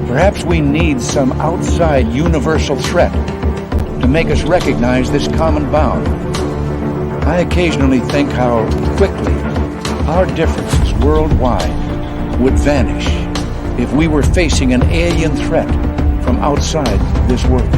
Perhaps we need some outside universal threat to make us recognize this common bound. I occasionally think how quickly our differences worldwide would vanish if we were facing an alien threat from outside this world.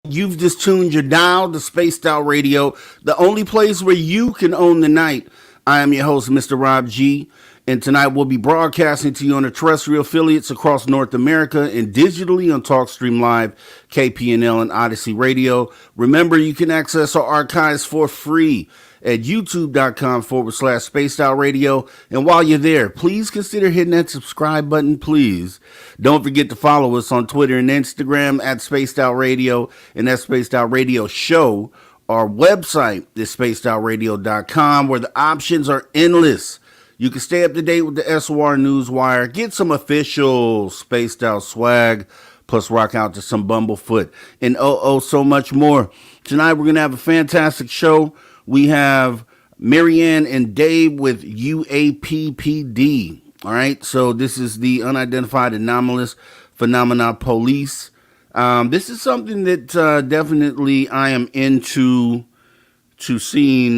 You've just tuned your dial to Spaced Out Radio, the only place where you can own the night. I am your host, Mr. Robb G, and tonight we'll be broadcasting to you on the terrestrial affiliates across North America and digitally on TalkStream Live, KPNL, and Odyssey Radio. Remember, you can access our archives for free at youtube.com/Spaced Out Radio. And while you're there, please consider hitting that subscribe button, please. Don't forget to follow us on Twitter and Instagram at Spaced Out Radio and at Spaced Out Radio Show. Our website is spacedoutradio.com, where the options are endless. You can stay up to date with the SOR Newswire, get some official Spaced Out swag, plus rock out to some Bumblefoot, and so much more. Tonight we're going to have a fantastic show. We have Marianne and Dave with UAPPD. All right, so this is the Unidentified Anomalous Phenomena Police. This is something that definitely I am into seeing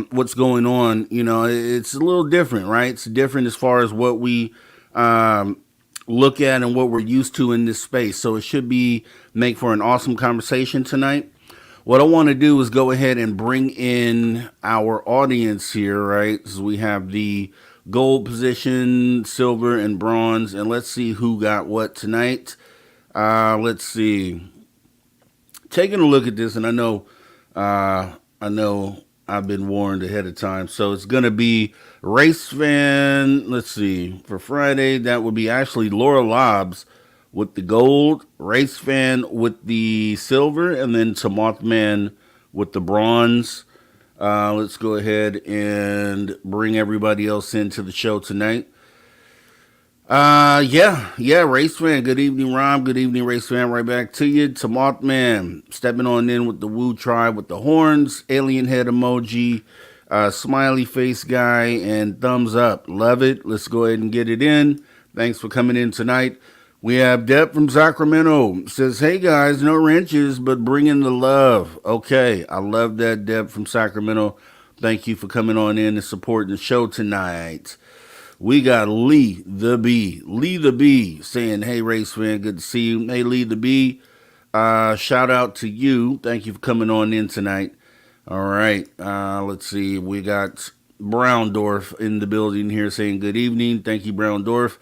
what's going on. You know, it's a little different, right? It's different as far as what we look at and what we're used to in this space. So it should make for an awesome conversation tonight. What I want to do is go ahead and bring in our audience here, right? So we have the gold position, silver, and bronze, and let's see who got what tonight. Let's see. Taking a look at this, and I know I've been warned ahead of time. So it's going to be Race Fan. Let's see. For Friday, that would be actually Laura Lobbs with the gold, Race Fan with the silver, and then Mothman with the bronze. Let's go ahead and bring everybody else into the show tonight. Race Fan. Good evening, Rob. Good evening, Race Fan. Right back to you. Mothman stepping on in with the Woo Tribe with the horns, alien head emoji, smiley face guy, and thumbs up. Love it. Let's go ahead and get it in. Thanks for coming in tonight. We have Deb from Sacramento. Says, hey guys, no wrenches, but bring in the love. Okay, I love that, Deb from Sacramento. Thank you for coming on in and supporting the show tonight. We got Lee the Bee saying, hey Race Fan, good to see you. Hey Lee the Bee, shout out to you. Thank you for coming on in tonight. All right, let's see. We got Browndorf in the building here saying good evening. Thank you, Browndorf,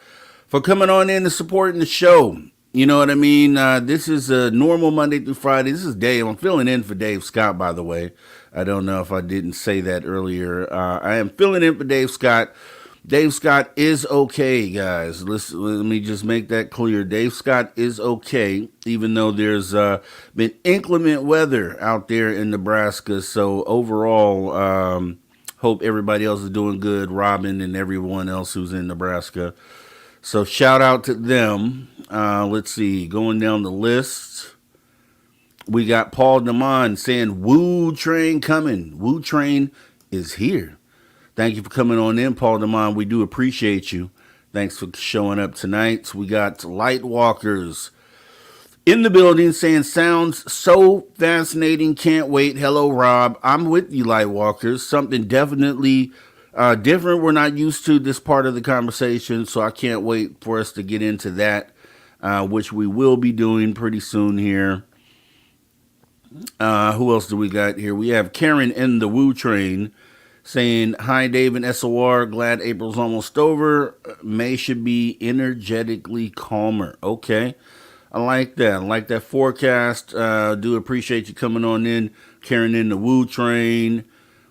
for coming on in and supporting the show. You know what I mean? This is a normal Monday through Friday. This is Dave. I'm filling in for Dave Scott, by the way. I don't know if I didn't say that earlier. I am filling in for Dave Scott. Dave Scott is okay, guys. Let me just make that clear. Dave Scott is okay, even though there's been inclement weather out there in Nebraska. So overall, hope everybody else is doing good, Robin and everyone else who's in Nebraska. So shout out to them. Let's see, going down the list, we got Paul DeMond saying, Woo Train coming. Woo Train is here. Thank you for coming on in, Paul DeMond. We do appreciate you. Thanks for showing up tonight. We got Lightwalkers in the building saying, sounds so fascinating. Can't wait. Hello, Rob. I'm with you, Lightwalkers. Something definitely different. We're not used to this part of the conversation, so I can't wait for us to get into that. which we will be doing pretty soon here. Who else do we got here? We have Karen in the Woo Train saying, hi, Dave and SOR. Glad April's almost over. May should be energetically calmer. Okay. I like that. I like that forecast. Do appreciate you coming on in. Karen in the Woo Train.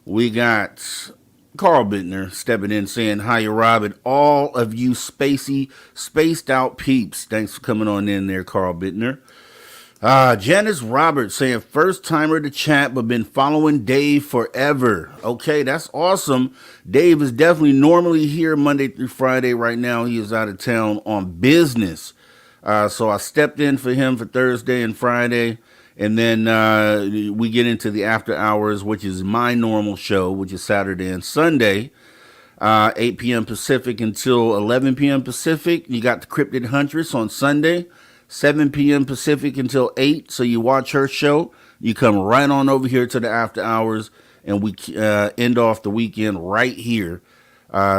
We got Carl Bittner stepping in saying, hi, Rob, and all of you spaced out peeps. Thanks for coming on in there, Carl Bittner. Janice Roberts saying, first timer to chat, but been following Dave forever. Okay, that's awesome. Dave is definitely normally here Monday through Friday. Right now, he is out of town on business. So I stepped in for him for Thursday and Friday. And then we get into the after hours, which is my normal show, which is Saturday and Sunday. 8 p.m. Pacific until 11 p.m. Pacific. You got the Cryptid Huntress on Sunday. 7 p.m. Pacific until 8. So you watch her show. You come right on over here to the after hours, and we end off the weekend right here,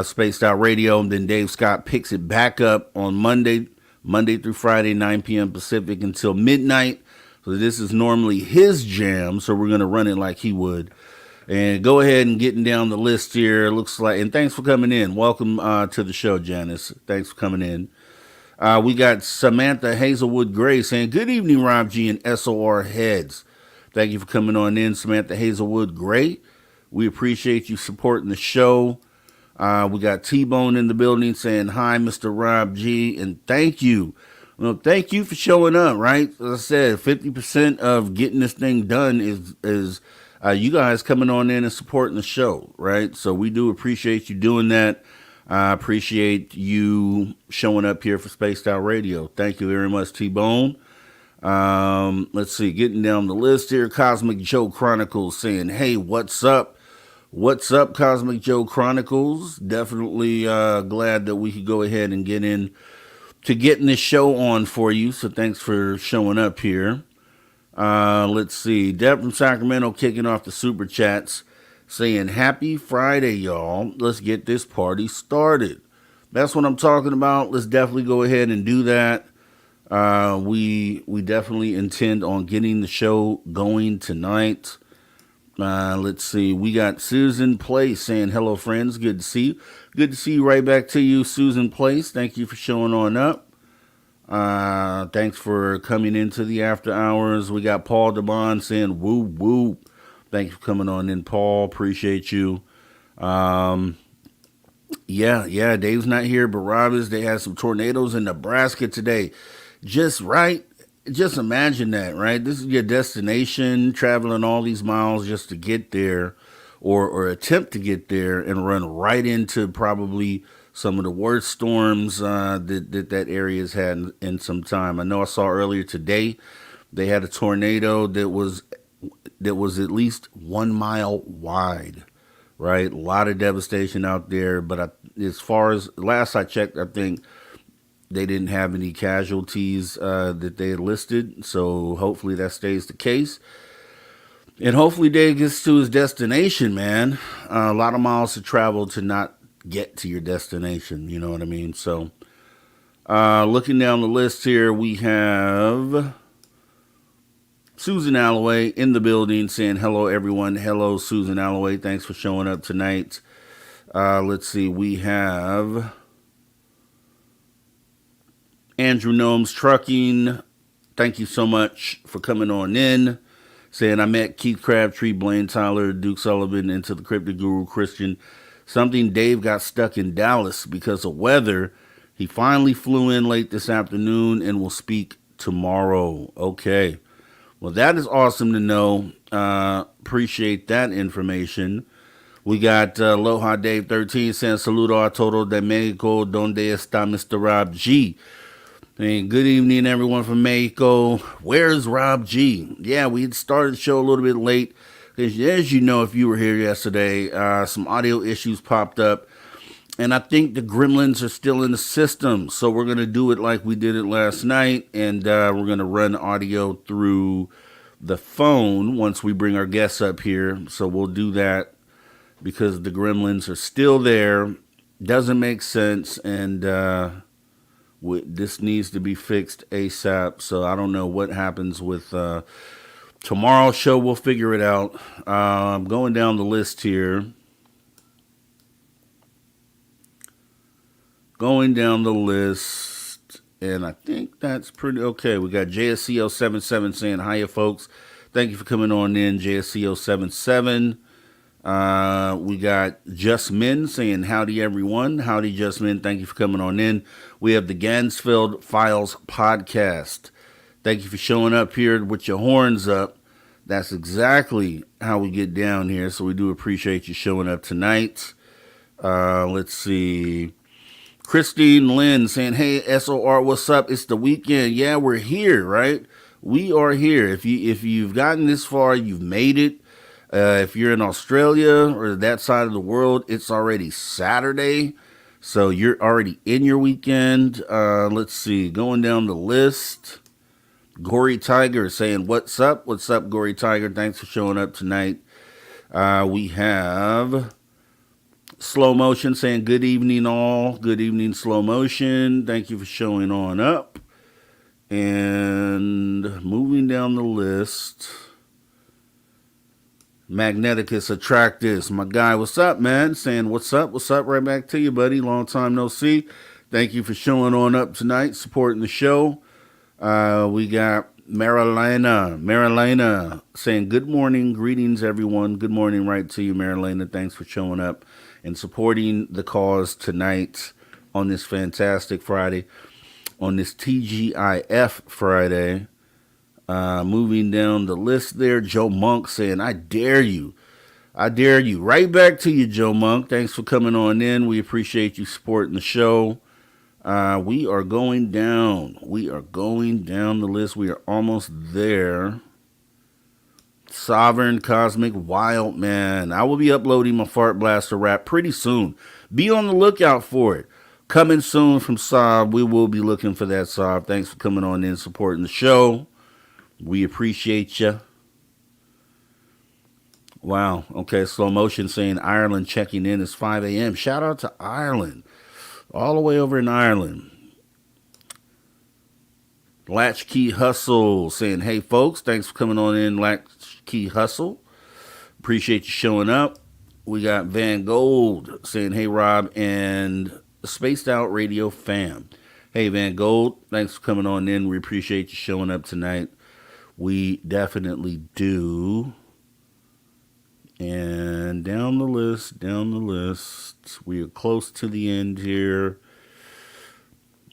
Spaced Out Radio. And then Dave Scott picks it back up on Monday through Friday, 9 p.m. Pacific until midnight. So this is normally his jam, so we're going to run it like he would. And go ahead and getting down the list here. Looks like, and thanks for coming in. Welcome to the show, Janice. Thanks for coming in. We got Samantha Hazelwood Gray saying, good evening, Rob G and SOR heads. Thank you for coming on in, Samantha Hazelwood Gray. We appreciate you supporting the show. We got T-Bone in the building saying, hi, Mr. Rob G, and thank you. Well, thank you for showing up, right? As I said, 50% of getting this thing done is you guys coming on in and supporting the show, right? So we do appreciate you doing that. I appreciate you showing up here for Spaced Out Radio. Thank you very much, T-Bone. Let's see, getting down the list here. Cosmic Joe Chronicles saying, hey, what's up? What's up, Cosmic Joe Chronicles? Definitely glad that we could go ahead and get in to getting this show on for you. So thanks for showing up here. Let's see. Deb from Sacramento kicking off the super chats saying, happy Friday, y'all. Let's get this party started. That's what I'm talking about. Let's definitely go ahead and do that. We definitely intend on getting the show going tonight. Let's see. We got Susan Place saying, hello, friends. Good to see you. Good to see you right back to you, Susan Place. Thank you for showing on up. Thanks for coming into the after hours. We got Paul DeBon saying, woo, woo. Thanks for coming on in, Paul. Appreciate you. Yeah, Dave's not here, but Rob is. They had some tornadoes in Nebraska today. Just right. Just imagine that, right? This is your destination, traveling all these miles just to get there or attempt to get there and run right into probably some of the worst storms that area has had in some time. I know I saw earlier today they had a tornado that was at least 1 mile wide, right? A lot of devastation out there. But as far as last I checked, I think they didn't have any casualties that they had listed. So hopefully that stays the case. And hopefully Dave gets to his destination, man. A lot of miles to travel to not get to your destination. You know what I mean? So looking down the list here, we have Susan Alloway in the building saying, hello, everyone. Hello, Susan Alloway. Thanks for showing up tonight. Let's see. We have Andrew Gnomes Trucking. Thank you so much for coming on in. Saying, I met Keith Crabtree, Blaine Tyler, Duke Sullivan, Into the Cryptid Guru Christian. Something Dave got stuck in Dallas because of weather. He finally flew in late this afternoon and will speak tomorrow. Okay. Well, that is awesome to know. Appreciate that information. We got Aloha Dave 13 saying, saludo a todo de Mexico, donde está Mr. Rob G? And good evening, everyone from Mexico. Where's Rob G? Yeah, we had started the show a little bit late. As you know, if you were here yesterday, some audio issues popped up. And I think the gremlins are still in the system. So we're going to do it like we did it last night. And we're going to run audio through the phone once we bring our guests up here. So we'll do that because the gremlins are still there. Doesn't make sense. And This needs to be fixed ASAP. So I don't know what happens with tomorrow's show. We'll figure it out. I'm going down the list here. Going down the list, and I think that's pretty okay. We got JSCO77 saying, hiya, folks. Thank you for coming on in, JSCO77. We got Just Men saying, howdy, everyone. Howdy, Just Men. Thank you for coming on in. We have the Gansfield Files podcast. Thank you for showing up here with your horns up. That's exactly how we get down here, so we do appreciate you showing up tonight. Let's see. Christine Lynn saying, hey, SOR, what's up? It's the weekend. Yeah, we're here, right? We are here. If you've gotten this far, you've made it. If you're in Australia or that side of the world, it's already Saturday. So you're already in your weekend. Let's see. Going down the list. Gory Tiger saying, what's up? What's up, Gory Tiger? Thanks for showing up tonight. We have Slow Motion saying, good evening, all. Good evening, Slow Motion. Thank you for showing on up. And moving down the list, Magneticus Attractus, my guy, what's up, man? Saying, what's up? What's up? Right back to you, buddy. Long time no see. Thank you for showing on up tonight, supporting the show. We got Marilena saying, good morning, greetings, everyone. Good morning right to you, Marilena. Thanks for showing up and supporting the cause tonight on this fantastic Friday, on this TGIF Friday. Moving down the list there, Joe Monk saying, I dare you. I dare you. Right back to you, Joe Monk. Thanks for coming on in. We appreciate you supporting the show. We are going down. We are going down the list. We are almost there. Sovereign Cosmic Wild Man. I will be uploading my Fart Blaster rap pretty soon. Be on the lookout for it. Coming soon from Sob. We will be looking for that, Sob. Thanks for coming on in, supporting the show. We appreciate you. Wow. Okay, Slow Motion saying Ireland checking in is 5 a.m. Shout out to Ireland. All the way over in Ireland. Latchkey Hustle saying, hey, folks, thanks for coming on in, Latchkey Hustle. Appreciate you showing up. We got Van Gold saying, hey, Rob, and Spaced Out Radio fam. Hey, Van Gold, thanks for coming on in. We appreciate you showing up tonight. We definitely do. And down the list, we are close to the end here.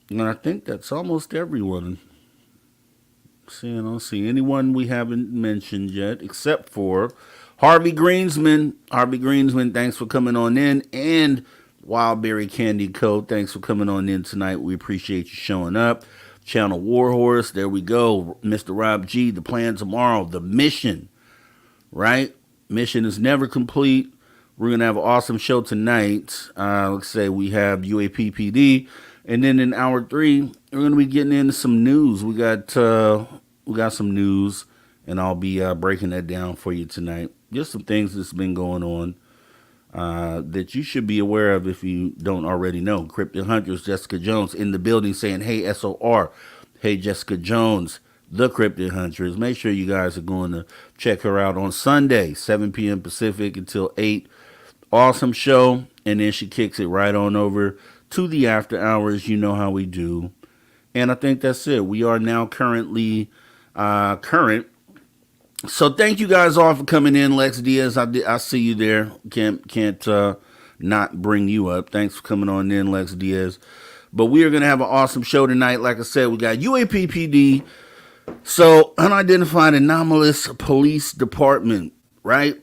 And I think that's almost everyone. See, I don't see anyone we haven't mentioned yet, except for Harvey Greensman. Harvey Greensman, thanks for coming on in. And Wildberry Candy Co., thanks for coming on in tonight. We appreciate you showing up. Channel Warhorse, there we go. Mr. Rob G, the plan tomorrow, the mission, right? Mission is never complete. We're going to have an awesome show tonight. Let's say we have UAPPD. And then in hour 3, we're going to be getting into some news. We got some news, and I'll be breaking that down for you tonight. Just some things that's been going on that you should be aware of if you don't already know. Cryptid Hunters, Jessica Jones in the building saying, hey, SOR. Hey, Jessica Jones, the Cryptid Hunters. Make sure you guys are going to check her out on Sunday, 7 p.m. Pacific until 8. Awesome show. And then she kicks it right on over to the after hours. You know how we do. And I think that's it. We are now currently current. So thank you guys all for coming in. Lex Diaz, I see you there. Can't not bring you up. Thanks for coming on in, Lex Diaz. But we are going to have an awesome show tonight. Like I said, we got UAPPD. So Unidentified Anomalous Police Department, right?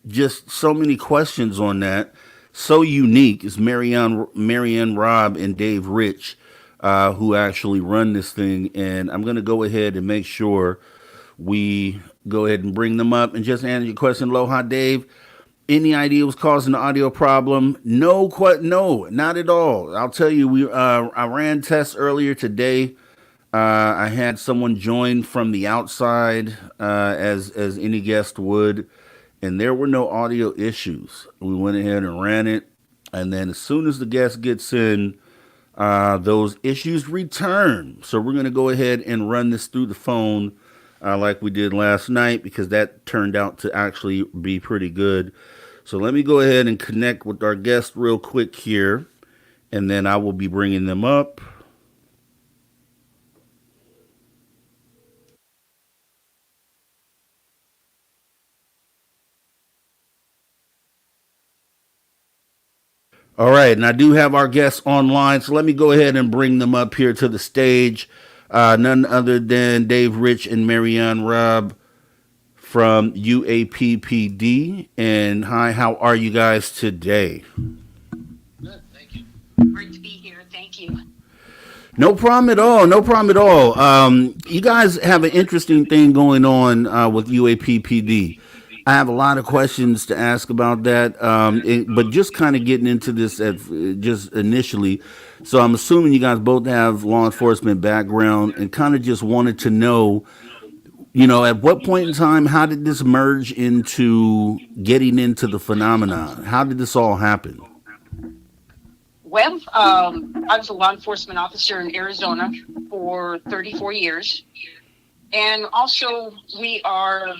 Just so many questions on that. So unique. It's Marianne, Robb, and Dave Rich who actually run this thing. And I'm going to go ahead and make sure we go ahead and bring them up and just answer your question. Aloha, Dave. Any idea what's causing the audio problem? No, not at all. I'll tell you, I ran tests earlier today. I had someone join from the outside, as any guest would, and there were no audio issues. We went ahead and ran it, and then as soon as the guest gets in, those issues return. So we're going to go ahead and run this through the phone like we did last night because that turned out to actually be pretty good. So let me go ahead and connect with our guest real quick here, and then I will be bringing them up. All right, and I do have our guests online, so let me go ahead and bring them up here to the stage. None other than Dave Rich and Marianne Robb from UAPPD. And hi, how are you guys today? Good, thank you. Great to be here. Thank you. No problem at all. No problem at all. You guys have an interesting thing going on with UAPPD. I have a lot of questions to ask about that, but just kind of getting into this at just initially. So I'm assuming you guys both have law enforcement background, and kind of just wanted to know, at what point in time, how did this merge into getting into the phenomena? How did this all happen? Well, I was a law enforcement officer in Arizona for 34 years. And also, we are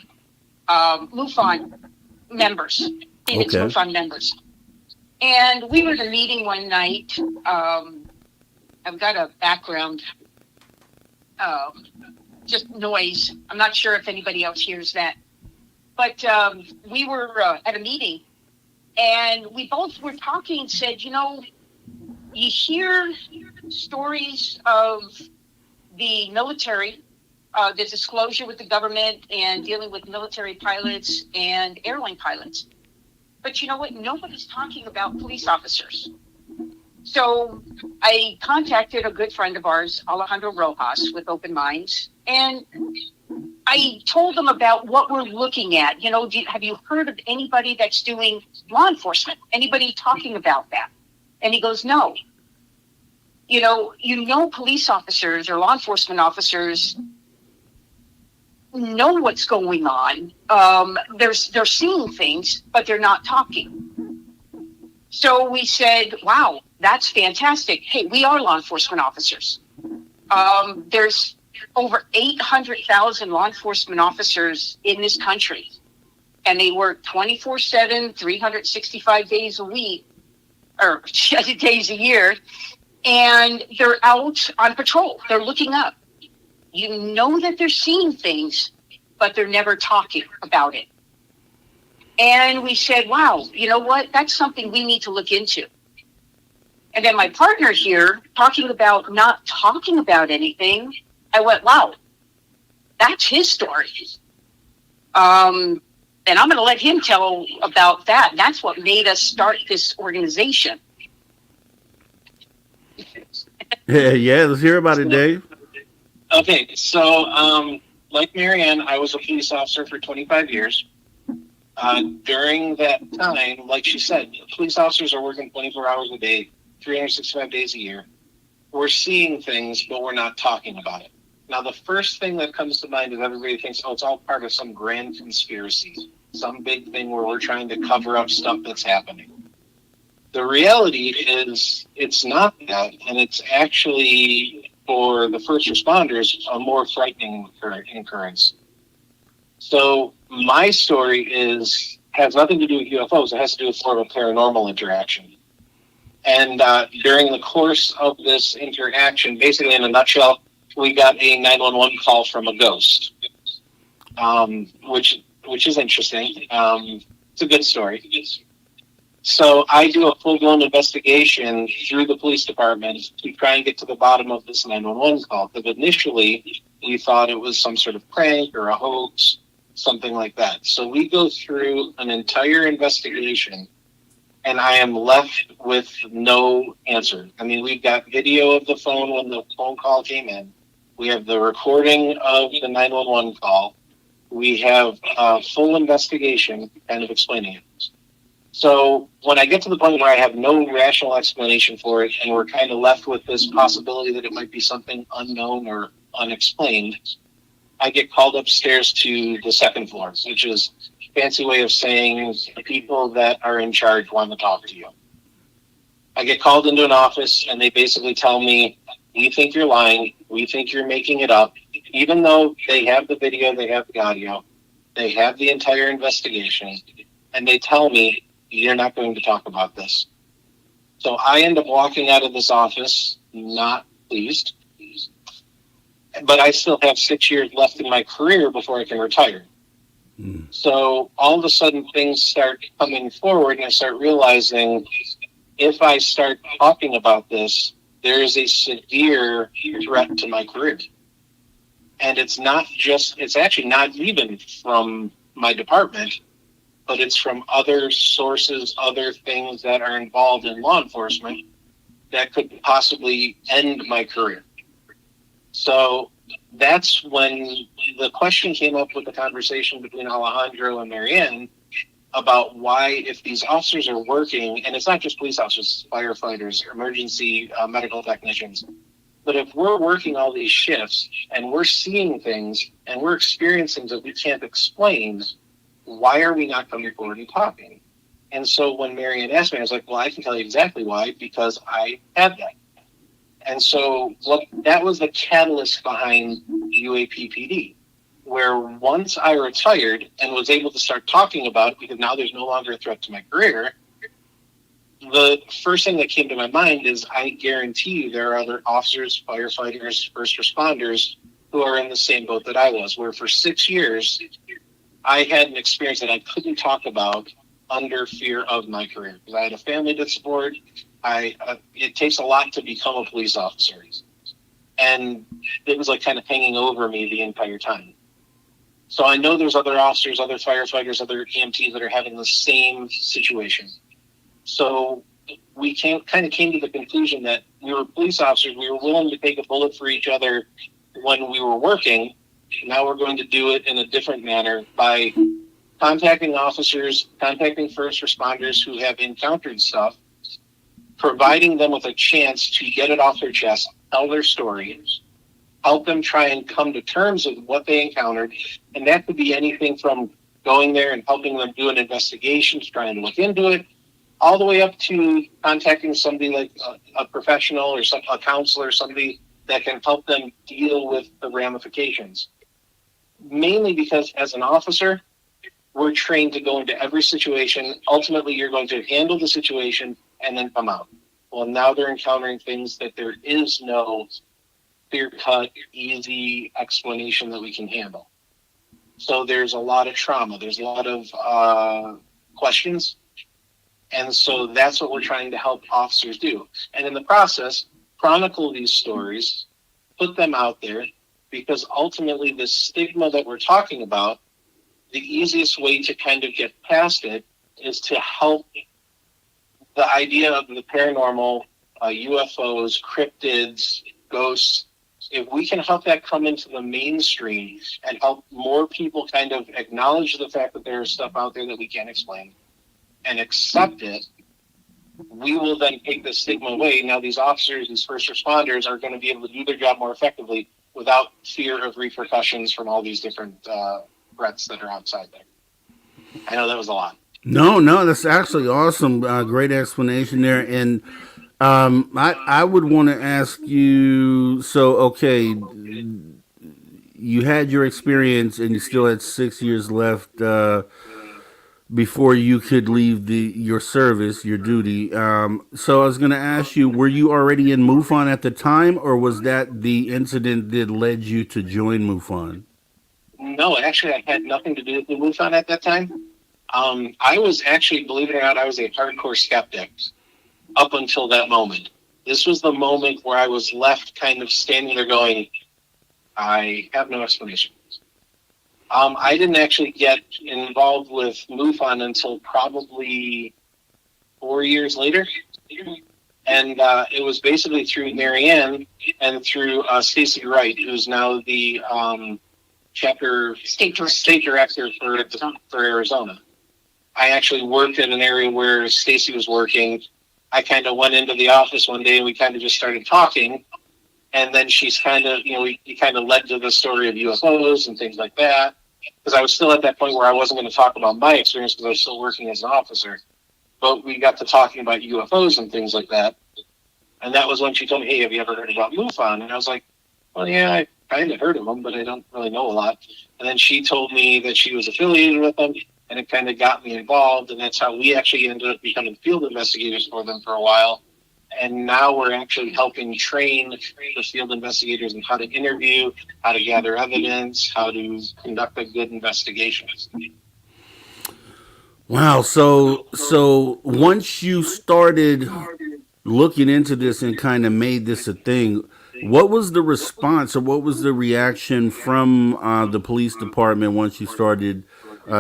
MUFON members, Phoenix Okay. MUFON members. And we were at a meeting one night. I've got a background, just noise. I'm not sure if anybody else hears that. But we were at a meeting, and we both were talking, said, you hear stories of the military, the disclosure with the government and dealing with military pilots and airline pilots. But you know what? Nobody's talking about police officers. So I contacted a good friend of ours, Alejandro Rojas, with Open Minds, and I told them about what we're looking at. Have you heard of anybody that's doing law enforcement? Anybody talking about that? And he goes, no. Police officers or law enforcement officers know what's going on. They're seeing things, but they're not talking. So we said, wow, that's fantastic. Hey, we are law enforcement officers. There's over 800,000 law enforcement officers in this country, and they work 24/7, 365 days a week, or days a year, and they're out on patrol. They're looking up. You know that they're seeing things, but they're never talking about it. And we said, wow, you know what? That's something we need to look into. And then my partner here, talking about not talking about anything, I went, wow, that's his story. And I'm going to let him tell about that. That's what made us start this organization. Yeah, let's hear about it, Dave. Okay, so like Marianne, I was a police officer for 25 years. During that time, like she said, police officers are working 24 hours a day, 365 days a year. We're seeing things, but we're not talking about it. Now, the first thing that comes to mind is everybody thinks, oh, it's all part of some grand conspiracy, some big thing where we're trying to cover up stuff that's happening. The reality is it's not that, and it's actually, for the first responders, a more frightening occurrence. So my story has nothing to do with UFOs. It has to do with more of a paranormal interaction. And during the course of this interaction, basically in a nutshell, we got a 911 call from a ghost, which is interesting. It's a good story. So I do a full-blown investigation through the police department to try and get to the bottom of this 911 call. Because initially, we thought it was some sort of prank or a hoax, something like that. So we go through an entire investigation, and I am left with no answer. I mean, we've got video of the phone when the phone call came in. We have the recording of the 911 call. We have a full investigation kind of explaining it. So when I get to the point where I have no rational explanation for it, and we're kind of left with this possibility that it might be something unknown or unexplained, I get called upstairs to the second floor, which is a fancy way of saying the people that are in charge want to talk to you. I get called into an office and they basically tell me, we think you're lying. We think you're making it up. Even though they have the video, they have the audio, they have the entire investigation, and they tell me, you're not going to talk about this. So I end up walking out of this office, not pleased, but I still have 6 years left in my career before I can retire. So all of a sudden things start coming forward and I start realizing if I start talking about this, there is a severe threat to my career. And it's actually not even from my department, but it's from other sources, other things that are involved in law enforcement that could possibly end my career. So that's when the question came up with the conversation between Alejandro and Marianne about why, if these officers are working, and it's not just police officers, firefighters, emergency medical technicians, but if we're working all these shifts and we're seeing things and we're experiencing things that we can't explain, why are we not coming forward and talking? And so when Marianne asked me, I was like, well, I can tell you exactly why, because I had that. And so that was the catalyst behind UAPPD, where once I retired and was able to start talking about it, because now there's no longer a threat to my career, the first thing that came to my mind is I guarantee you there are other officers, firefighters, first responders who are in the same boat that I was, where for 6 years I had an experience that I couldn't talk about under fear of my career. Because I had a family to support. It takes a lot to become a police officer. And it was like kind of hanging over me the entire time. So I know there's other officers, other firefighters, other EMTs that are having the same situation. So we kind of came to the conclusion that we were police officers. We were willing to take a bullet for each other when we were working. Now we're going to do it in a different manner by contacting officers, contacting first responders who have encountered stuff, providing them with a chance to get it off their chest, tell their stories, help them try and come to terms with what they encountered. And that could be anything from going there and helping them do an investigation, to try and look into it, all the way up to contacting somebody like a professional or a counselor, somebody that can help them deal with the ramifications. Mainly because as an officer, we're trained to go into every situation. Ultimately, you're going to handle the situation and then come out. Well, now they're encountering things that there is no clear-cut, easy explanation that we can handle. So there's a lot of trauma. There's a lot of questions. And so that's what we're trying to help officers do. And in the process, chronicle these stories, put them out there, because ultimately the stigma that we're talking about, the easiest way to kind of get past it is to help the idea of the paranormal, UFOs, cryptids, ghosts. If we can help that come into the mainstream and help more people kind of acknowledge the fact that there's stuff out there that we can't explain and accept it, we will then take the stigma away. Now these officers, these first responders are going to be able to do their job more effectively without fear of repercussions from all these different threats that are outside there. I know that was a lot. No, that's actually awesome. Great explanation there. And I would want to ask you, so, okay, you had your experience and you still had 6 years left before you could leave your service, your duty. So I was going to ask you, were you already in MUFON at the time, or was that the incident that led you to join MUFON? No, actually, I had nothing to do with the MUFON at that time. I was actually, believe it or not, I was a hardcore skeptic up until that moment. This was the moment where I was left kind of standing there going, I have no explanation. I didn't actually get involved with MUFON until probably 4 years later. And it was basically through Marianne and through Stacy Wright, who's now the chapter state director for Arizona. I actually worked in an area where Stacy was working. I kind of went into the office one day and we kind of just started talking. And then she's kind of, we kind of led to the story of UFOs and things like that. Because I was still at that point where I wasn't going to talk about my experience because I was still working as an officer. but we got to talking about UFOs and things like that. And that was when she told me, hey, have you ever heard about MUFON? And I was like, well, yeah, I kind of heard of them, but I don't really know a lot. And then she told me that she was affiliated with them, and it kind of got me involved. And that's how we actually ended up becoming field investigators for them for a while. And now we're actually helping train the field investigators in how to interview, how to gather evidence, how to conduct a good investigation. Wow. So once you started looking into this and kind of made this a thing, what was the response or what was the reaction from the police department once you started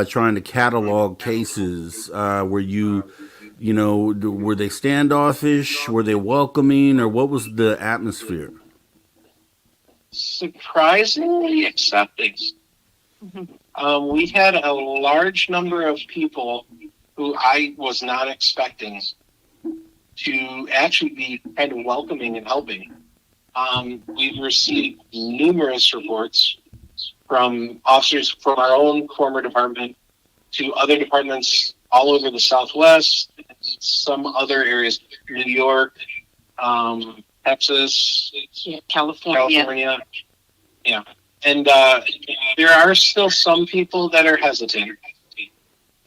trying to catalog cases? Were you, were they standoffish? Were they welcoming? Or what was the atmosphere? Surprisingly accepting. We had a large number of people who I was not expecting to actually be kind of welcoming and helping. We've received numerous reports from officers from our own former department to other departments all over the Southwest, some other areas, New York, Texas, California. Yeah. And there are still some people that are hesitant.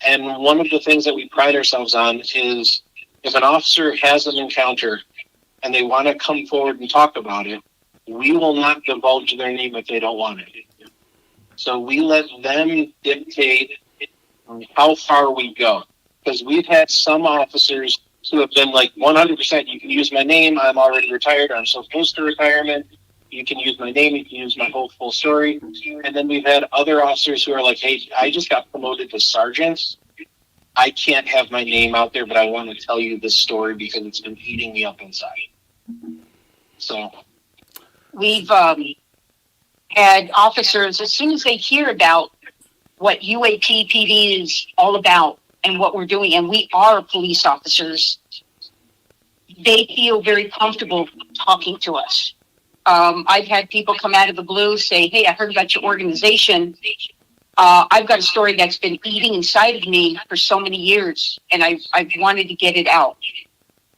And one of the things that we pride ourselves on is if an officer has an encounter and they want to come forward and talk about it, we will not divulge their name if they don't want it. So we let them dictate how far we go. Because we've had some officers who have been like 100%, you can use my name, I'm already retired, I'm so close to retirement, you can use my name, you can use my whole full story. And then we've had other officers who are like, hey, I just got promoted to sergeant. I can't have my name out there, but I want to tell you this story because it's been eating me up inside. So we've had officers, as soon as they hear about what UAP PD is all about and what we're doing, and we are police officers, they feel very comfortable talking to us. I've had people come out of the blue say, hey, I heard about your organization. I've got a story that's been eating inside of me for so many years, and I've wanted to get it out.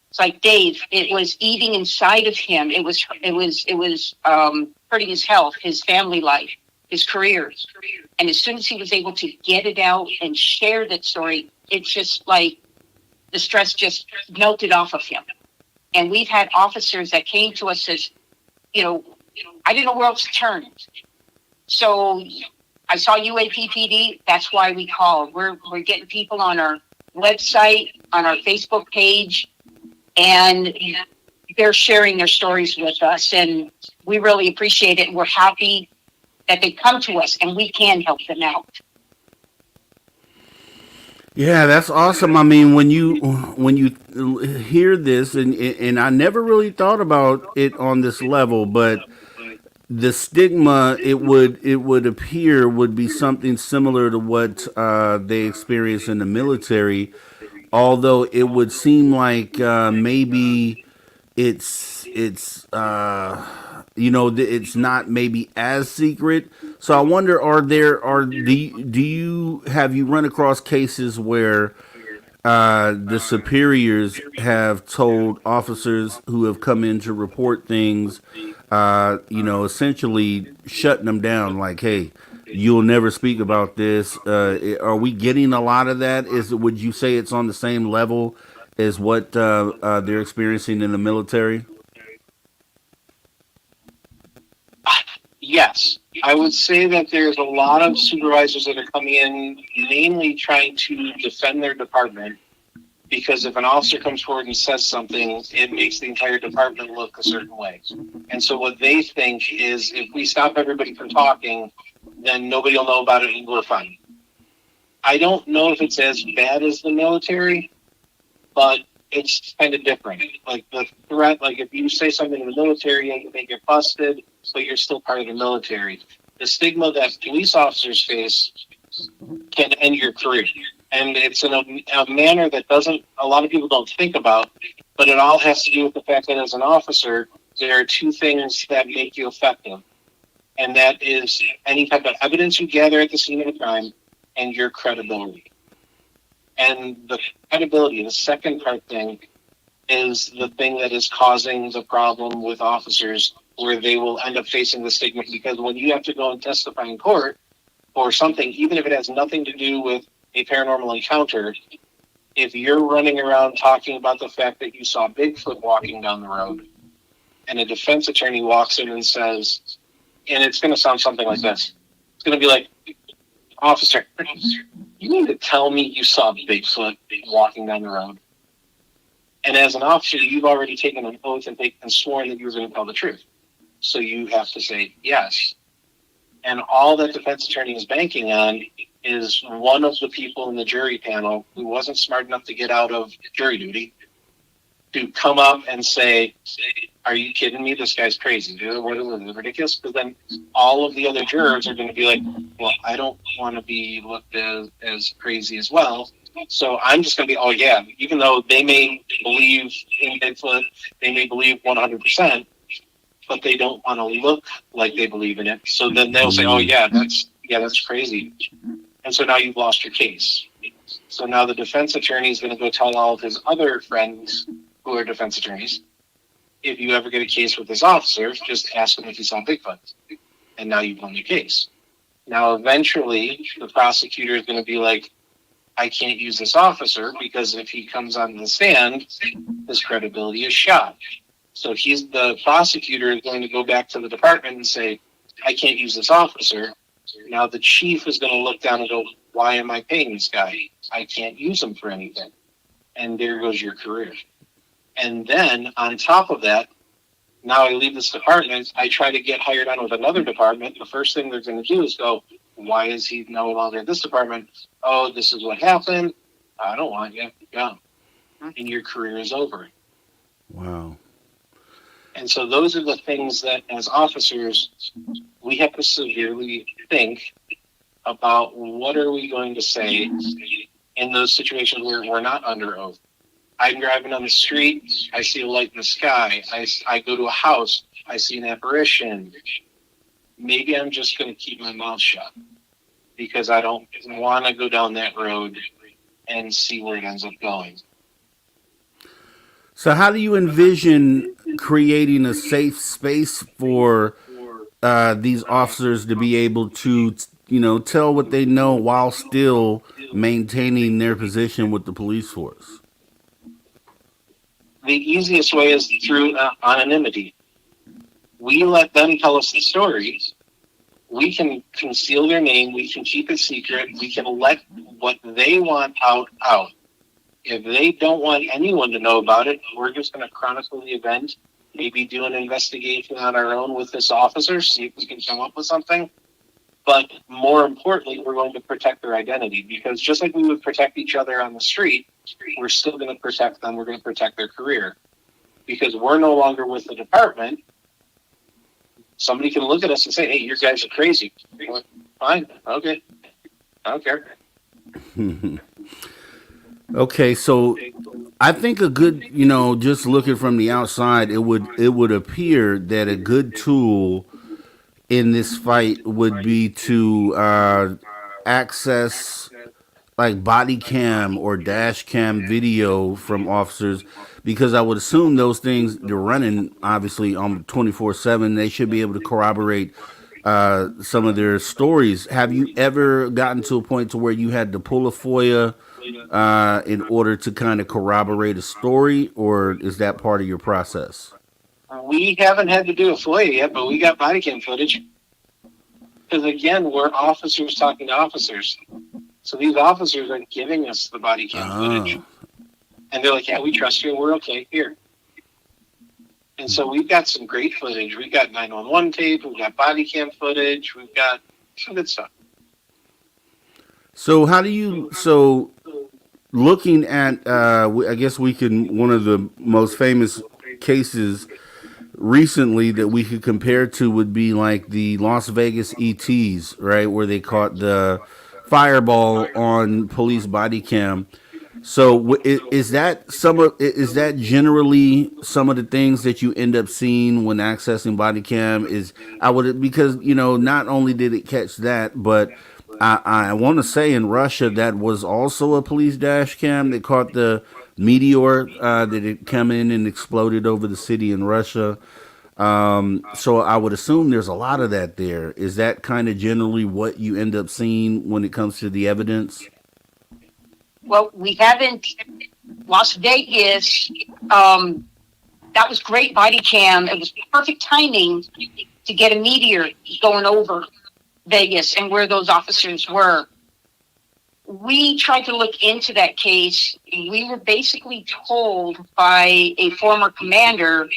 It's like Dave, it was eating inside of him. It was hurting his health, his family life, his career. And as soon as he was able to get it out and share that story, it's just like the stress just melted off of him. And we've had officers that came to us as, I didn't know where else to turn. So I saw UAPPD. That's why we called. We're getting people on our website, on our Facebook page, and they're sharing their stories with us. And we really appreciate it. And we're happy that they come to us and we can help them out. Yeah, that's awesome. I mean, when you hear this, and I never really thought about it on this level, but the stigma it would appear would be something similar to what they experience in the military, although it would seem like maybe it's it's not maybe as secret. So I wonder, do you have you run across cases where the superiors have told officers who have come in to report things, essentially shutting them down, like, hey, you'll never speak about this. Are we getting a lot of that? Would you say it's on the same level as what they're experiencing in the military? yes, I would say that there's a lot of supervisors that are coming in mainly trying to defend their department, because if an officer comes forward and says something, it makes the entire department look a certain way. And so what they think is if we stop everybody from talking, then nobody will know about it and we're fine. I don't know if it's as bad as the military, but it's kind of different. Like the threat, like if you say something in the military, you may get busted, but you're still part of the military. The stigma that police officers face can end your career. And it's in a manner that a lot of people don't think about, but it all has to do with the fact that as an officer, there are two things that make you effective. And that is any type of evidence you gather at the scene of a crime and your credibility. And the credibility, the second part thing, is the thing that is causing the problem with officers, where they will end up facing the stigma. Because when you have to go and testify in court for something, even if it has nothing to do with a paranormal encounter, if you're running around talking about the fact that you saw Bigfoot walking down the road, and a defense attorney walks in and says, and it's going to sound something like this. It's going to be like, officer, you need to tell me you saw Bigfoot walking down the road. And as an officer, you've already taken an oath and sworn that you were going to tell the truth. So you have to say yes. And all that defense attorney is banking on is one of the people in the jury panel who wasn't smart enough to get out of jury duty to come up and say, are you kidding me? This guy's crazy. What is it, ridiculous? Because then all of the other jurors are going to be like, well, I don't want to be looked as crazy as well. So I'm just going to be, oh, yeah, even though they may believe in Bigfoot, they may believe 100%, but they don't want to look like they believe in it. So then they'll say, oh, yeah, that's crazy. And so now you've lost your case. So now the defense attorney is going to go tell all of his other friends who are defense attorneys, if you ever get a case with this officer, just ask him if he saw Bigfoot. And now you've won your case. Now, eventually, the prosecutor is going to be like, I can't use this officer because if he comes on the stand, his credibility is shot. So the prosecutor is going to go back to the department and say, I can't use this officer. Now the chief is going to look down and go, why am I paying this guy? I can't use him for anything. And there goes your career. And then on top of that, now I leave this department, I try to get hired on with another department. The first thing they're going to do is go, why is he no longer in this department? Oh, this is what happened. I don't want you. Go. And your career is over. Wow. And so those are the things that as officers, we have to severely think about what are we going to say in those situations where we're not under oath. I'm driving on the street, I see a light in the sky, I go to a house, I see an apparition. Maybe I'm just going to keep my mouth shut because I don't want to go down that road and see where it ends up going. So how do you envision creating a safe space for these officers to be able to, tell what they know while still maintaining their position with the police force? The easiest way is through anonymity. We let them tell us the stories. We can conceal their name. We can keep it secret. We can let what they want out. If they don't want anyone to know about it, we're just going to chronicle the event, maybe do an investigation on our own with this officer, see if we can come up with something. But more importantly, we're going to protect their identity, because just like we would protect each other on the street, we're still going to protect them. We're going to protect their career, because we're no longer with the department. Somebody can look at us and say, hey, you guys are crazy. Like, fine. Okay. I don't care. Okay, so I think a good, just looking from the outside, it would appear that a good tool in this fight would be to access like body cam or dash cam video from officers, because I would assume those things, they're running obviously on 24/7. They should be able to corroborate some of their stories. Have you ever gotten to a point to where you had to pull a FOIA in order to kind of corroborate a story, or is that part of your process? We haven't had to do a FOIA yet, but we got body cam footage. Because again, we're officers talking to officers. So these officers are giving us the body cam footage. And they're like, yeah, we trust you. We're okay here. And so we've got some great footage. We've got 911 tape. We've got body cam footage. We've got some good stuff. So looking at, I guess one of the most famous cases recently that we could compare to would be like the Las Vegas ETs, right? Where they caught the fireball on police body cam. So is that generally some of the things that you end up seeing when accessing body cam? Because not only did it catch that, but I want to say in Russia that was also a police dash cam that caught the meteor that had come in and exploded over the city in Russia. So I would assume there's a lot of that there. Is that kind of generally what you end up seeing when it comes to the evidence? Well, we haven't. Las Vegas, that was great body cam. It was perfect timing to get a meteor going over Vegas and where those officers were. We tried to look into that case. We were basically told by a former commander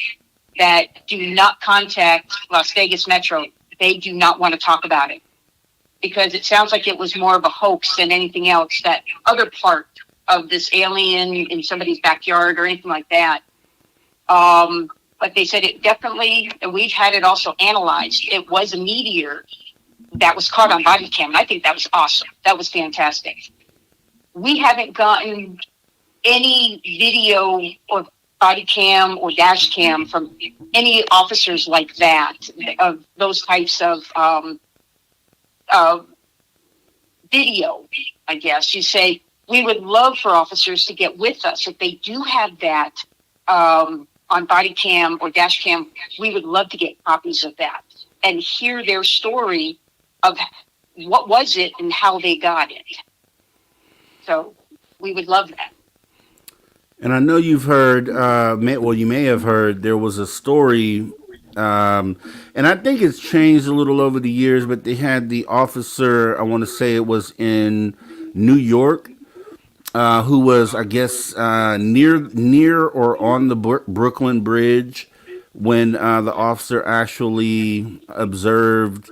that do not contact Las Vegas Metro. They do not want to talk about it because it sounds like it was more of a hoax than anything else. That other part of this alien in somebody's backyard or anything like that. But they said it definitely, and we've had it also analyzed. It was a meteor that was caught on body cam. And I think that was awesome. That was fantastic. We haven't gotten any video or body cam or dash cam from any officers like that, of those types of video, I guess you say. We would love for officers to get with us. If they do have that on body cam or dash cam, we would love to get copies of that and hear their story of what was it and how they got it. So we would love that. And I know you've heard, you may have heard, there was a story, and I think it's changed a little over the years, but they had the officer, I want to say it was in New York, who was, I guess, near or on the Brooklyn Bridge when the officer actually observed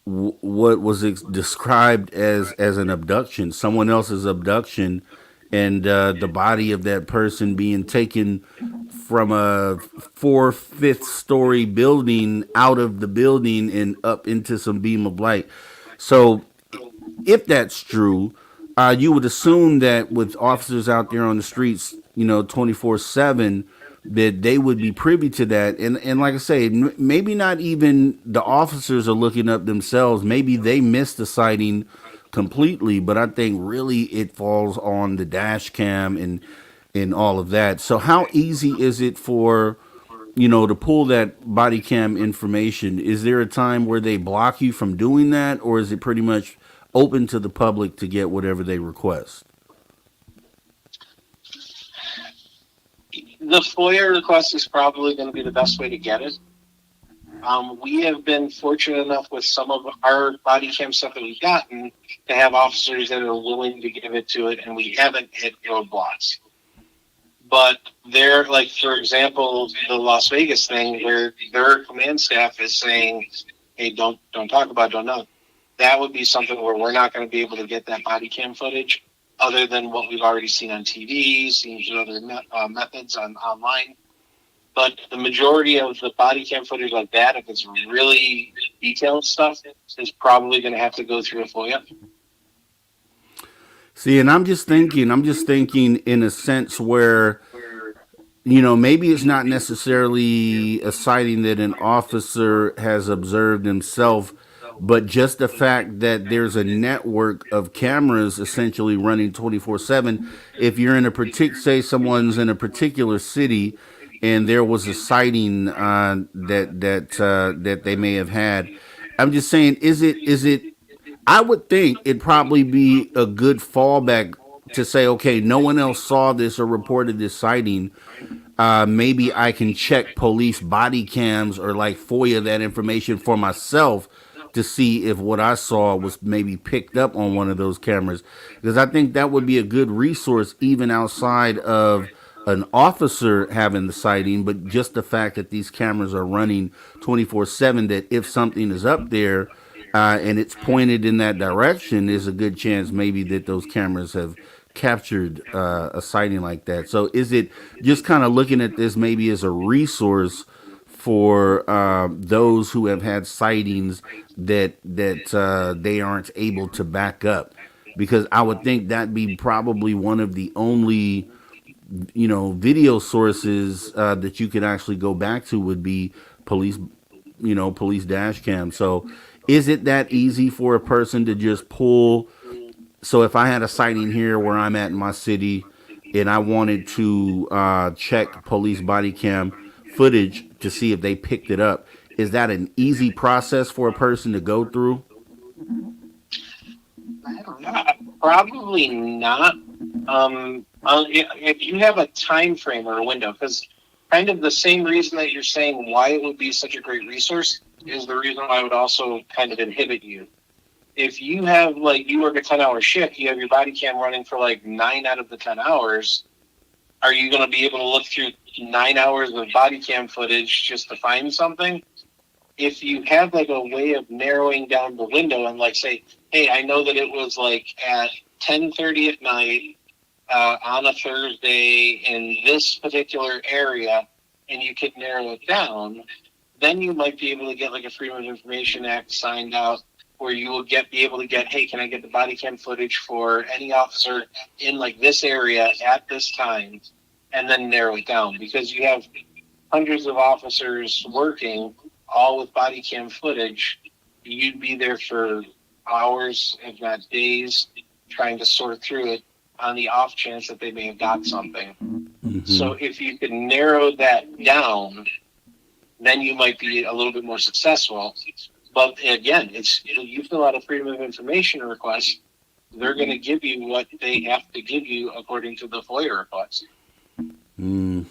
what was described as an abduction, someone else's abduction, and the body of that person being taken from a 4/5 story building out of the building and up into some beam of light. So if that's true, you would assume that with officers out there on the streets, 24/7, that they would be privy to that. And like I say, maybe not even the officers are looking up themselves. Maybe they missed the sighting completely, but I think really it falls on the dash cam and all of that. So how easy is it for, to pull that body cam information? Is there a time where they block you from doing that, or is it pretty much open to the public to get whatever they request? The FOIA request is probably going to be the best way to get it. We have been fortunate enough with some of our body cam stuff that we've gotten to have officers that are willing to give it to it, and we haven't hit roadblocks. But they're like, for example, the Las Vegas thing, where their command staff is saying, "Hey, don't talk about it, don't know." That would be something where we're not going to be able to get that body cam footage, other than what we've already seen on TV, seen through other methods online. But the majority of the body cam footage like that, if it's really detailed stuff, is probably going to have to go through a FOIA. See, and I'm just thinking in a sense where, maybe it's not necessarily a sighting that an officer has observed himself, but just the fact that there's a network of cameras essentially running 24/7. If you're in say someone's in a particular city and there was a sighting that they may have had, I'm just saying, is it? I would think it'd probably be a good fallback to say, okay, no one else saw this or reported this sighting. Maybe I can check police body cams or like FOIA that information for myself to see if what I saw was maybe picked up on one of those cameras. Because I think that would be a good resource even outside of an officer having the sighting, but just the fact that these cameras are running 24/7, that if something is up there and it's pointed in that direction, there's a good chance maybe that those cameras have captured a sighting like that. So is it just kind of looking at this maybe as a resource for those who have had sightings that they aren't able to back up? Because I would think that'd be probably one of the only video sources that you could actually go back to would be police dash cam. So Is it that easy for a person to just pull? So if I had a sighting here where I'm at in my city, and I wanted to check police body cam footage to see if they picked it up, is that an easy process for a person to go through? Probably not. If you have a time frame or a window, because kind of the same reason that you're saying why it would be such a great resource is the reason why it would also kind of inhibit you. If you have, like, you work a 10-hour shift, you have your body cam running for like 9 out of the 10 hours, are you going to be able to look through 9 hours of body cam footage just to find something? If you have like a way of narrowing down the window and like say, hey, I know that it was like at 10:30 at night on a Thursday in this particular area, and you could narrow it down, then you might be able to get like a Freedom of Information Act signed out where you will be able to get, hey, can I get the body cam footage for any officer in like this area at this time, and then narrow it down, because you have hundreds of officers working all with body cam footage. You'd be there for hours, if not days, trying to sort through it on the off chance that they may have got something. Mm-hmm. So if you could narrow that down, then you might be a little bit more successful. But again, you fill out a Freedom of Information request, they're going to give you what they have to give you according to the FOIA request. Mm.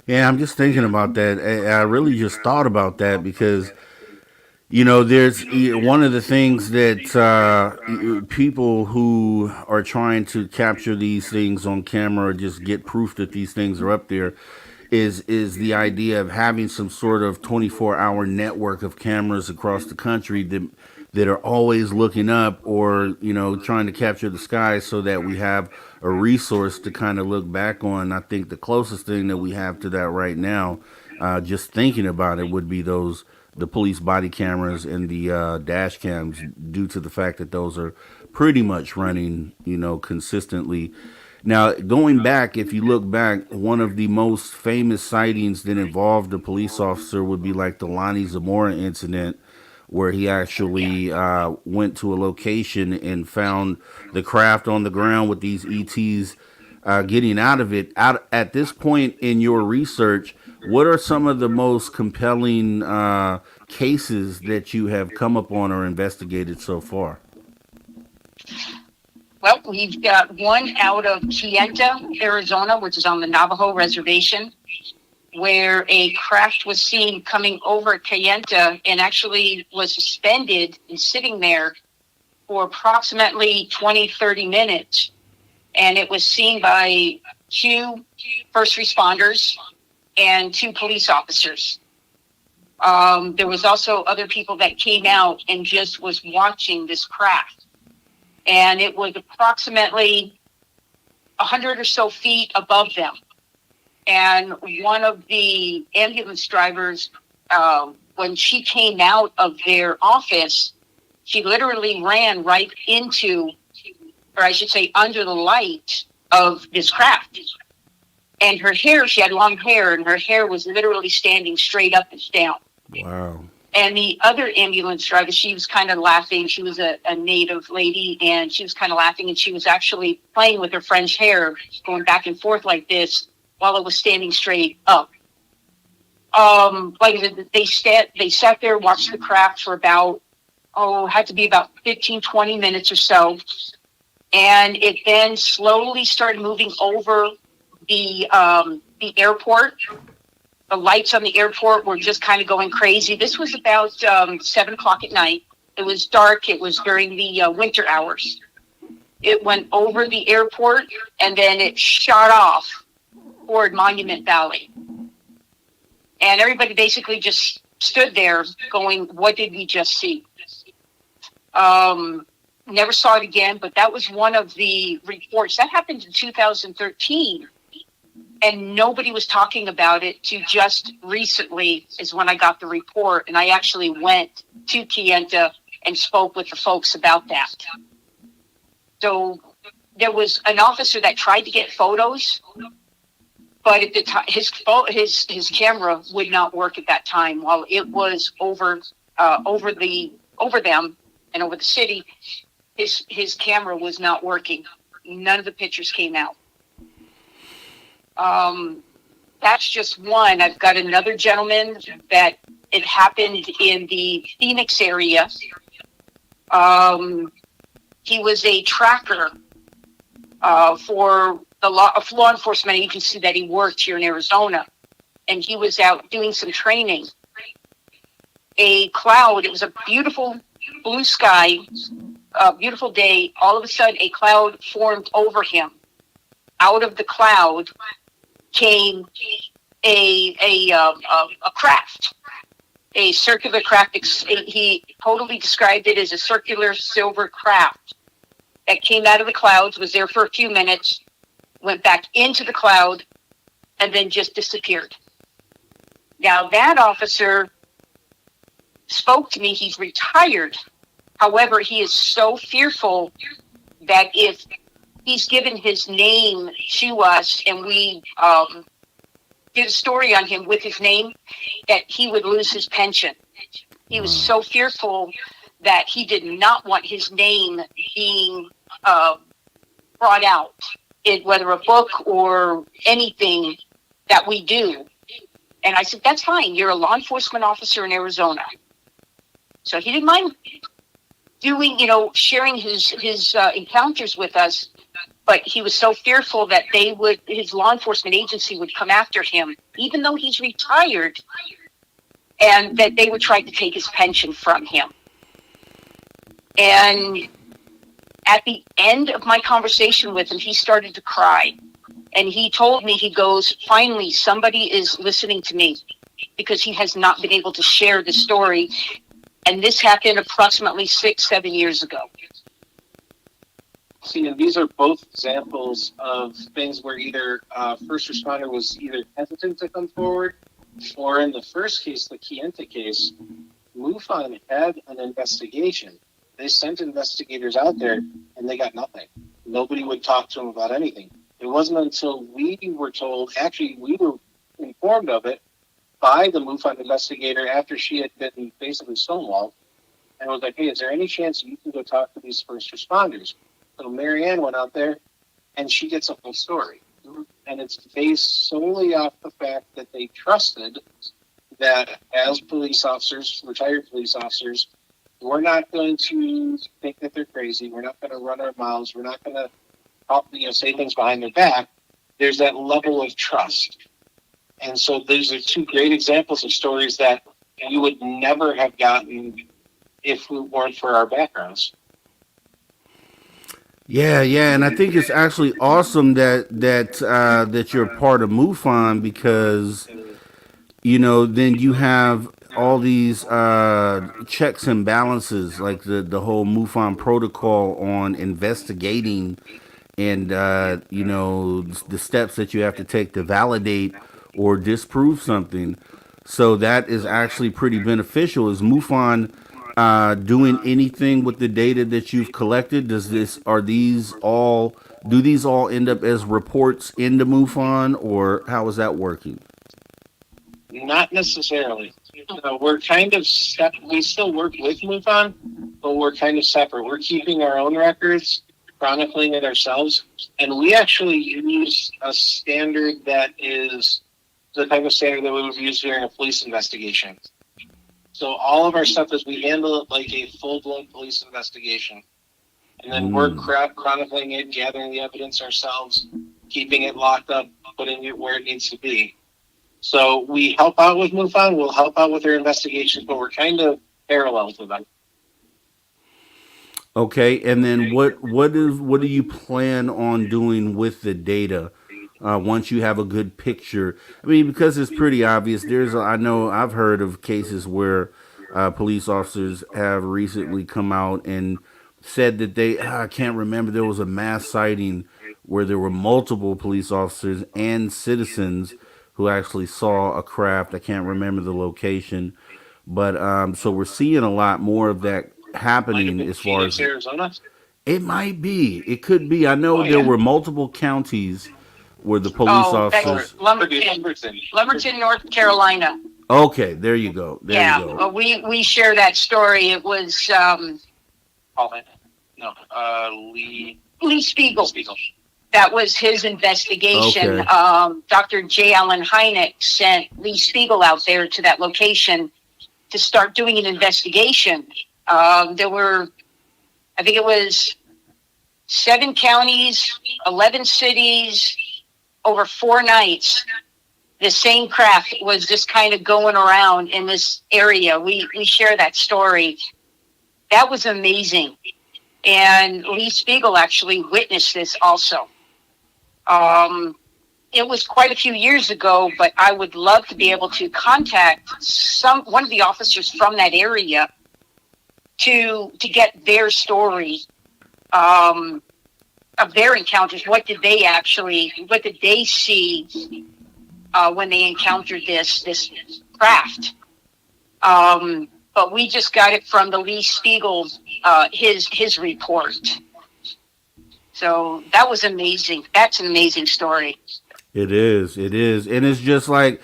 Yeah, I'm just thinking about that. I really just thought about that because, you know, there's one of the things that people who are trying to capture these things on camera or just get proof that these things are up there is the idea of having some sort of 24-hour network of cameras across the country that are always looking up or, you know, trying to capture the sky so that we have a resource to kind of look back on. I think the closest thing that we have to that right now, just thinking about it, would be the police body cameras and the dash cams, due to the fact that those are pretty much running, you know, consistently. Now, going back, if you look back, one of the most famous sightings that involved a police officer would be like the Lonnie Zamora incident, where he actually went to a location and found the craft on the ground with these ETs getting out of it. At this point in your research, what are some of the most compelling cases that you have come upon or investigated so far? Well, we've got one out of Kayenta, Arizona, which is on the Navajo reservation, where a craft was seen coming over Kayenta and actually was suspended and sitting there for approximately 20-30 minutes. And it was seen by 2 first responders and 2 police officers. There was also other people that came out and just was watching this craft. And it was approximately 100 or so feet above them. And one of the ambulance drivers, when she came out of their office, she literally ran right into, or I should say, under the light of this craft. And her hair, she had long hair, and her hair was literally standing straight up and down. Wow. And the other ambulance driver, she was kind of laughing. She was a native lady, and she was kind of laughing, and she was actually playing with her friend's hair, going back and forth like this while it was standing straight up. Like I said, they sat there, watched the craft for about, had to be about 15, 20 minutes or so. And it then slowly started moving over the airport. The lights on the airport were just kind of going crazy. This was about 7 o'clock at night. It was dark. It was during the winter hours. It went over the airport, and then it shot off toward Monument Valley. And everybody basically just stood there going, what did we just see? Never saw it again, but that was one of the reports. That happened in 2013. And nobody was talking about it to just recently is when I got the report. And I actually went to Kayenta and spoke with the folks about that. So there was an officer that tried to get photos, but at the time, his camera would not work at that time while it was over over them and over the city, his camera was not working. None of the pictures came out. That's just one. I've got another gentleman that it happened in the Phoenix area. He was a tracker for a law enforcement agency that he worked here in Arizona, and he was out doing some training. A cloud, it was a beautiful blue sky, a beautiful day. All of a sudden, a cloud formed over him. Out of the cloud came a craft, a circular craft. He totally described it as a circular silver craft that came out of the clouds, was there for a few minutes, went back into the cloud, and then just disappeared. Now, that officer spoke to me. He's retired. However, he is so fearful that if he's given his name to us and we did a story on him with his name, that he would lose his pension. He was so fearful that he did not want his name being brought out in whether a book or anything that we do. And I said, that's fine. You're a law enforcement officer in Arizona. So he didn't mind doing, sharing his encounters with us, but he was so fearful that his law enforcement agency would come after him, even though he's retired, and that they would try to take his pension from him. And at the end of my conversation with him, he started to cry. And he told me, he goes, finally, somebody is listening to me, because he has not been able to share the story. And this happened approximately 6-7 years ago. See, and these are both examples of things where either first responder was either hesitant to come forward, or in the first case, the Chienta case, MUFON had an investigation. They sent investigators out there, and they got nothing. Nobody would talk to them about anything. It wasn't until we were told, actually, we were informed of it by the MUFON investigator after she had been basically stonewalled, and was like, hey, is there any chance you can go talk to these first responders? So Marianne went out there, and she gets a full story. And it's based solely off the fact that they trusted that as police officers, retired police officers, we're not going to think that they're crazy. We're not going to run our mouths. We're not going to say things behind their back. There's that level of trust. And so these are two great examples of stories that we would never have gotten if we weren't for our backgrounds. Yeah, and I think it's actually awesome that you're part of MUFON, because then you have all these checks and balances, like the whole MUFON protocol on investigating, and the steps that you have to take to validate or disprove something. So that is actually pretty beneficial. Is MUFON doing anything with the data that you've collected? Do these all end up as reports into MUFON, or how is that working? Not necessarily. We're kind of we still work with MUFON, but we're kind of separate. We're keeping our own records, chronicling it ourselves, and we actually use a standard that is the type of standard that we would use during a police investigation. So all of our stuff is we handle it like a full-blown police investigation. And then we're chronicling it, gathering the evidence ourselves, keeping it locked up, putting it where it needs to be. So we help out with MUFON, we'll help out with their investigations, but we're kind of parallel to them. Okay, and then what do you plan on doing with the data once you have a good picture? I mean, because it's pretty obvious. I know I've heard of cases where police officers have recently come out and said that I can't remember, there was a mass sighting where there were multiple police officers and citizens who actually saw a craft. I can't remember the location, but so we're seeing a lot more of that happening as far as Arizona. It might be. It could be. I know there were multiple counties where the police officers. Lumberton, North Carolina. Okay, there you go. There you Yeah, go. we share that story. It was Paul, no, Lee Spiegel. That was his investigation. Okay. Dr. J. Allen Hynek sent Lee Spiegel out there to that location to start doing an investigation. There were, I think it was 7 counties, 11 cities, over 4 nights. The same craft was just kind of going around in this area. We share that story. That was amazing. And Lee Spiegel actually witnessed this also. It was quite a few years ago, but I would love to be able to contact one of the officers from that area to get their story of their encounters. What did they see when they encountered this craft? But we just got it from the Lee Spiegel, his report. So that was amazing. That's an amazing story. It is. It is. And it's just like,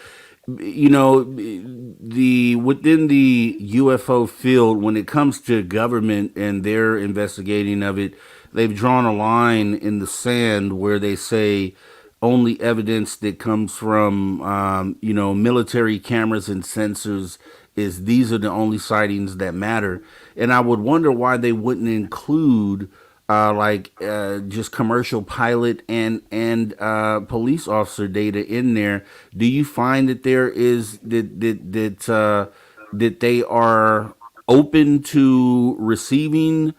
the within the UFO field, when it comes to government and their investigating of it, they've drawn a line in the sand where they say only evidence that comes from military cameras and sensors is these are the only sightings that matter. And I would wonder why they wouldn't include just commercial pilot and police officer data in there. Do you find that there is that they are open to receiving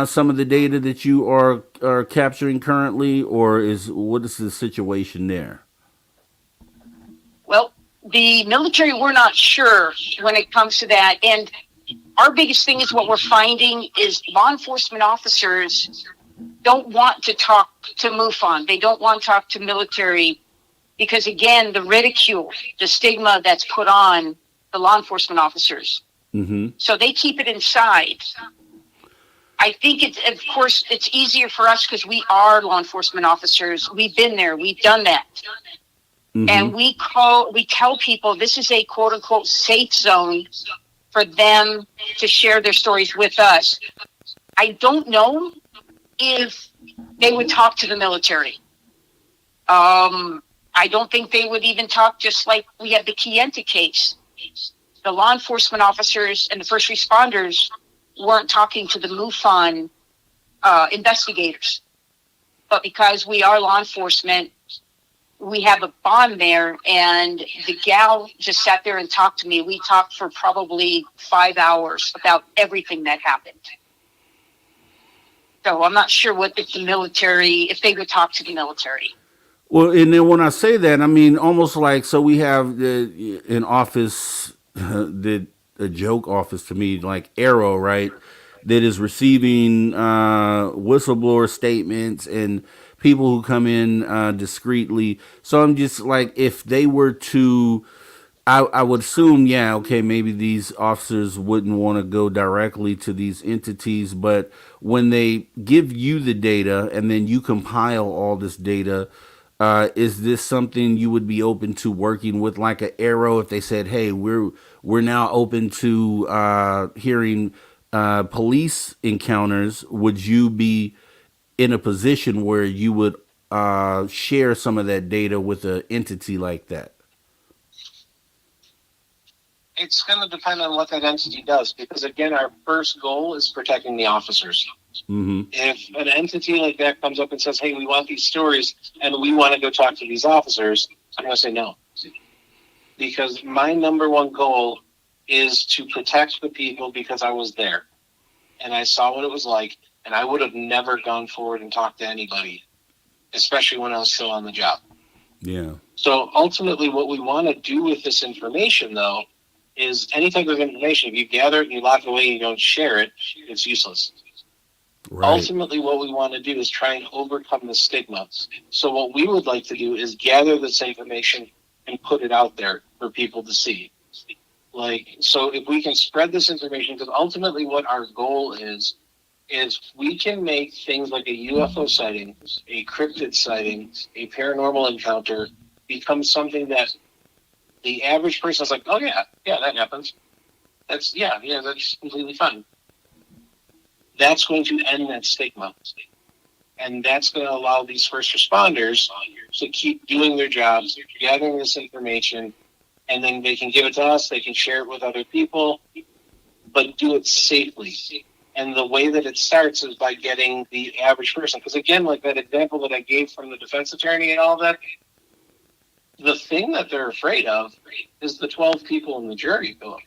some of the data that you are capturing currently, or what is the situation there? Well, the military, we're not sure when it comes to that. And our biggest thing is what we're finding is law enforcement officers don't want to talk to MUFON. They don't want to talk to military because, again, the ridicule, the stigma that's put on the law enforcement officers. Mm-hmm. So they keep it inside. I think of course, it's easier for us because we are law enforcement officers. We've been there. We've done that. Mm-hmm. And we tell people this is a quote unquote safe zone for them to share their stories with us. I don't know if they would talk to the military. I don't think they would even talk, just like we had the Kienta case. The law enforcement officers and the first responders weren't talking to the MUFON investigators. But because we are law enforcement, we have a bond there, and the gal just sat there and talked to me. We talked for probably 5 hours about everything that happened. So I'm not sure if they would talk to the military. Well, and then when I say that, I mean almost like, so we have an office, a joke office to me, like Arrow, right? That is receiving whistleblower statements and people who come in discreetly. So I'm just like, if they were to, I would assume, yeah, okay, maybe these officers wouldn't want to go directly to these entities, but when they give you the data and then you compile all this data, is this something you would be open to working with, like an Arrow, if they said, hey, we're now open to hearing police encounters? Would you be in a position where you would share some of that data with an entity like that? It's going to depend on what that entity does, because again, our first goal is protecting the officers. Mm-hmm. If an entity like that comes up and says, hey, we want these stories and we want to go talk to these officers, I'm going to say no. Because my number one goal is to protect the people, because I was there and I saw what it was like, and I would have never gone forward and talked to anybody, especially when I was still on the job. Yeah. So ultimately what we want to do with this information, though, is any type of information, if you gather it and you lock it away and you don't share it, it's useless. Right. Ultimately, what we want to do is try and overcome the stigma. So what we would like to do is gather this information and put it out there for people to see. So if we can spread this information, because ultimately what our goal is we can make things like a UFO sighting, a cryptid sighting, a paranormal encounter become something that The average person is like, oh yeah, that happens. That's completely fine. That's going to end that stigma. And that's going to allow these first responders to keep doing their jobs, gathering this information, and then they can give it to us, they can share it with other people, but do it safely. And the way that it starts is by getting the average person. Because again, like that example that I gave from the defense attorney and all that, the thing that they're afraid of is the 12 people in the jury pool.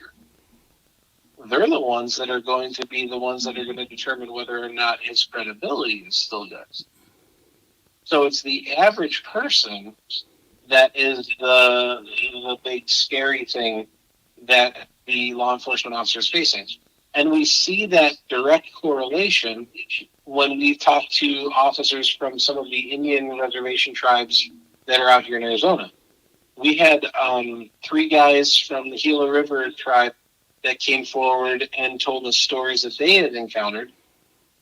They're the ones that are going to be the ones that are going to determine whether or not his credibility is still good. So it's the average person that is the big scary thing that the law enforcement officer is facing. And we see that direct correlation when we talk to officers from some of the Indian reservation tribes that are out here in Arizona. We had 3 guys from the Gila River tribe that came forward and told us stories that they had encountered.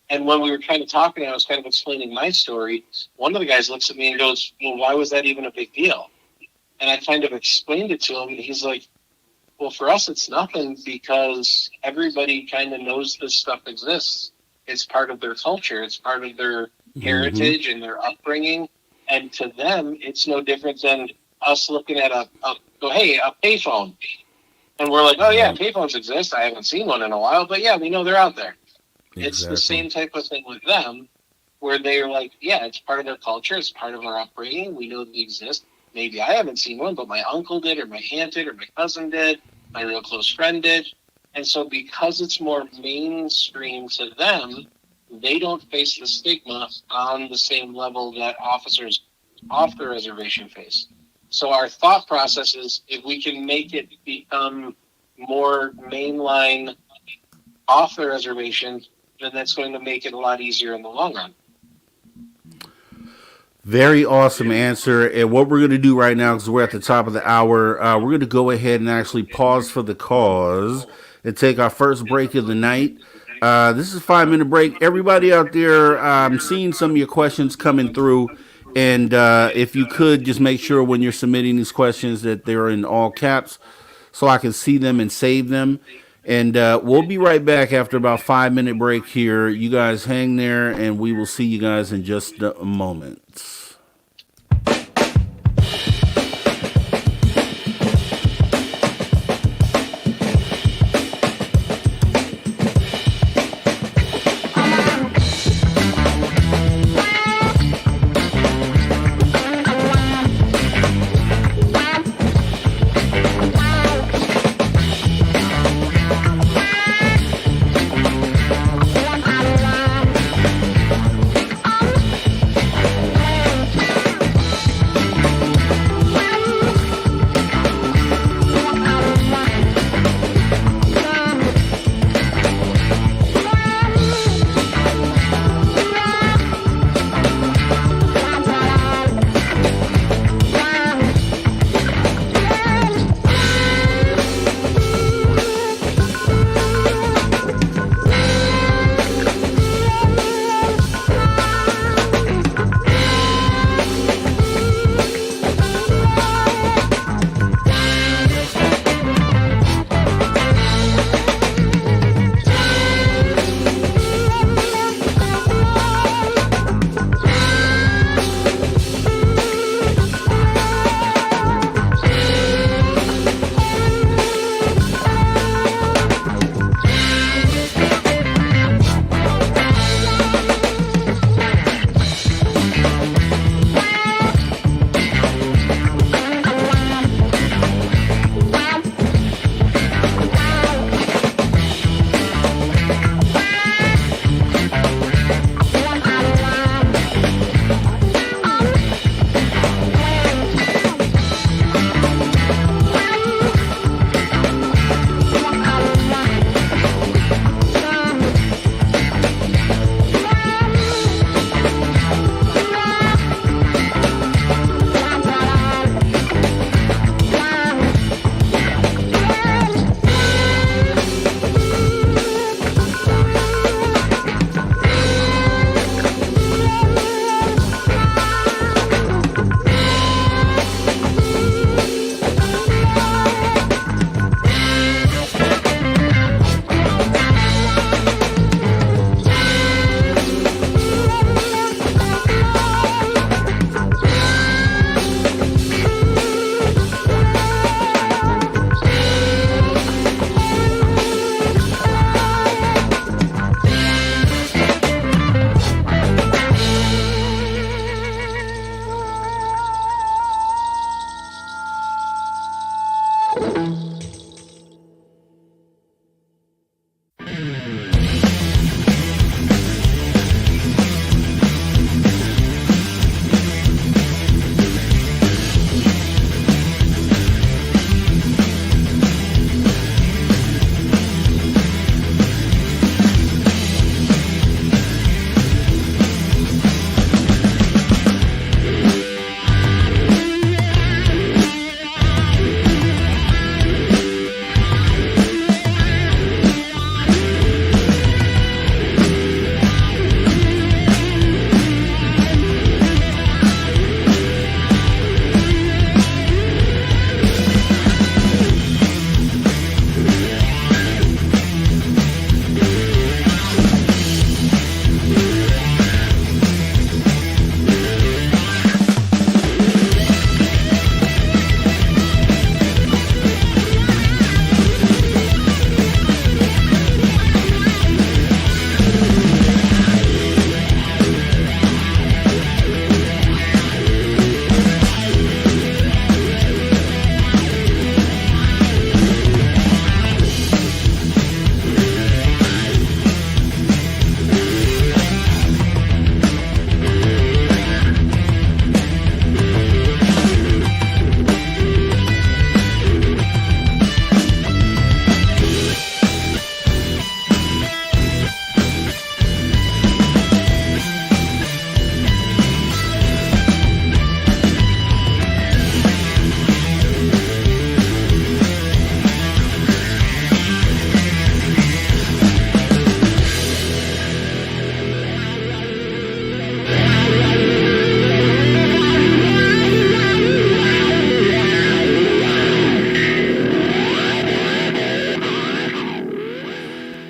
And when we were kind of talking, I was kind of explaining my story. One of the guys looks at me and goes, well, why was that even a big deal? And I kind of explained it to him, and he's like, well, for us, it's nothing because everybody kind of knows this stuff exists. It's part of their culture. It's part of their heritage and their upbringing. And to them, it's no different than us looking at a payphone. And we're like, oh, yeah, payphones exist. I haven't seen one in a while, but yeah, we know they're out there. Exactly. It's the same type of thing with them, where they're like, yeah, it's part of their culture. It's part of our upbringing. We know they exist. Maybe I haven't seen one, but my uncle did, or my aunt did, or my cousin did, my real close friend did. And so because it's more mainstream to them, they don't face the stigma on the same level that officers off the reservation face. So our thought process is, if we can make it become more mainline off the reservation, then that's going to make it a lot easier in the long run. Very awesome answer. And what we're going to do right now, because we're at the top of the hour, we're going to go ahead and actually pause for the cause and take our first break of the night. This is a 5-minute break. Everybody out there, I'm seeing some of your questions coming through. And if you could just make sure when you're submitting these questions that they're in all caps so I can see them and save them. And we'll be right back after about 5-minute break here. You guys hang there, and we will see you guys in just a moment.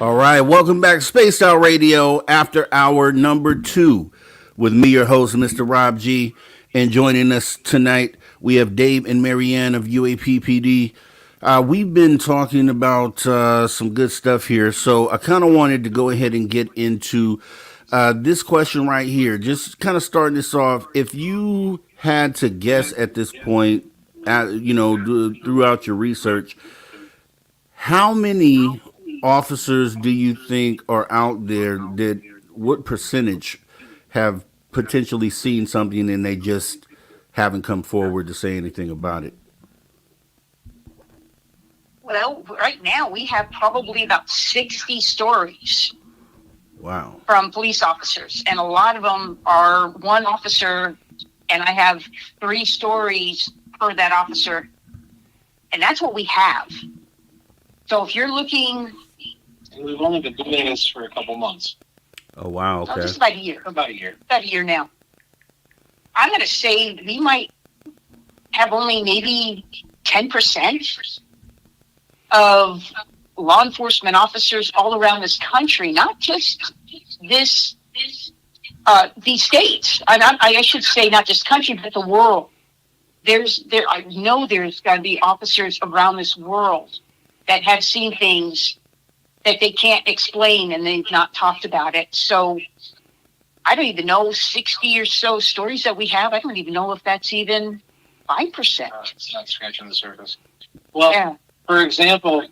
All right, welcome back to Spaced Out Radio after hour number 2 with me, your host, Mr. Robb G. And joining us tonight, we have Dave and Marianne of UAPPD. We've been talking about some good stuff here, so I kind of wanted to go ahead and get into this question right here. Just kind of starting this off, if you had to guess at this point, throughout your research, how many officers do you think are out there that what percentage have potentially seen something and they just haven't come forward to say anything about it? Well, right now we have probably about 60 stories. Wow. From police officers, and a lot of them are one officer, and I have 3 stories per that officer, and that's what we have. So if you're looking, and we've only been doing this for a couple months. Oh wow! Okay, just about a year. About a year. About a year now. I'm going to say we might have only maybe 10% of law enforcement officers all around this country, not just these states. I should say not just country, but the world. I know there's got to be officers around this world that have seen things that they can't explain and they've not talked about it. So I don't even know, 60 or so stories that we have. I don't even know if that's even 5%. It's not scratching the surface. Well, yeah. For example,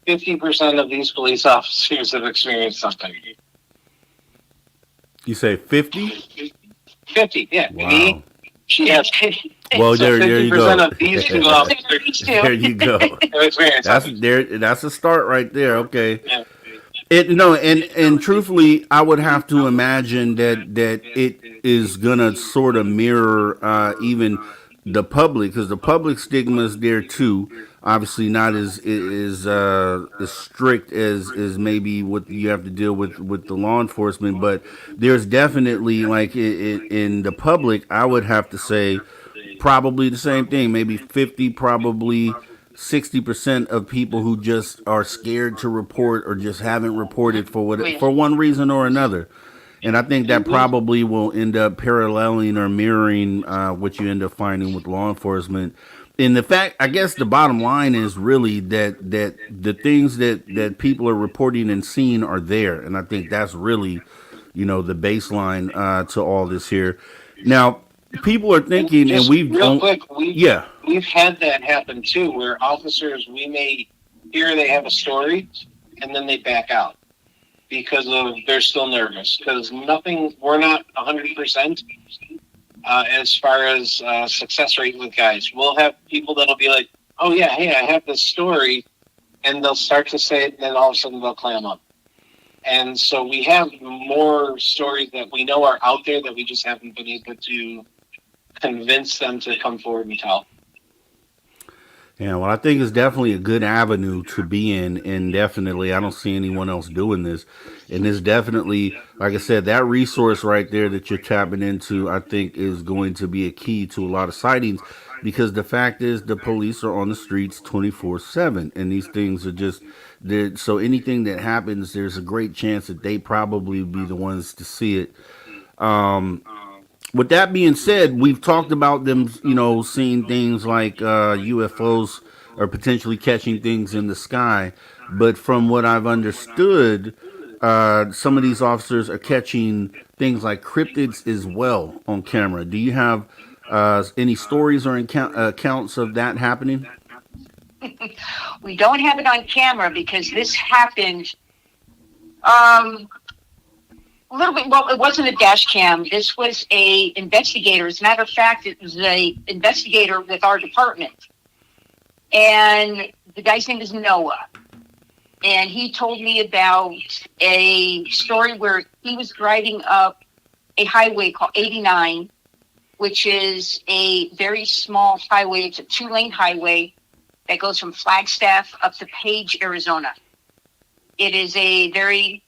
50% of these police officers have experienced something. You say 50? 50, yeah. Wow. Me, she has. Well, so there you go. 50% of these two officers. There you go. That's a start right there. Okay. Yeah. And truthfully, I would have to imagine that it is gonna sort of mirror even the public, because the public stigma is there too. Obviously, not as strict as maybe what you have to deal with the law enforcement, but there's definitely, like, in the public, I would have to say probably the same thing. Maybe 50, probably 60% of people who just are scared to report or just haven't reported for one reason or another. And I think that probably will end up paralleling or mirroring what you end up finding with law enforcement. And the fact, I guess the bottom line is really that the things that people are reporting and seeing are there. And I think that's really, the baseline to all this here. Now, people are thinking, just and we've had that happen too, where officers, we may hear they have a story and then they back out because they're still nervous, because we're not 100% as far as success rate with guys. We'll have people that'll be like, oh yeah, hey, I have this story, and they'll start to say it, and then all of a sudden they'll clam up. And so we have more stories that we know are out there that we just haven't been able to convince them to come forward and tell. Yeah, well, I think it's definitely a good avenue to be in, and definitely I don't see anyone else doing this. And it's definitely, like I said, that resource right there that you're tapping into, I think is going to be a key to a lot of sightings, because the fact is the police are on the streets 24/7, and these things are just, so anything that happens, there's a great chance that they probably be the ones to see it. With that being said, we've talked about them, seeing things like UFOs or potentially catching things in the sky. But from what I've understood, some of these officers are catching things like cryptids as well on camera. Do you have any stories or accounts of that happening? We don't have it on camera because this happened a little bit. Well, it wasn't a dash cam. This was a investigator. As a matter of fact, it was a investigator with our department, and the guy's name is Noah. And he told me about a story where he was driving up a highway called 89, which is a very small highway. It's a 2-lane highway that goes from Flagstaff up to Page, Arizona. It is a very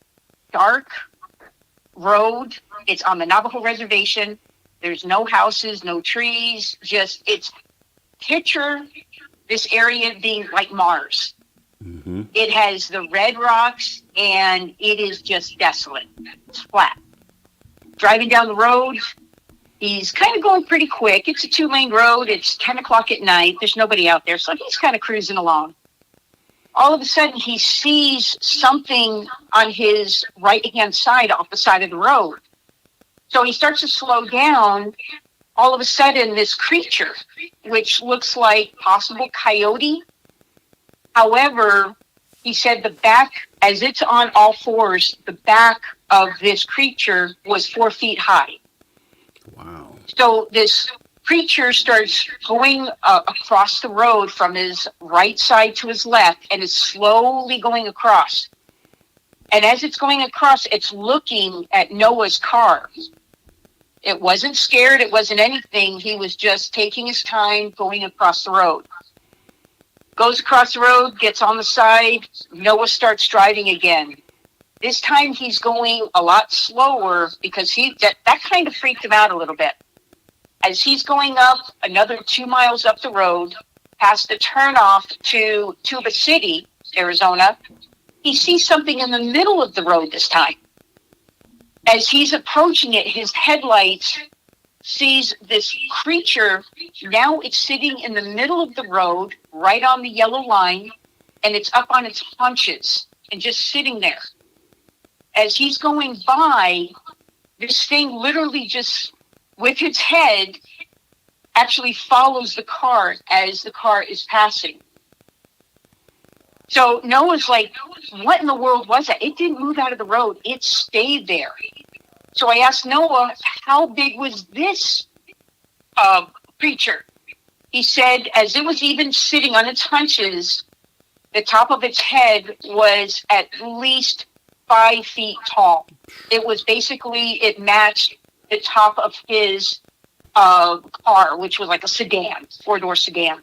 dark road. It's on the Navajo reservation. There's no houses, no trees. Picture this area being like Mars. Mm-hmm. It has the red rocks, and it is just desolate. It's flat. Driving down the road, he's kind of going pretty quick. It's a 2-lane road. It's 10 o'clock at night. There's nobody out there, so he's kind of cruising along. All of a sudden, he sees something on his right-hand side off the side of the road. So he starts to slow down. All of a sudden, this creature, which looks like possible coyote. However, he said the back, as it's on all fours, the back of this creature was 4 feet high. Wow. So this creature starts going across the road from his right side to his left, and is slowly going across. And as it's going across, it's looking at Noah's car. It wasn't scared. It wasn't anything. He was just taking his time going across the road. Goes across the road, gets on the side. Noah starts driving again. This time he's going a lot slower because that kind of freaked him out a little bit. As he's going up another 2 miles up the road, past the turnoff to Tuba City, Arizona, he sees something in the middle of the road this time. As he's approaching it, his headlights sees this creature. Now it's sitting in the middle of the road, right on the yellow line, and it's up on its haunches and just sitting there. As he's going by, this thing literally just, with its head, actually follows the car as the car is passing. So Noah's like, what in the world was that? It didn't move out of the road. It stayed there. So I asked Noah, how big was this creature? He said, as it was even sitting on its haunches, the top of its head was at least 5 feet tall. It was basically, it matched the top of his car, which was like a sedan, 4-door sedan.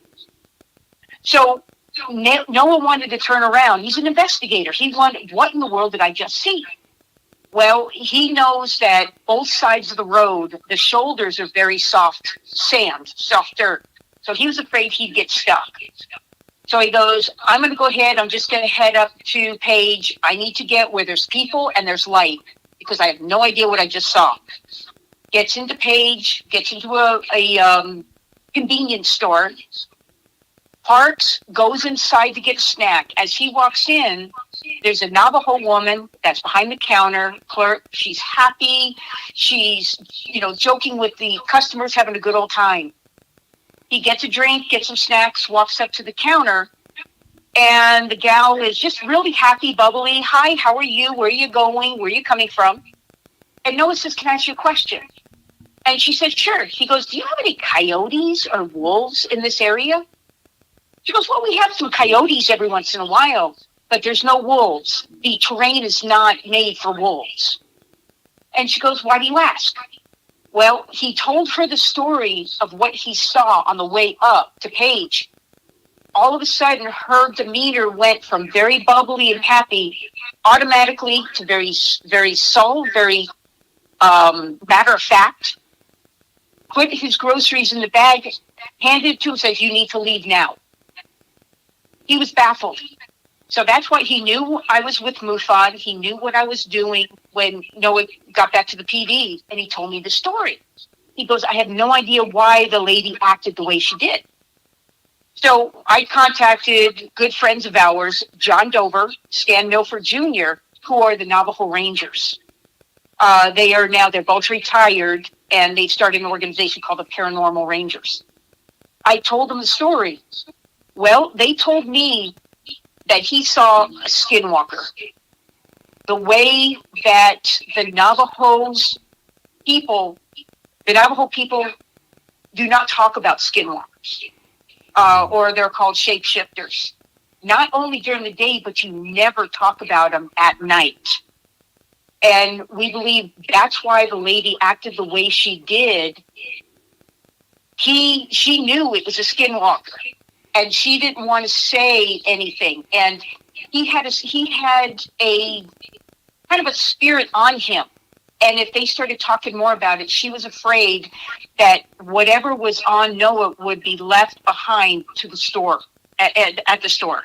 So Noah wanted to turn around. He's an investigator. He wanted, what in the world did I just see? Well, he knows that both sides of the road, the shoulders are very soft sand, soft dirt. So he was afraid he'd get stuck. So he goes, I'm going to go ahead. I'm just going to head up to Page. I need to get where there's people and there's light because I have no idea what I just saw. Gets into Page, gets into a convenience store, parks, goes inside to get a snack. As he walks in, there's a Navajo woman that's behind the counter clerk. She's happy. She's, joking with the customers, having a good old time. He gets a drink, gets some snacks, walks up to the counter, and the gal is just really happy, bubbly. Hi, how are you? Where are you going? Where are you coming from? And Noah says, can I ask you a question? And she says, sure. He goes, do you have any coyotes or wolves in this area? She goes, well, we have some coyotes every once in a while, but there's no wolves. The terrain is not made for wolves. And she goes, why do you ask? Well, he told her the story of what he saw on the way up to Page. All of a sudden, her demeanor went from very bubbly and happy automatically to very, very sullen, very matter of fact. Put his groceries in the bag, handed it to him, says, you need to leave now. He was baffled. So that's why he knew I was with MUFON. He knew what I was doing when Noah got back to the PD, and he told me the story. He goes, I have no idea why the lady acted the way she did. So I contacted good friends of ours, John Dover, Stan Milford Jr., who are the Navajo Rangers. They're both retired, and they started an organization called the Paranormal Rangers. I told them the story. Well, they told me that he saw a skinwalker. The way that the Navajo people do not talk about skinwalkers, or they're called shapeshifters. Not only during the day, but you never talk about them at night. And we believe that's why the lady acted the way she did. She knew it was a skinwalker, and she didn't want to say anything. And he had a kind of a spirit on him. And if they started talking more about it, she was afraid that whatever was on Noah would be left behind to the store, at the store.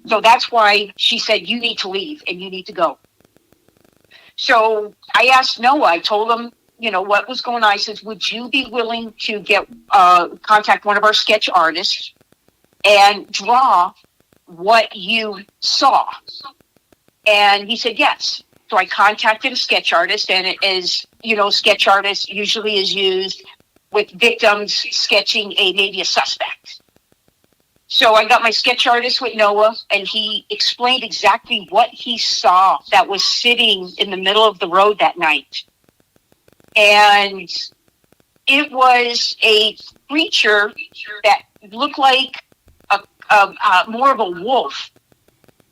So that's why she said, you need to leave and you need to go. So I asked Noah, I told him, what was going on. I said, would you be willing to contact one of our sketch artists and draw what you saw? And he said, yes. So I contacted a sketch artist, and it is, sketch artist usually is used with victims sketching maybe a suspect. So I got my sketch artist with Noah, and he explained exactly what he saw that was sitting in the middle of the road that night. And it was a creature that looked like more of a wolf.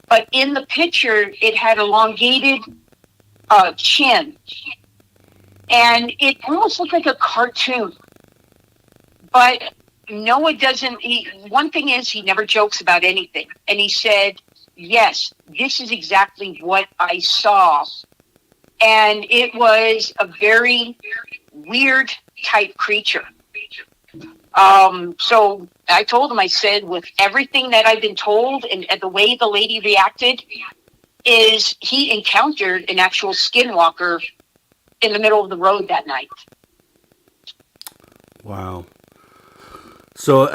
But in the picture, it had elongated chin. And it almost looked like a cartoon. But Noah doesn't, one thing is he never jokes about anything. And he said, yes, this is exactly what I saw. And it was a very weird type creature. So I told him, I said, with everything that I've been told and the way the lady reacted, is he encountered an actual skinwalker in the middle of the road that night. Wow. So,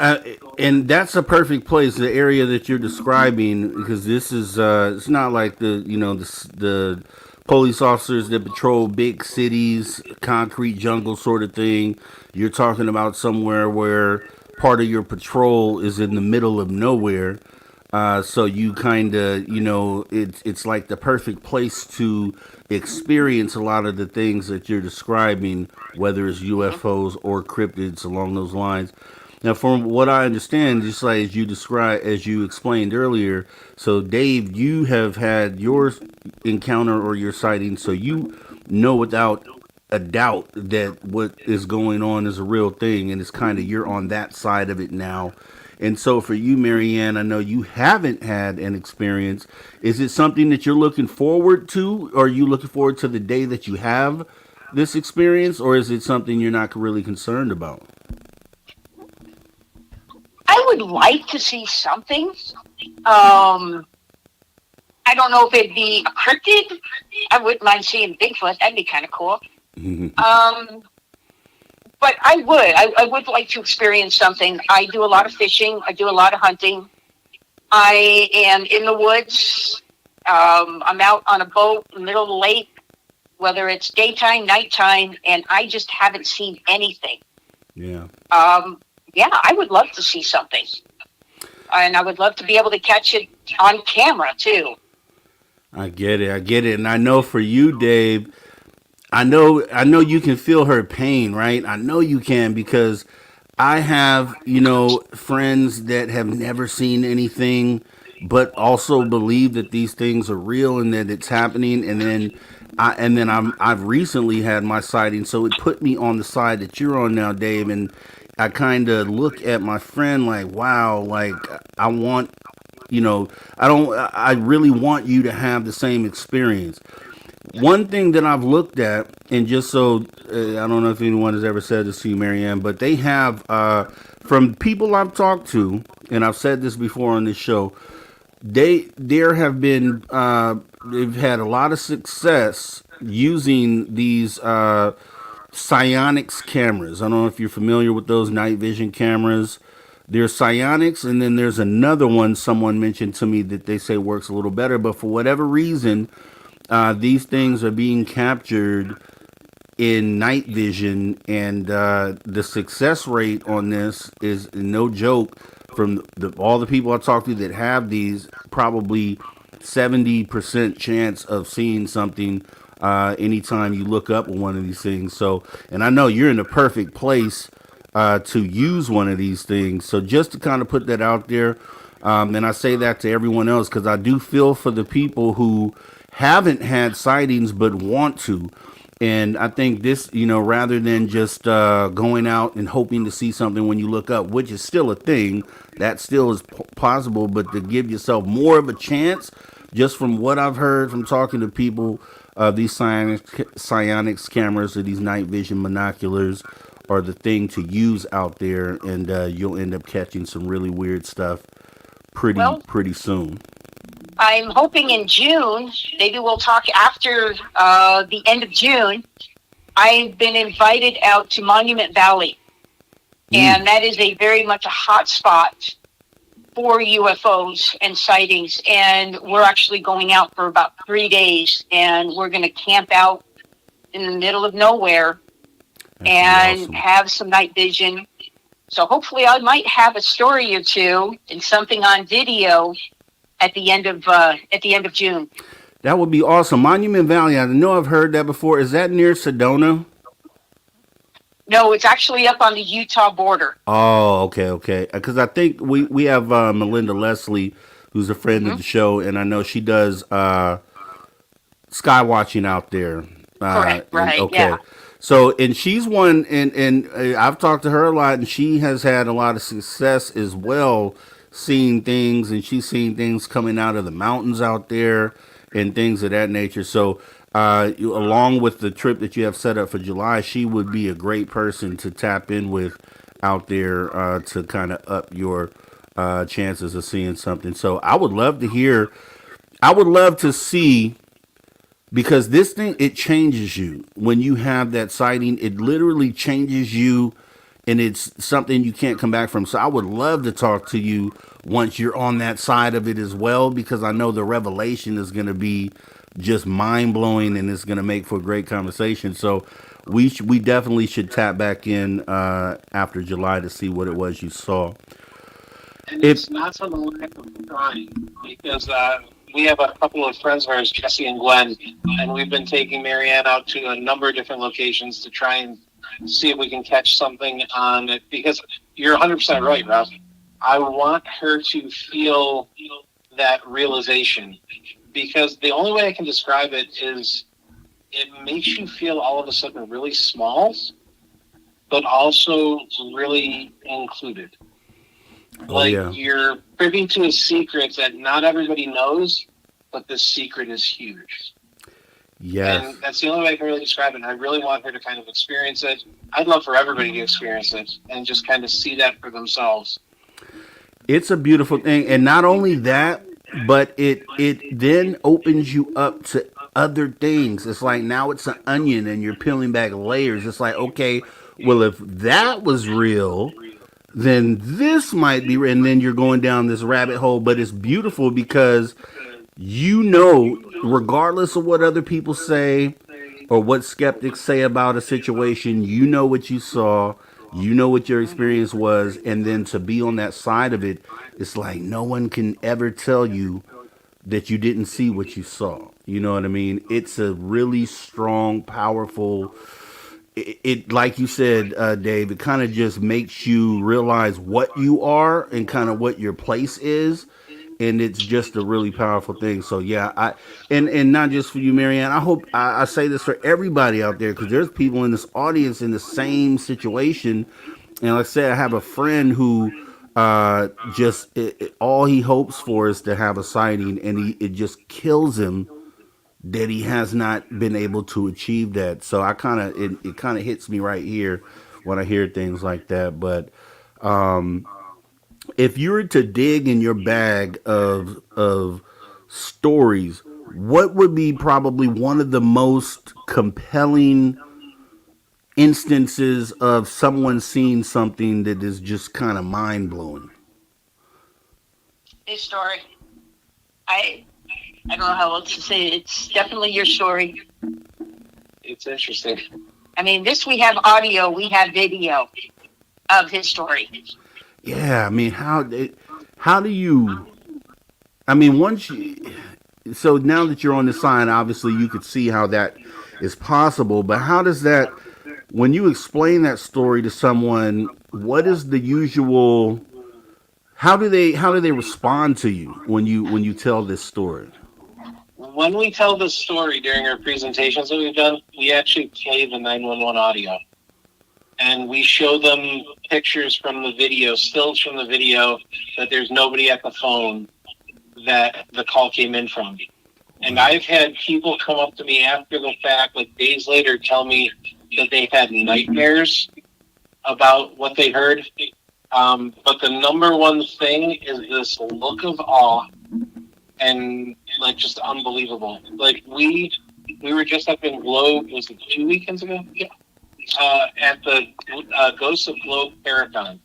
and that's a perfect place, the area that you're describing, because this is, it's not like the police officers that patrol big cities, concrete jungle sort of thing. You're talking about somewhere where part of your patrol is in the middle of nowhere. So you kind of, it's like the perfect place to experience a lot of the things that you're describing, whether it's UFOs or cryptids along those lines. Now, from what I understand, just like as you explained earlier, so Dave, you have had your encounter or your sighting, so you know without a doubt that what is going on is a real thing, and it's kind of you're on that side of it now. And so for you, Marianne, I know you haven't had an experience. Is it something that you're looking forward to? Or are you looking forward to the day that you have this experience? Or is it something you're not really concerned about? I would like to see something. I don't know if it'd be a cryptid. I wouldn't mind seeing Bigfoot. That'd be kind of cool. But I would like to experience something. I do a lot of fishing. I do a lot of hunting. I am in the woods. I'm out on a boat in the middle of the lake, whether it's daytime, nighttime, and I just haven't seen anything. Yeah. Yeah, I would love to see something. And I would love to be able to catch it on camera, too. I get it. And I know for you, Dave, I know you can feel her pain, right? I know you can, because I have, friends that have never seen anything, but also believe that these things are real and that it's happening. And then I've recently had my sighting, so it put me on the side that you're on now, Dave. And I kind of look at my friend like, wow, like I want, I really want you to have the same experience. One thing that I've looked at, and just so I don't know if anyone has ever said this to you, Marianne, but they have, from people I've talked to, and I've said this before on this show, there have been, they've had a lot of success using these psionics cameras. I don't know if you're familiar with those night vision cameras. There's psionics, and then there's another one someone mentioned to me that they say works a little better, but for whatever reason, these things are being captured in night vision, and the success rate on this is no joke. From all the people I talked to that have these, probably 70% chance of seeing something anytime you look up one of these things. So, and I know you're in the perfect place to use one of these things. So just to kind of put that out there, and I say that to everyone else because I do feel for the people who haven't had sightings but want to. And I think this, rather than just going out and hoping to see something when you look up, which is still a thing, that still is possible, but to give yourself more of a chance, just from what I've heard from talking to people, these psionics cameras or these night vision binoculars are the thing to use out there, and you'll end up catching some really weird stuff pretty soon. I'm hoping in June, maybe we'll talk after the end of June. I've been invited out to Monument Valley, and that is a very much a hot spot for UFOs and sightings. And we're actually going out for about 3 days, and we're going to camp out in the middle of nowhere and awesome. have some night vision. So hopefully I might have a story or two and something on video at the end of June. That would be awesome. Monument Valley. I know I've heard that before. Is that near Sedona? No, it's actually up on the Utah border. Oh, okay. Because I think we have Melinda Leslie, who's a friend of the show, and I know she does sky watching out there. Correct, right, okay. yeah. So, and she's one, and I've talked to her a lot, and she has had a lot of success as well, seeing things, and she's seen things coming out of the mountains out there and things of that nature. So, along with the trip that you have set up for July, she would be a great person to tap in with out there to kind of up your chances of seeing something. So, I would love to hear, I would love to see. Because this thing, it changes you when you have that sighting. It literally changes you, and it's something you can't come back from. So I would love to talk to you once you're on that side of it as well, because I know the revelation is going to be just mind blowing, and it's going to make for a great conversation. So we definitely should tap back in after July to see what it was you saw. And it's not from a lack of trying, because we have a couple of friends of ours, Jesse and Glenn, and we've been taking Marianne out to a number of different locations to try and see if we can catch something on it. Because you're 100% right, Rob. I want her to feel that realization, because the only way I can describe it is it makes you feel all of a sudden really small, but also really included. You're privy to a secret that not everybody knows, but this secret is huge. Yes. And that's the only way I can really describe it. And I really want her to kind of experience it. I'd love for everybody to experience it and just kind of see that for themselves. It's a beautiful thing. And not only that, but it then opens you up to other things. It's like now it's an onion and you're peeling back layers. It's like, okay, well, if that was real, then this might be, and then you're going down this rabbit hole. But it's beautiful because you know, regardless of what other people say or what skeptics say about a situation, you know what you saw, you know what your experience was, and then to be on that side of it, it's like no one can ever tell you that you didn't see what you saw. You know what I mean? It's a really strong, powerful. It like you said, Dave, it kind of just makes you realize what you are and kind of what your place is, and it's just a really powerful thing. So yeah, and not just for you, Marianne. I hope I say this for everybody out there, because there's people in this audience in the same situation. And like I said, I have a friend who all he hopes for is to have a sighting, and it just kills him that he has not been able to achieve that. So it kind of hits me right here when I hear things like that. But if you were to dig in your bag of stories, what would be probably one of the most compelling instances of someone seeing something that is just kind of mind blowing? His story. I don't know how else to say it. It's definitely your story. It's interesting. I mean, we have audio, we have video of his story. Yeah, I mean, how do you? I mean, so now that you're on the side, obviously you could see how that is possible. But how does that, when you explain that story to someone, what is the usual? How do they respond to you when you tell this story? When we tell this story during our presentations that we've done, we actually play the 911 audio. And we show them pictures from the video, stills from the video, that there's nobody at the phone that the call came in from. And I've had people come up to me after the fact, like days later, tell me that they've had nightmares about what they heard. But the number one thing is this look of awe and like just unbelievable. Like we were just up in Globe, was it 2 weekends ago? Yeah. At the Ghosts of Globe Paracon.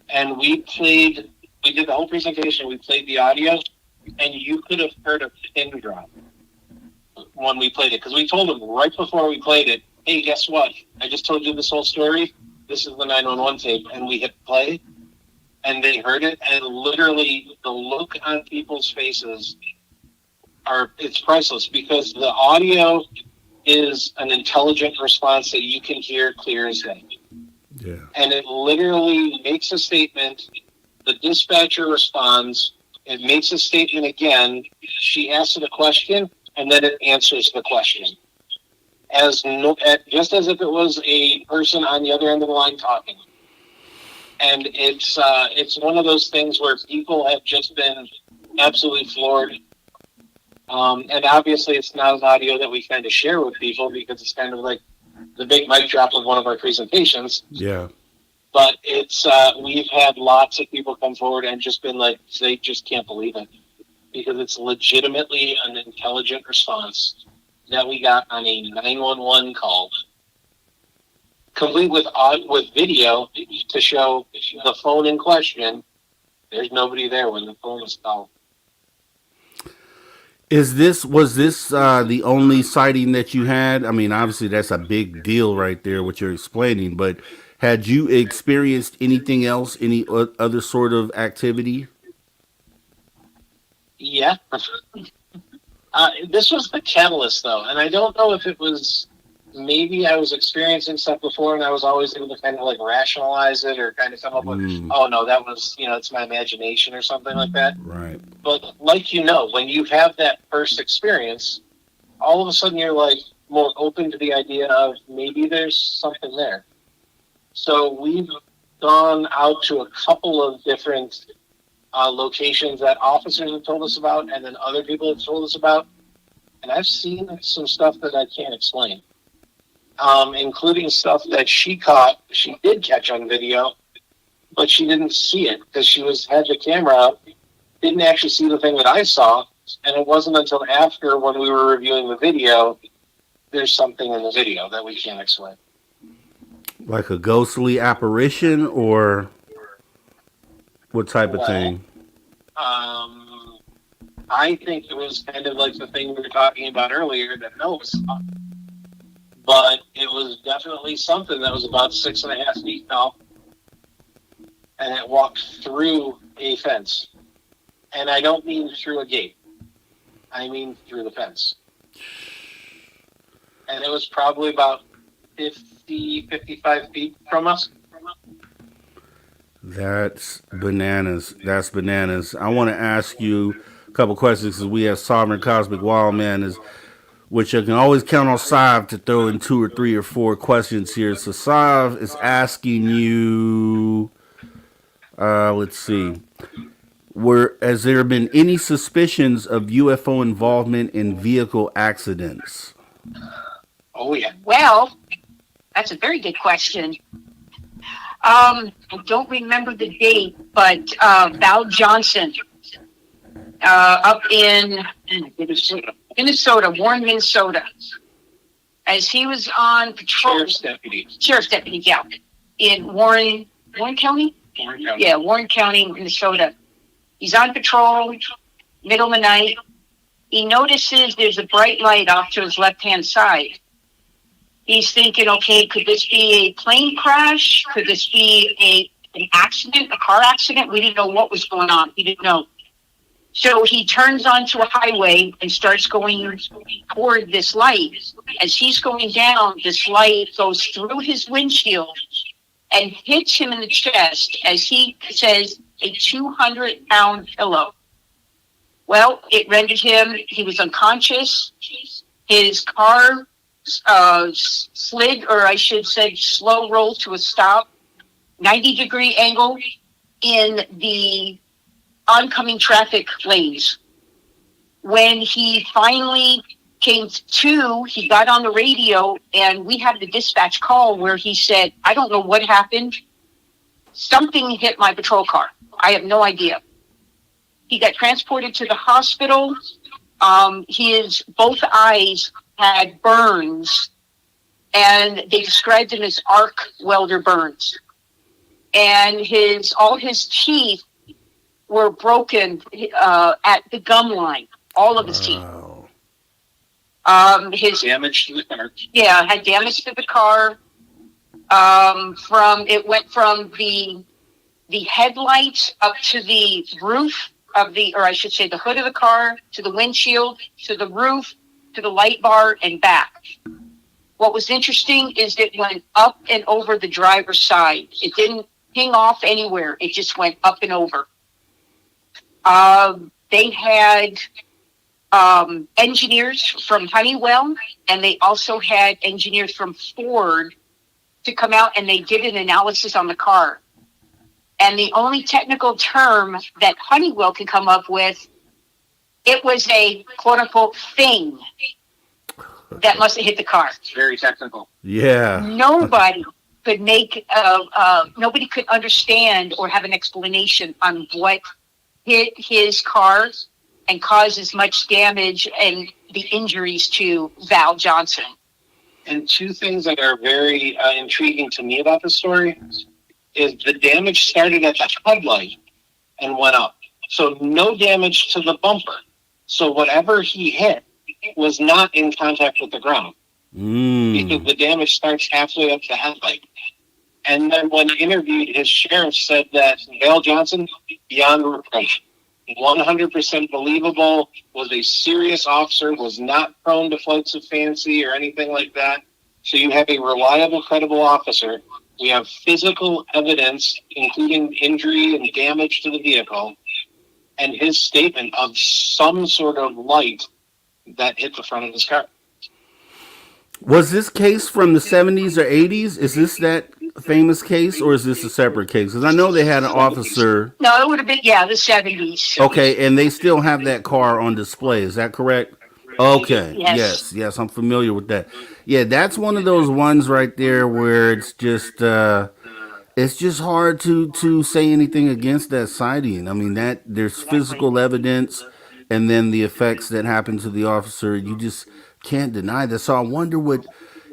And we did the whole presentation, we played the audio, and you could have heard a pin drop when we played it. Because we told them right before we played it, hey, guess what? I just told you this whole story. This is the 911 tape. And we hit play, and they heard it, and literally the look on people's faces it's priceless, because the audio is an intelligent response that you can hear clear as day. Yeah. And it literally makes a statement. The dispatcher responds. It makes a statement again. She asks it a question, and then it answers the question. Just as if it was a person on the other end of the line talking. And it's one of those things where people have just been absolutely floored. And obviously it's not an audio that we kind of share with people, because it's kind of like the big mic drop of one of our presentations. Yeah. But we've had lots of people come forward and just been like, they just can't believe it, because it's legitimately an intelligent response that we got on a 911 call, complete with video to show the phone in question. There's nobody there when the phone was called. Was this the only sighting that you had? I mean, obviously that's a big deal right there, what you're explaining, but had you experienced anything else, any other sort of activity? Yeah. This was the catalyst, though, and I don't know if it was, maybe I was experiencing stuff before and I was always able to kind of like rationalize it or kind of come up with, oh no, that was, it's my imagination or something like that. Right. But like, when you have that first experience, all of a sudden you're like more open to the idea of maybe there's something there. So we've gone out to a couple of different locations that officers have told us about, and then other people have told us about. And I've seen some stuff that I can't explain, including stuff that she did catch on video, but she didn't see it because she had the camera out, didn't actually see the thing that I saw. And it wasn't until after, when we were reviewing the video, there's something in the video that we can't explain. Like a ghostly apparition, or what type of thing? I think it was kind of like the thing we were talking about earlier that Noah saw. But it was definitely something that was about 6.5 feet tall. And it walked through a fence. And I don't mean through a gate. I mean through the fence. And it was probably about 55 feet from us. That's bananas. I want to ask you a couple questions, because we have Sovereign Cosmic Wildman, which you can always count on Sav to throw in 2 or 3 or 4 questions here. So Sav is asking you, let's see, has there been any suspicions of UFO involvement in vehicle accidents? Oh, yeah. Well, that's a very good question. I don't remember the date, but Val Johnson, up in Minnesota, Warren, Minnesota, as he was on patrol. Sheriff's deputy, yeah, in Warren County? Warren County. Yeah, Warren County, Minnesota. He's on patrol, middle of the night. He notices there's a bright light off to his left-hand side. He's thinking, okay, could this be a plane crash? Could this be an accident, a car accident? We didn't know what was going on. He didn't know. So he turns onto a highway and starts going toward this light. As he's going down, this light goes through his windshield and hits him in the chest, as he says, a 200-pound pillow. Well, it rendered him, he was unconscious. His car slid, or I should say slow roll to a stop, 90-degree angle in the oncoming traffic lanes. When he finally came to, he got on the radio, and we had the dispatch call where he said, I don't know what happened. Something hit my patrol car. I have no idea. He got transported to the hospital. His both eyes had burns, and they described him as arc welder burns. And all his teeth were broken at the gum line. All of his teeth. His damage to the car. Yeah, had damage to the car. It went from the headlights up to the roof of or I should say the hood of the car, to the windshield, to the roof, to the light bar, and back. What was interesting is it went up and over the driver's side. It didn't ping off anywhere. It just went up and over. They had engineers from Honeywell, and they also had engineers from Ford to come out, and they did an analysis on the car. And the only technical term that Honeywell can come up with, it was a quote-unquote thing that must have hit the car. It's very technical. Yeah. Nobody could nobody could understand or have an explanation on what hit his car and caused as much damage and the injuries to Val Johnson. And two things that are very intriguing to me about the story is the damage started at the headlight and went up. So no damage to the bumper. So whatever he hit was not in contact with the ground. Because the damage starts halfway up the headlight. And then when interviewed, his sheriff said that Val Johnson, beyond reproach, 100% believable, was a serious officer, was not prone to flights of fancy or anything like that. So you have a reliable, credible officer. We have physical evidence, including injury and damage to the vehicle, and his statement of some sort of light that hit the front of his car. Was this case from the 70s or 80s? Is this that famous case, or is this a separate case? Because I know they had an officer. No, it would have been, the 70s. Okay, and they still have that car on display. Is that correct? Okay. Yes, I'm familiar with that. Yeah, that's one of those ones right there where it's just hard to say anything against that sighting. I mean, that there's physical evidence, and then the effects that happen to the officer, you just can't deny that. So I wonder what,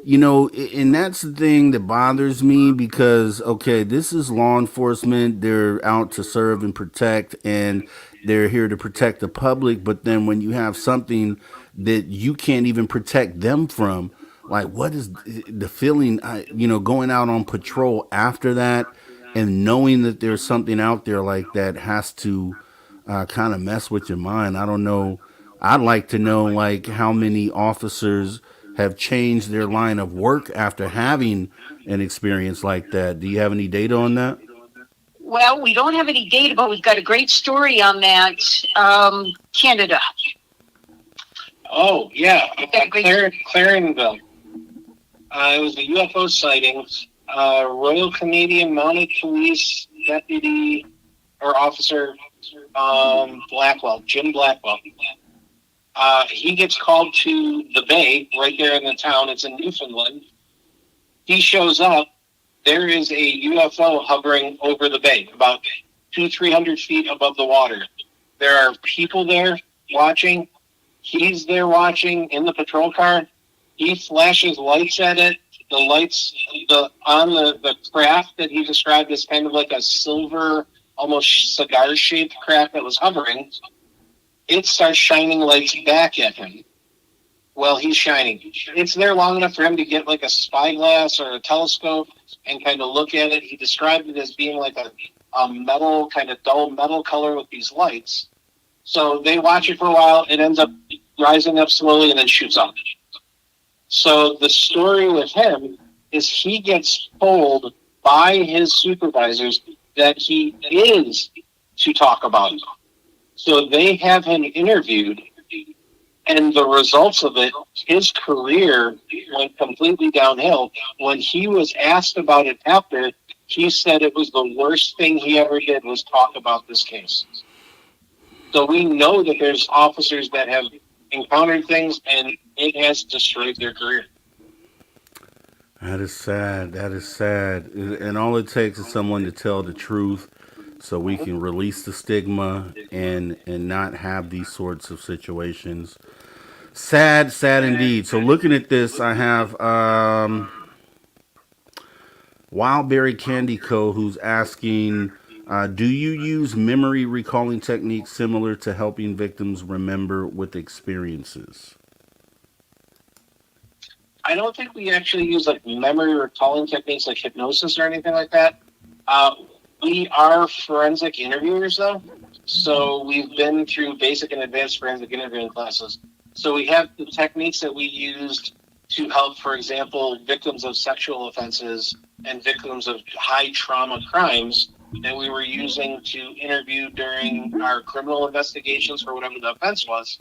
and that's the thing that bothers me, because, okay, this is law enforcement. They're out to serve and protect, and they're here to protect the public. But then when you have something that you can't even protect them from, like, what is the feeling, going out on patrol after that and knowing that there's something out there like that has to kind of mess with your mind. I don't know. I'd like to know, like, how many officers have changed their line of work after having an experience like that. Do you have any data on that? Well, we don't have any data, but we've got a great story on that. Canada. Oh, yeah. Clarenville. It was a UFO sighting. Royal Canadian Mounted Police Deputy or Officer Blackwell, Jim Blackwell. He gets called to the bay right there in the town. It's in Newfoundland. He shows up. There is a UFO hovering over the bay, about 200-300 feet above the water. There are people there watching. He's there watching in the patrol car. He flashes lights at it. The lights on the craft that he described as kind of like a silver, almost cigar-shaped craft that was hovering, it starts shining lights back at him. Well, he's shining. It's there long enough for him to get like a spyglass or a telescope and kind of look at it. He described it as being like a metal, kind of dull metal color with these lights. So they watch it for a while. It ends up rising up slowly and then shoots up. So the story with him is he gets told by his supervisors that he is to talk about it. So they have him interviewed, and the results of it, his career went completely downhill. When he was asked about it after, he said it was the worst thing he ever did was talk about this case. So we know that there's officers that have encountered things, and it has destroyed their career. That is sad. And all it takes is someone to tell the truth so we can release the stigma and not have these sorts of situations. Sad indeed. So looking at this, I have Wildberry Candy Co. who's asking, do you use memory recalling techniques similar to helping victims remember with experiences? I don't think we actually use like memory recalling techniques like hypnosis or anything like that. We are forensic interviewers, though. So we've been through basic and advanced forensic interviewing classes. So we have the techniques that we used to help, for example, victims of sexual offenses and victims of high trauma crimes that we were using to interview during our criminal investigations for whatever the offense was.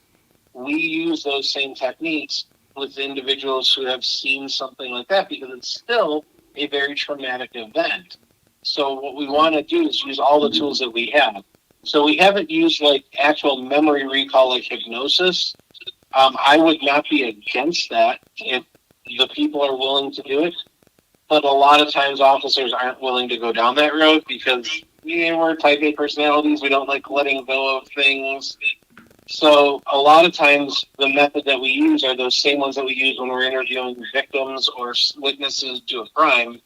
We use those same techniques with individuals who have seen something like that because it's still a very traumatic event. So what we want to do is use all the tools that we have. So we haven't used like actual memory recall like hypnosis. I would not be against that if the people are willing to do it. But a lot of times officers aren't willing to go down that road because we're type A personalities. We don't like letting go of things. So a lot of times the method that we use are those same ones that we use when we're interviewing victims or witnesses to a crime.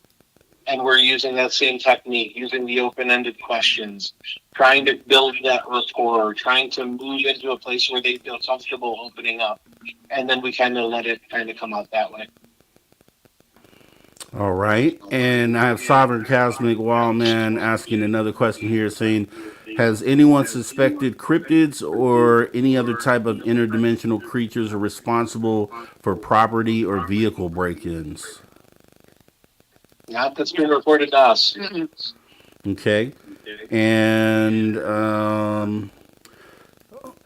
And we're using that same technique, using the open-ended questions, trying to build that rapport, trying to move into a place where they feel comfortable opening up. And then we kind of let it kind of come out that way. All right. And I have Sovereign Cosmic Wildman asking another question here saying, has anyone suspected cryptids or any other type of interdimensional creatures are responsible for property or vehicle break-ins? Not that's been reported to us. Okay. And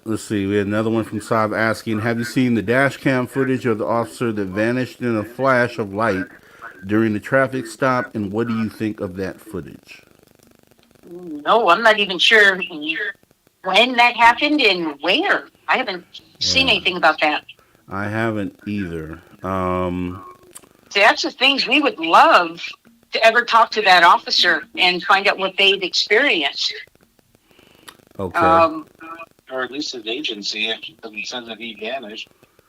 let's see. We had another one from Saab asking, have you seen the dash cam footage of the officer that vanished in a flash of light during the traffic stop? And what do you think of that footage? No, I'm not even sure when that happened and where. I haven't seen anything about that. I haven't either. So that's the things we would love to ever talk to that officer and find out what they've experienced. Okay. Or at least his agency, if it says that he vanished.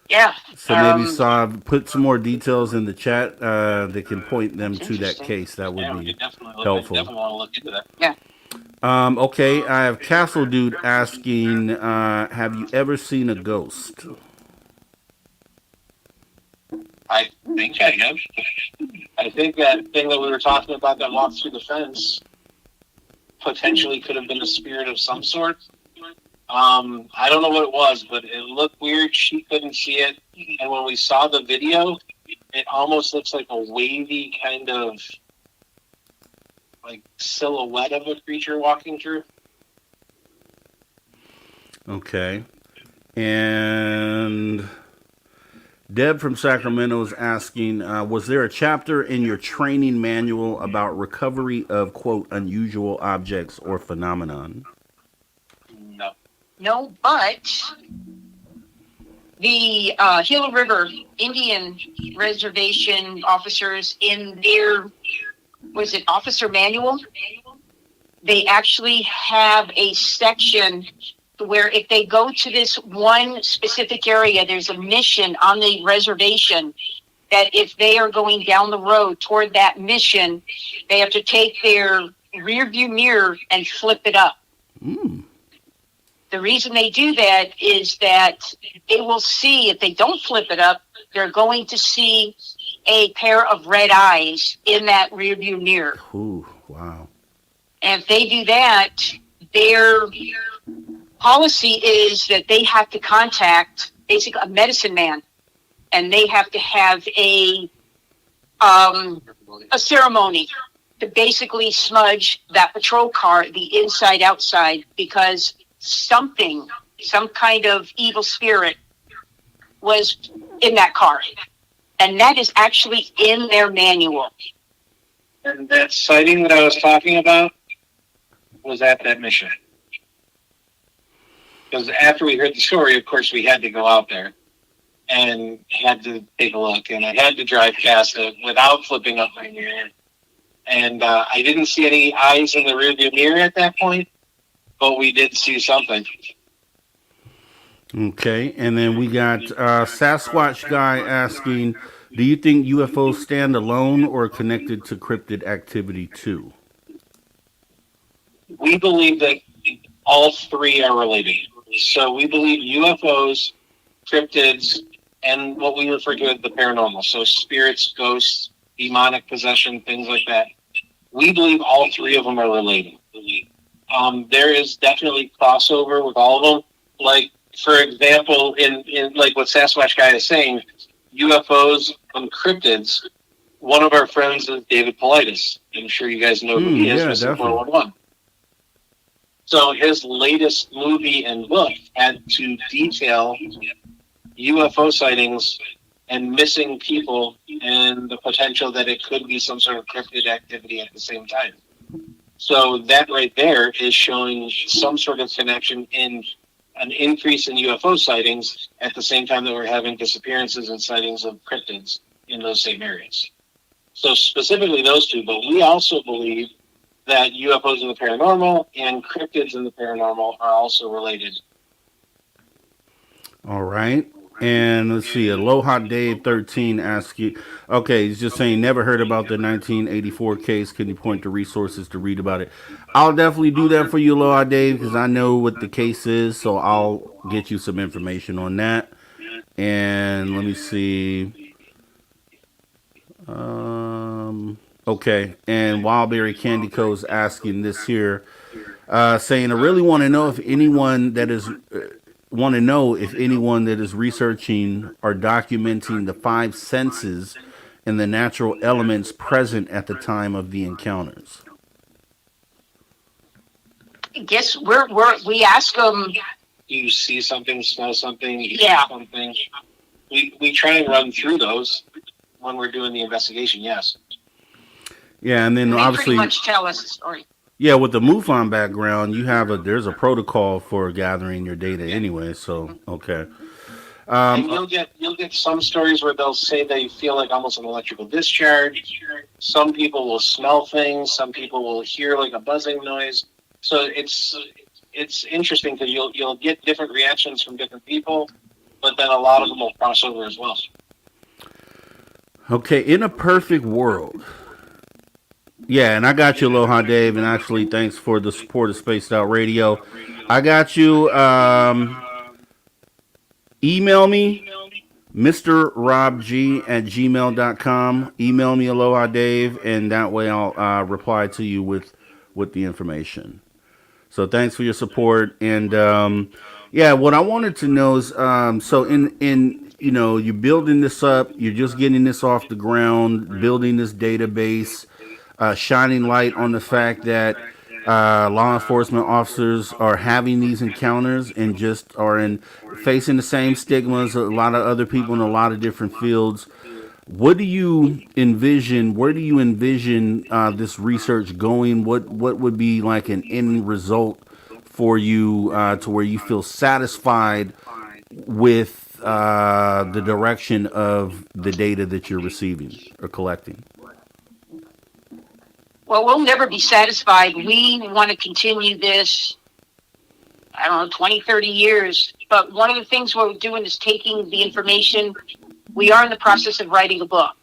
Yeah. So maybe Saab put some more details in the chat that can point them to that case. That would be helpful. Definitely want to look into that. Yeah. Okay, I have Castle Dude asking, have you ever seen a ghost? I think I have. I think that thing that we were talking about that walked through the fence potentially could have been a spirit of some sort. I don't know what it was, but it looked weird. She couldn't see it. And when we saw the video, it almost looks like a wavy kind of like silhouette of a creature walking through. Okay. And Deb from Sacramento is asking, was there a chapter in your training manual about recovery of, quote, unusual objects or phenomenon? No. No, but the Gila River Indian Reservation officers in their, was it officer manual? They actually have a section where if they go to this one specific area, there's a mission on the reservation that if they are going down the road toward that mission, they have to take their rear view mirror and flip it up. Mm. The reason they do that is that they will see, if they don't flip it up, they're going to see a pair of red eyes in that rear view mirror. Ooh, wow. And if they do that, their policy is that they have to contact basically a medicine man, and they have to have a ceremony to basically smudge that patrol car, the inside outside, because some kind of evil spirit was in that car. And that is actually in their manual. And that sighting that I was talking about was at that mission. Because after we heard the story, of course, we had to go out there and had to take a look. And I had to drive past it without flipping up my mirror. And I didn't see any eyes in the rearview mirror at that point, but we did see something. Okay, and then we got Sasquatch guy asking, do you think UFOs stand alone or are connected to cryptid activity too? We believe that all three are related. So we believe UFOs, cryptids, and what we refer to as the paranormal. So spirits, ghosts, demonic possession, things like that. We believe all three of them are related. There is definitely crossover with all of them. Like, for example, in like what Sasquatch guy is saying, UFOs and cryptids, one of our friends is David Paulides. I'm sure you guys know who he is, Yeah, Missing definitely. 411. So his latest movie and book had to detail UFO sightings and missing people and the potential that it could be some sort of cryptid activity at the same time. So that right there is showing some sort of connection in an increase in UFO sightings at the same time that we're having disappearances and sightings of cryptids in those same areas. So specifically those two, but we also believe that UFOs in the paranormal and cryptids in the paranormal are also related. All right. And let's see, Aloha Dave 13 asks you, okay, he's just saying, never heard about the 1984 case. Can you point to resources to read about it? I'll definitely do that for you, Aloha Dave, because I know what the case is, so I'll get you some information on that. And let me see. Okay, and Wildberry Candy Co. is asking this here, saying, I really want to know if anyone that is researching or documenting the five senses and the natural elements present at the time of the encounters. I guess we ask them. You see something, smell something, you Yeah. hear something. We try and run through those when we're doing the investigation, yes. Yeah, and then They obviously, pretty much tell us the story. yeah, with the MUFON background, there's a protocol for gathering your data anyway. So okay. And you'll get some stories where they'll say they feel like almost an electrical discharge. Some people will smell things. Some people will hear like a buzzing noise. So it's interesting because you'll get different reactions from different people, but then a lot of them will cross over as well. Okay, in a perfect world. Yeah, and I got you, Aloha Dave, and actually thanks for the support of Spaced Out Radio. I got you. Email me, MrRobbG@gmail.com. Email me, Aloha Dave, and that way I'll reply to you with the information. So thanks for your support. And yeah, what I wanted to know is, so in you're building this up, you're just getting this off the ground, building this database, shining light on the fact that law enforcement officers are having these encounters and just are facing the same stigmas a lot of other people in a lot of different fields. What do you envision? Where do you envision this research going? What would be like an end result for you to where you feel satisfied with the direction of the data that you're receiving or collecting? Well, we'll never be satisfied. We want to continue this, I don't know, 20, 30 years. But one of the things we're doing is taking the information. We are in the process of writing a book.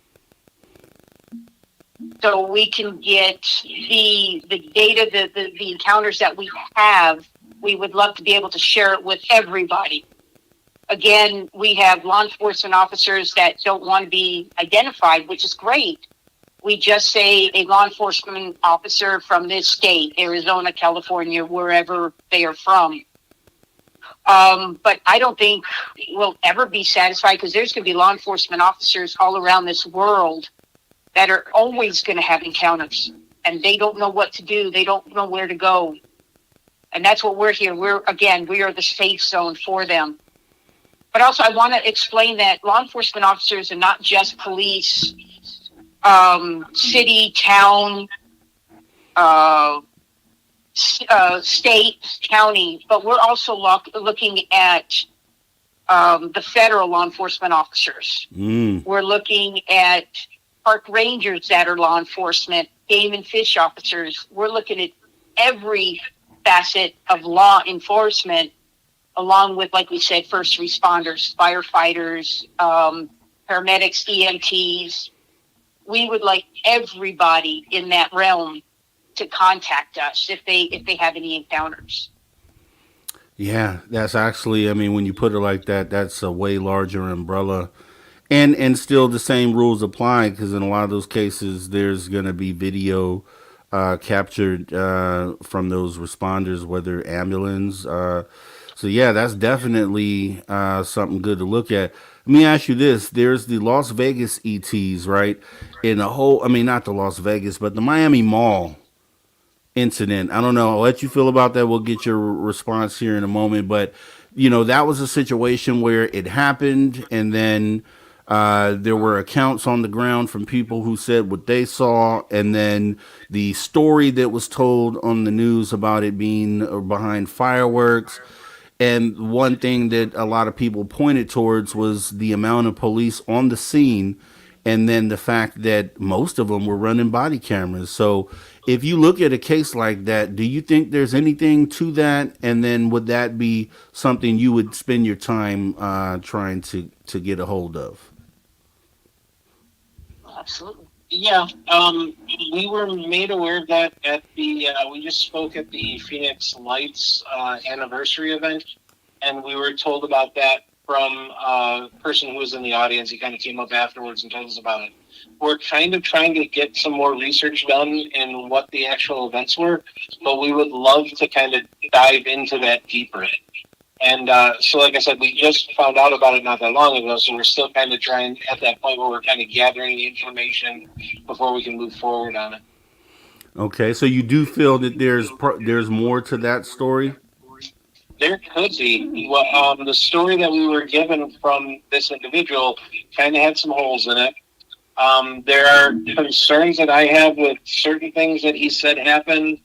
So we can get the data, the encounters that we have. We would love to be able to share it with everybody. Again, we have law enforcement officers that don't want to be identified, which is great. We just say a law enforcement officer from this state, Arizona, California, wherever they are from. But I don't think we'll ever be satisfied because there's going to be law enforcement officers all around this world that are always going to have encounters, and they don't know what to do. They don't know where to go. And that's what we're here. We are the safe zone for them. But also I want to explain that law enforcement officers are not just police, city, town, state, county, but we're also looking at the federal law enforcement officers. We're looking at park rangers that are law enforcement. game and fish officers. We're looking at every facet of law enforcement, along with, like we said, first responders, firefighters, paramedics, EMTs. We would like everybody in that realm to contact us if they have any encounters. Yeah, that's actually, I mean, when you put it like that, that's a way larger umbrella. And still the same rules apply because in a lot of those cases, there's going to be video captured from those responders, whether ambulance. So, yeah, that's definitely something good to look at. Let me ask you this. There's the Las Vegas ETs, right? In the whole, I mean, not the Las Vegas, but the Miami Mall incident. I don't know. I'll let you feel about that. We'll get your response here in a moment. But, you know, that was a situation where it happened, and then there were accounts on the ground from people who said what they saw, and then the story that was told on the news about it being behind fireworks. And one thing that a lot of people pointed towards was the amount of police on the scene, and then the fact that most of them were running body cameras. So, if you look at a case like that, do you think there's anything to that? And then would that be something you would spend your time trying to get a hold of? Absolutely. Yeah, we were made aware of that at the. We just spoke at the Phoenix Lights anniversary event, and we were told about that from a person who was in the audience. He kind of came up afterwards and told us about it. We're kind of trying to get some more research done in what the actual events were, but we would love to kind of dive into that deeper. And so, like I said, we just found out about it not that long ago, so we're still kind of trying at that point where we're kind of gathering the information before we can move forward on it. Okay, so you do feel that there's more to that story? There could be. Well, the story that we were given from this individual kind of had some holes in it. There are concerns that I have with certain things that he said happened,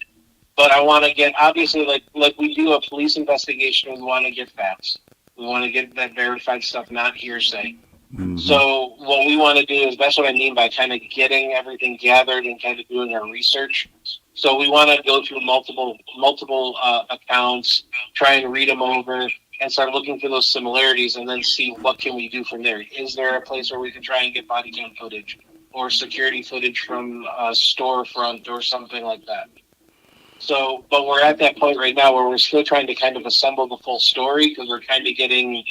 but I want to get, obviously, like we do a police investigation, we want to get facts. We want to get that verified stuff, not hearsay. Mm-hmm. So what we want to do is, that's what I mean by kind of getting everything gathered and kind of doing our research. So we want to go through multiple accounts, try and read them over, and start looking for those similarities, and then see what can we do from there. Is there a place where we can try and get body cam footage or security footage from a storefront or something like that? So, but we're at that point right now where we're still trying to kind of assemble the full story because we're kind of getting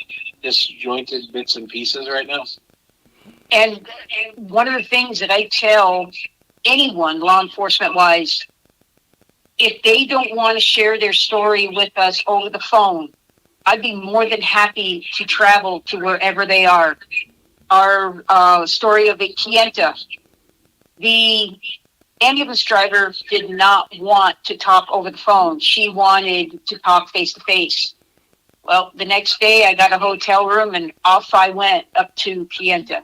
disjointed bits and pieces right now. And one of the things that I tell anyone, law enforcement wise, if they don't want to share their story with us over the phone, I'd be more than happy to travel to wherever they are. Our story of Kienta, the ambulance driver did not want to talk over the phone. She wanted to talk face to face. Well, the next day I got a hotel room and off I went up to Kienta.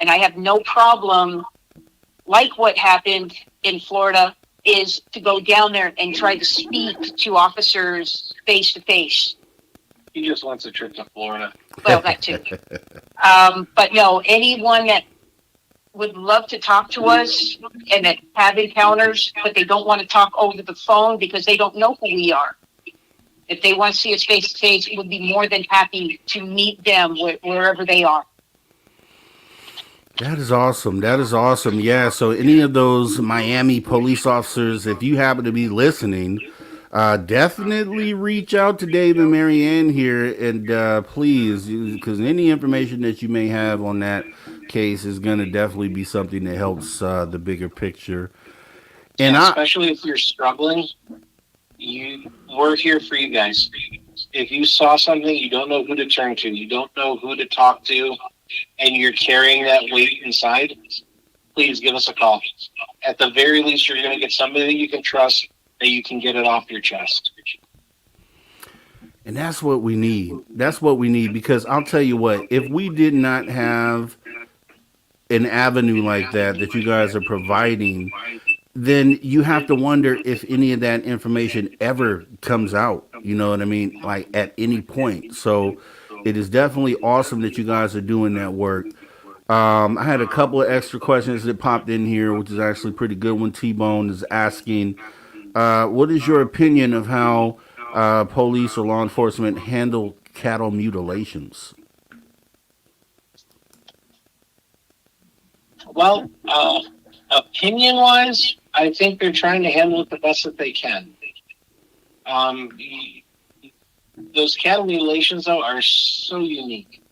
And I have no problem, like what happened in Florida, is to go down there and try to speak to officers face to face. He just wants a trip to Florida. Well, that too. But no, anyone that would love to talk to us and that have encounters, but they don't want to talk over the phone because they don't know who we are. If they want to see us face to face, we'd be more than happy to meet them wherever they are. That is awesome. That is awesome. Yeah. So, any of those Miami police officers, if you happen to be listening, definitely reach out to Dave and Marianne here, and please, because any information that you may have on that case is going to definitely be something that helps the bigger picture. And especially if you're struggling, we're here for you guys. If you saw something, you don't know who to turn to, you don't know who to talk to, and you're carrying that weight inside, please give us a call. At the very least, you're going to get somebody that you can trust, that you can get it off your chest. And that's what we need. That's what we need, because I'll tell you what, if we did not have an avenue like that you guys are providing, then you have to wonder if any of that information ever comes out. You know what I mean? Like at any point. So it is definitely awesome that you guys are doing that work. I had a couple of extra questions that popped in here, which is actually a pretty good one. T-Bone is asking, what is your opinion of how police or law enforcement handle cattle mutilations? Well, opinion-wise, I think they're trying to handle it the best that they can. Um, those cattle mutilations, though, are so unique.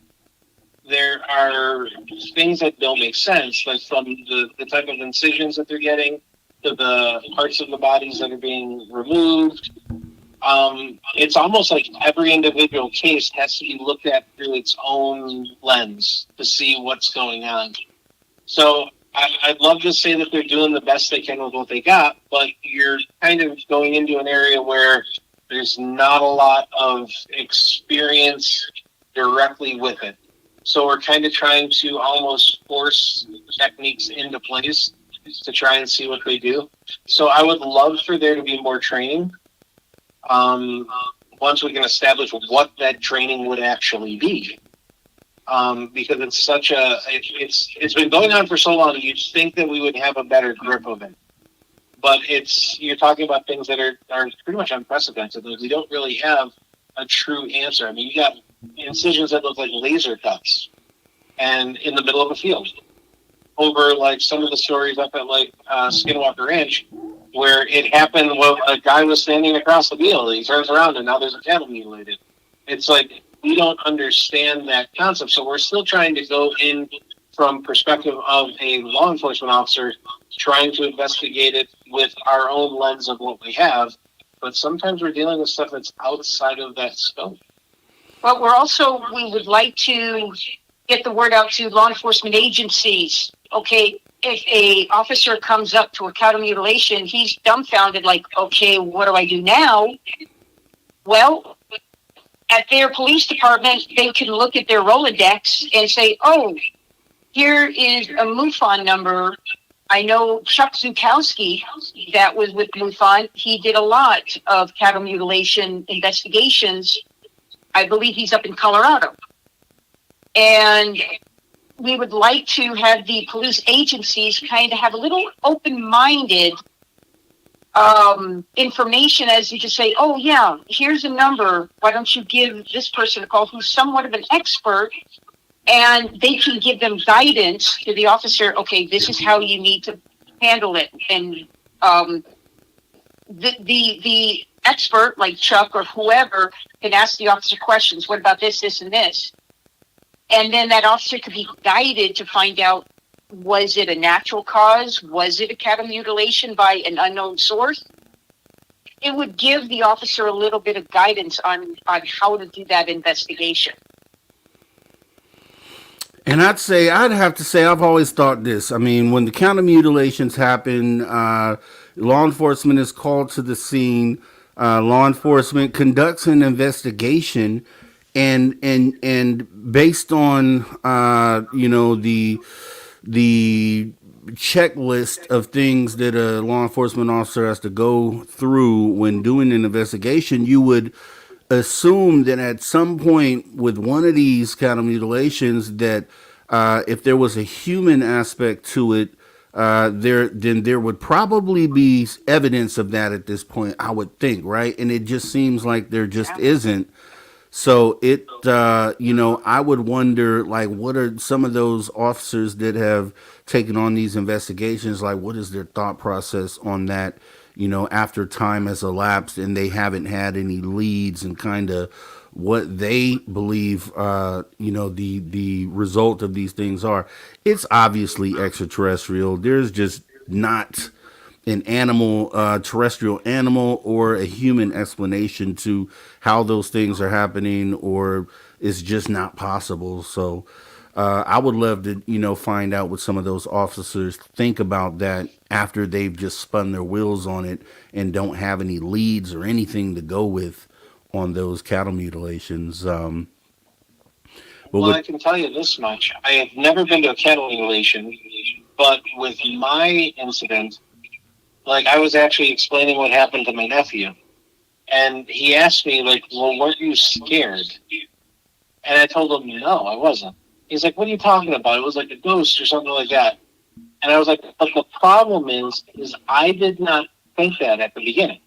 There are things that don't make sense, like from the type of incisions that they're getting to the parts of the bodies that are being removed. It's almost like every individual case has to be looked at through its own lens to see what's going on. So I'd love to say that they're doing the best they can with what they got, but you're kind of going into an area where there's not a lot of experience directly with it. So we're kind of trying to almost force techniques into place to try and see what they do. So I would love for there to be more training. Once we can establish what that training would actually be. Because it's such it's been going on for so long, you'd think that we would have a better grip of it. But you're talking about things that are pretty much unprecedented. We don't really have a true answer. I mean, you got incisions that look like laser cuts and in the middle of a field. Over like some of the stories up at like Skinwalker Ranch, where it happened when a guy was standing across the field. He turns around and now there's a cattle mutilated. It's like we don't understand that concept, so we're still trying to go in from perspective of a law enforcement officer, trying to investigate it with our own lens of what we have. But sometimes we're dealing with stuff that's outside of that scope. But we would like to get the word out to law enforcement agencies. Okay, if a officer comes up to a cattle mutilation, he's dumbfounded, like, okay, what do I do now? Well, at their police department, they can look at their Rolodex and say, oh, here is a MUFON number. I know Chuck Zukowski, that was with MUFON. He did a lot of cattle mutilation investigations. I believe he's up in Colorado. And we would like to have the police agencies kind of have a little open-minded information, as you just say, oh, yeah, here's a number. Why don't you give this person a call who's somewhat of an expert, and they can give them guidance to the officer. Okay, this is how you need to handle it. And the expert, like Chuck or whoever, can ask the officer questions. What about this, this, and this? And then that officer could be guided to find out, was it a natural cause? Was it a cattle mutilation by an unknown source? It would give the officer a little bit of guidance on how to do that investigation. And I'd have to say, I've always thought this. I mean, when the cattle mutilations happen, law enforcement is called to the scene. Law enforcement conducts an investigation, and based on the checklist of things that a law enforcement officer has to go through when doing an investigation, you would assume that at some point with one of these cattle mutilations that if there was a human aspect to it, there would probably be evidence of that at this point, I would think, right? And it just seems like there just isn't. So I would wonder, like, what are some of those officers that have taken on these investigations, like, what is their thought process on that, after time has elapsed and they haven't had any leads, and kind of what they believe, the result of these things are. It's obviously extraterrestrial. There's just not an animal, terrestrial animal, or a human explanation to how those things are happening, or it's just not possible. So I would love to, find out what some of those officers think about that after they've just spun their wheels on it and don't have any leads or anything to go with on those cattle mutilations. I can tell you this much. I have never been to a cattle mutilation, but with my incident, like, I was actually explaining what happened to my nephew, and he asked me, like, well, weren't you scared? And I told him, no, I wasn't. He's like, what are you talking about? It was like a ghost or something like that. And I was like, but the problem is I did not think that at the beginning.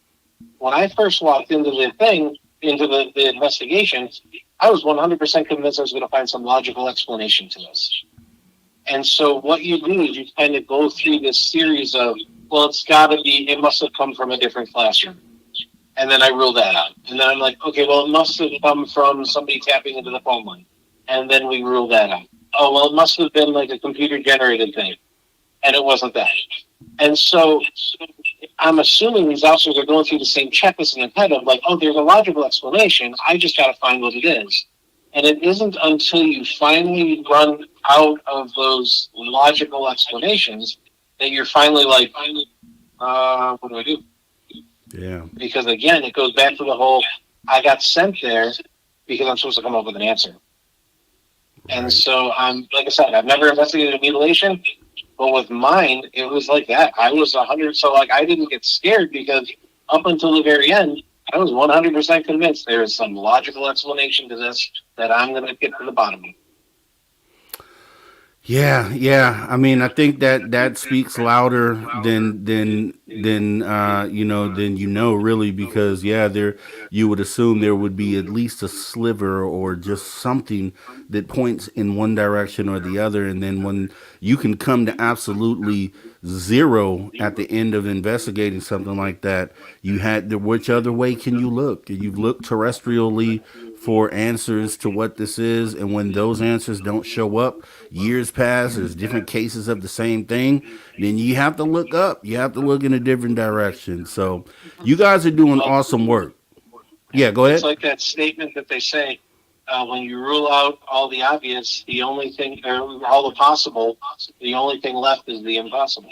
When I first walked into the thing, into the investigation, I was 100% convinced I was going to find some logical explanation to this. And so what you do is you kind of go through this series of, well, it must have come from a different classroom. And then I rule that out. And then I'm like, okay, well, it must have come from somebody tapping into the phone line. And then we rule that out. Oh, well, it must have been like a computer-generated thing. And it wasn't that. And so I'm assuming these officers are going through the same checklist in their head of like, oh, there's a logical explanation. I just got to find what it is. And it isn't until you finally run out of those logical explanations that you're finally like, what do I do? Yeah. Because again, it goes back to the whole, I got sent there because I'm supposed to come up with an answer. Right. And so like I said, I've never investigated a mutilation, but with mine, it was like that. I was 100. So like, I didn't get scared because up until the very end, I was 100% convinced there is some logical explanation to this that I'm going to get to the bottom of. Yeah. I mean, I think that speaks louder than really, because there you would assume there would be at least a sliver or just something that points in one direction or the other, and then when you can come to absolutely zero at the end of investigating something like that, which other way can you look? You've looked terrestrially for answers to what this is, and when those answers don't show up, years pass, there's different cases of the same thing, then you have to look up. You have to look in a different direction. So you guys are doing awesome work. Yeah, go ahead. It's like that statement that they say, when you rule out all the obvious, the only thing, or all the possible, the only thing left is the impossible.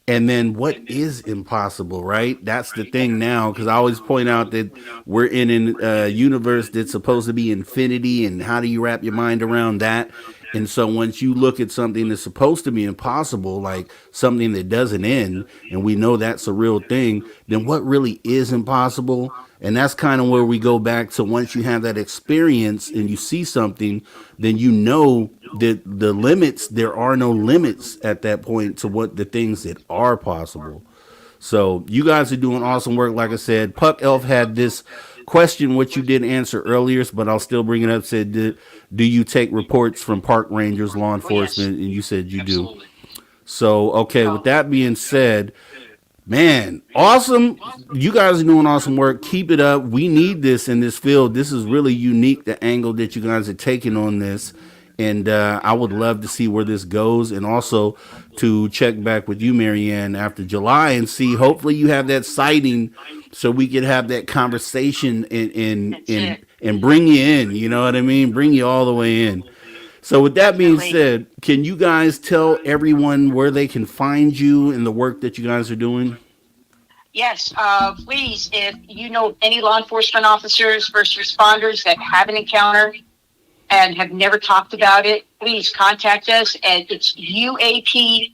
And then what is impossible, right? That's the thing now, because I always point out that we're in a universe that's supposed to be infinity, and how do you wrap your mind around that? And so once you look at something that's supposed to be impossible, like something that doesn't end, and we know that's a real thing, then what really is impossible? And that's kind of where we go back to, once you have that experience and you see something, then you know that there are no limits at that point to what the things that are possible. So you guys are doing awesome work. Like I said, Puck Elf had this question, which you didn't answer earlier, but I'll still bring it up. Said, do you take reports from park rangers, law enforcement? And you said you do. So, okay, with that being said, man, awesome. You guys are doing awesome work. Keep it up. We need this in this field. This is really unique, the angle that you guys are taking on this. And I would love to see where this goes, and also to check back with you, Marianne, after July and see, hopefully you have that sighting so we can have that conversation and bring you in. You know what I mean? Bring you all the way in. So with that being said, can you guys tell everyone where they can find you and the work that you guys are doing? Yes, please, if you know any law enforcement officers, first responders that have an encounter and have never talked about it, please contact us at uap-pd.com.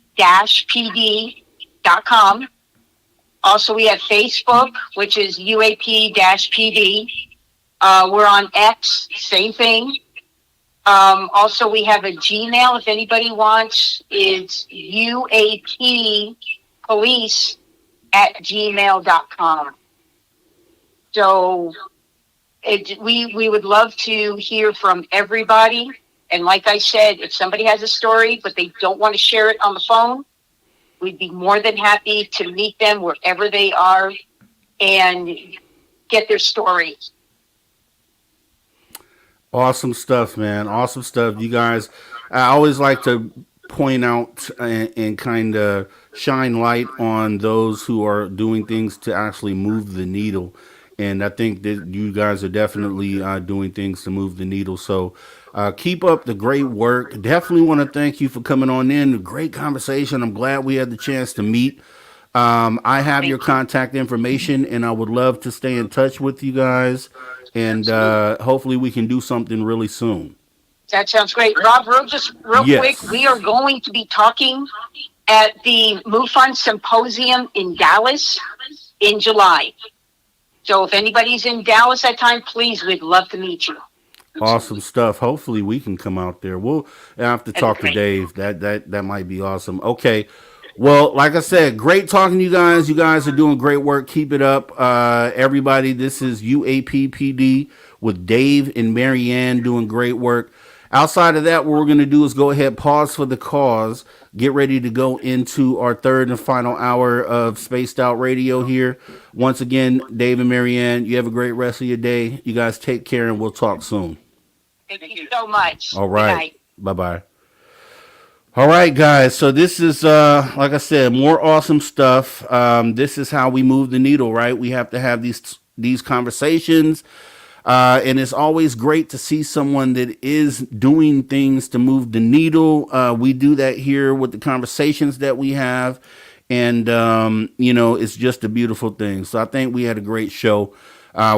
Also, we have Facebook, which is UAP-PD. We're on X, same thing. Also, we have a Gmail, if anybody wants. It's uappolice@gmail.com. So we would love to hear from everybody. And like I said, if somebody has a story, but they don't want to share it on the phone, we'd be more than happy to meet them wherever they are and get their story. Awesome stuff, man. Awesome stuff. You guys, I always like to point out and kind of shine light on those who are doing things to actually move the needle. And I think that you guys are definitely doing things to move the needle. So keep up the great work. Definitely want to thank you for coming on in. Great conversation. I'm glad we had the chance to meet. I have your contact information, and I would love to stay in touch with you guys. And hopefully we can do something really soon. That sounds great. Rob, real quick, we are going to be talking at the MUFON Symposium in Dallas in July. So if anybody's in Dallas that time, please, we'd love to meet you. Awesome stuff. Hopefully we can come out there. We'll have to talk to great. Dave. That might be awesome. Okay. Well, like I said, great talking to you guys. You guys are doing great work. Keep it up. Everybody, this is UAPPD with Dave and Marianne doing great work. Outside of that, what we're going to do is go ahead, pause for the cause, get ready to go into our third and final hour of Spaced Out Radio here. Once again, Dave and Marianne, you have a great rest of your day. You guys take care, and we'll talk soon. Thank you so much. All right. Bye-bye. All right, guys. So this is, like I said, more awesome stuff. This is how we move the needle, right? We have to have these conversations. And it's always great to see someone that is doing things to move the needle. We do that here with the conversations that we have. And, it's just a beautiful thing. So I think we had a great show.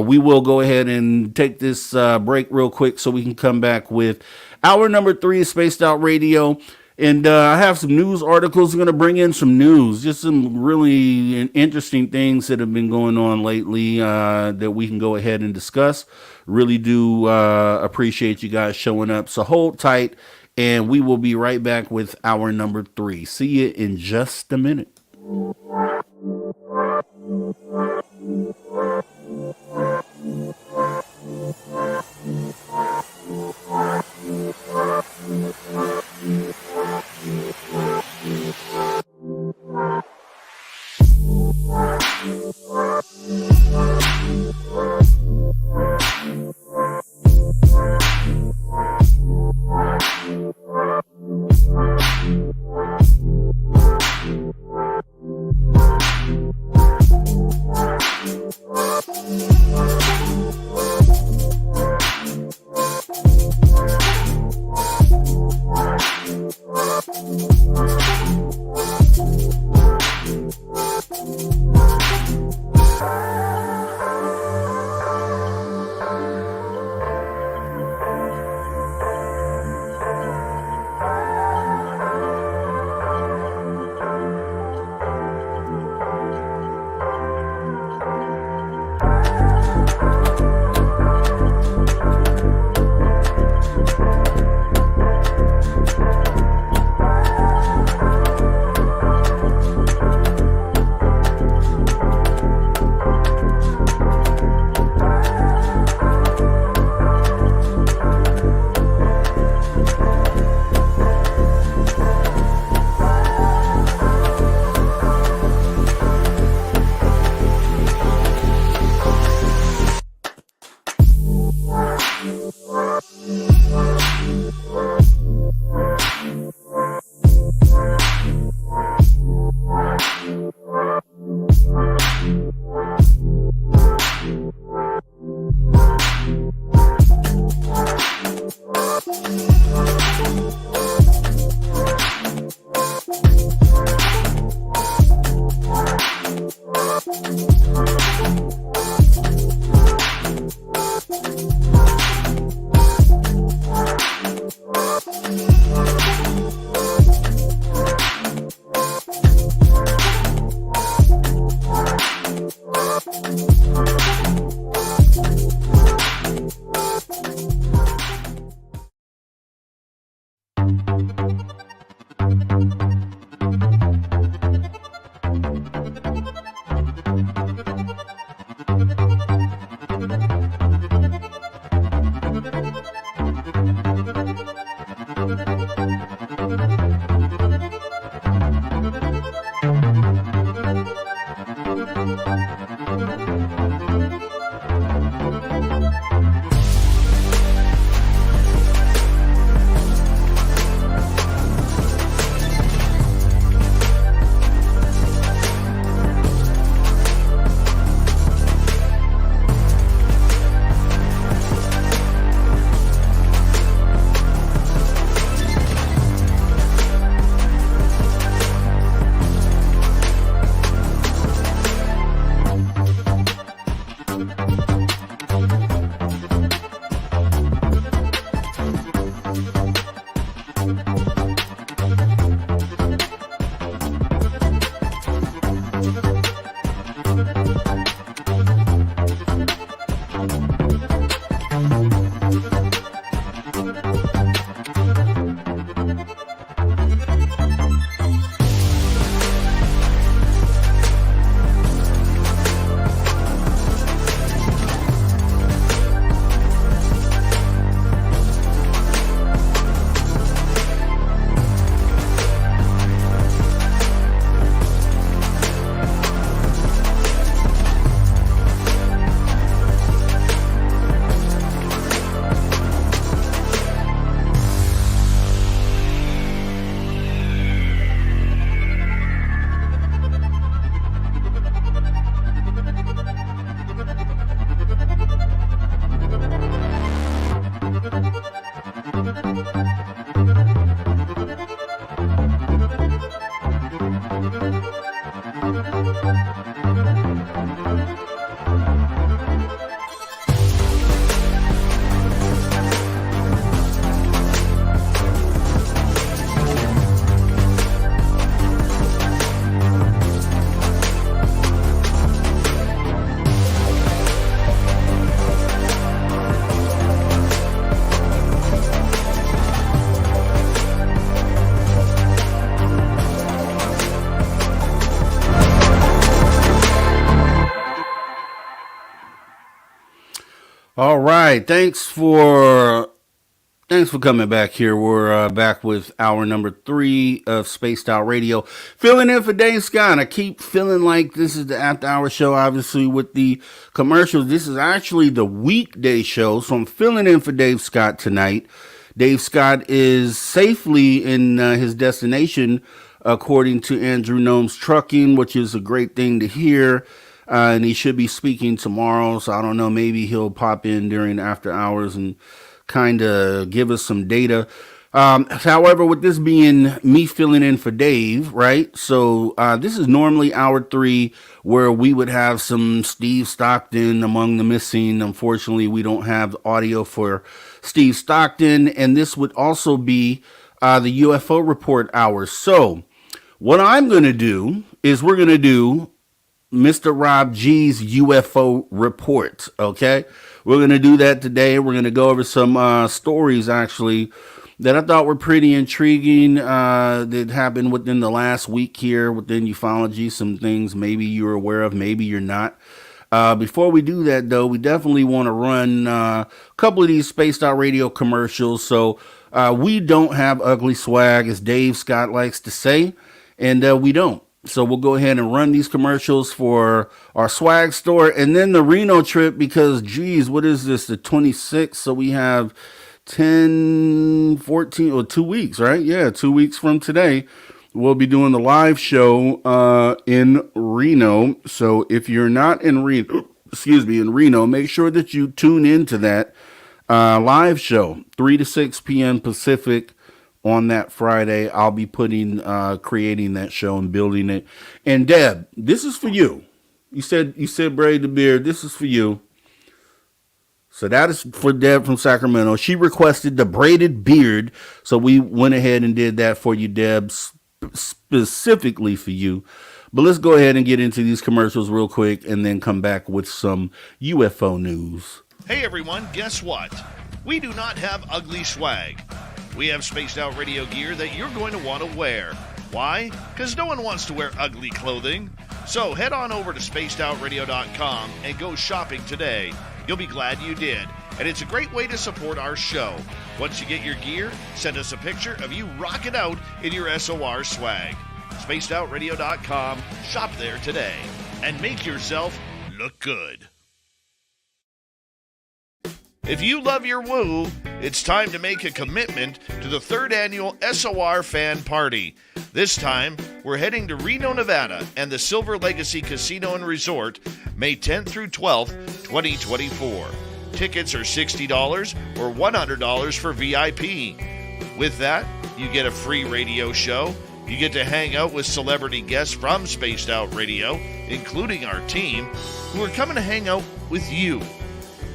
We will go ahead and take this break real quick so we can come back with hour number 3 of Spaced Out Radio. And I have some news articles. I'm going to bring in some news, just some really interesting things that have been going on lately that we can go ahead and discuss. Really do appreciate you guys showing up. So hold tight, and we will be right back with hour number 3. See you in just a minute. All right. Thanks for coming back here. We're back with hour number 3 of Spaced Out Radio. Filling in for Dave Scott. And I keep feeling like this is the after hour show, obviously, with the commercials. This is actually the weekday show, so I'm filling in for Dave Scott tonight. Dave Scott is safely in his destination, according to Andrew Gnome's Trucking, which is a great thing to hear. And he should be speaking tomorrow, so I don't know, maybe he'll pop in during after hours and kind of give us some data. However, with this being me filling in for Dave, right? So this is normally hour 3 where we would have some Steve Stockton among the missing. Unfortunately, we don't have audio for Steve Stockton, and this would also be the UFO report hour. So what I'm going to do is we're going to do Mr. Robb G's UFO report. Okay, we're going to do that today. We're going to go over some stories actually that I thought were pretty intriguing that happened within the last week here within ufology. Some things maybe you're aware of, maybe you're not. Before we do that, though, we definitely want to run a couple of these Spaced Out Radio commercials. So we don't have ugly swag, as Dave Scott likes to say, and we don't. So we'll go ahead and run these commercials for our swag store and then the Reno trip because, geez, what is this, the 26th? So we have 10, 14, or 2 weeks, right? Yeah, 2 weeks from today, we'll be doing the live show in Reno. So if you're not in Reno, in Reno, make sure that you tune into that live show, 3 to 6 p.m. Pacific. On that Friday, I'll be creating that show and building it. And Deb, this is for you. You said braid the beard. This is for you. So that is for Deb from Sacramento. She requested the braided beard, so we went ahead and did that for you, Deb, specifically for you. But let's go ahead and get into these commercials real quick, and then come back with some UFO news. Hey everyone, guess what? We do not have ugly swag. We have Spaced Out Radio gear that you're going to want to wear. Why? Because no one wants to wear ugly clothing. So head on over to spacedoutradio.com and go shopping today. You'll be glad you did. And it's a great way to support our show. Once you get your gear, send us a picture of you rocking out in your SOR swag. spacedoutradio.com, shop there today, and make yourself look good. If you love your woo, it's time to make a commitment to the 3rd annual SOR Fan Party. This time, we're heading to Reno, Nevada and the Silver Legacy Casino and Resort, May 10th through 12th, 2024. Tickets are $60 or $100 for VIP. With that, you get a free radio show, you get to hang out with celebrity guests from Spaced Out Radio, including our team, who are coming to hang out with you.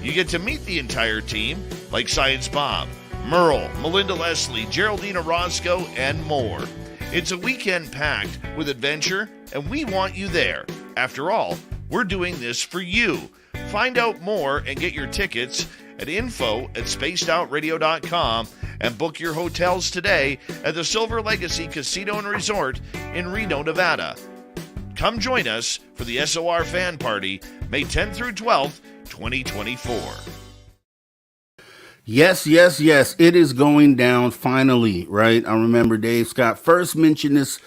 You get to meet the entire team, like Science Bob, Merle, Melinda Leslie, Geraldine Orozco, and more. It's a weekend packed with adventure, and we want you there. After all, we're doing this for you. Find out more and get your tickets at info@spacedoutradio.com and book your hotels today at the Silver Legacy Casino and Resort in Reno, Nevada. Come join us for the SOR Fan Party, May 10th through 12th, 2024. Yes. It is going down finally, right? I remember Dave Scott first mentioned this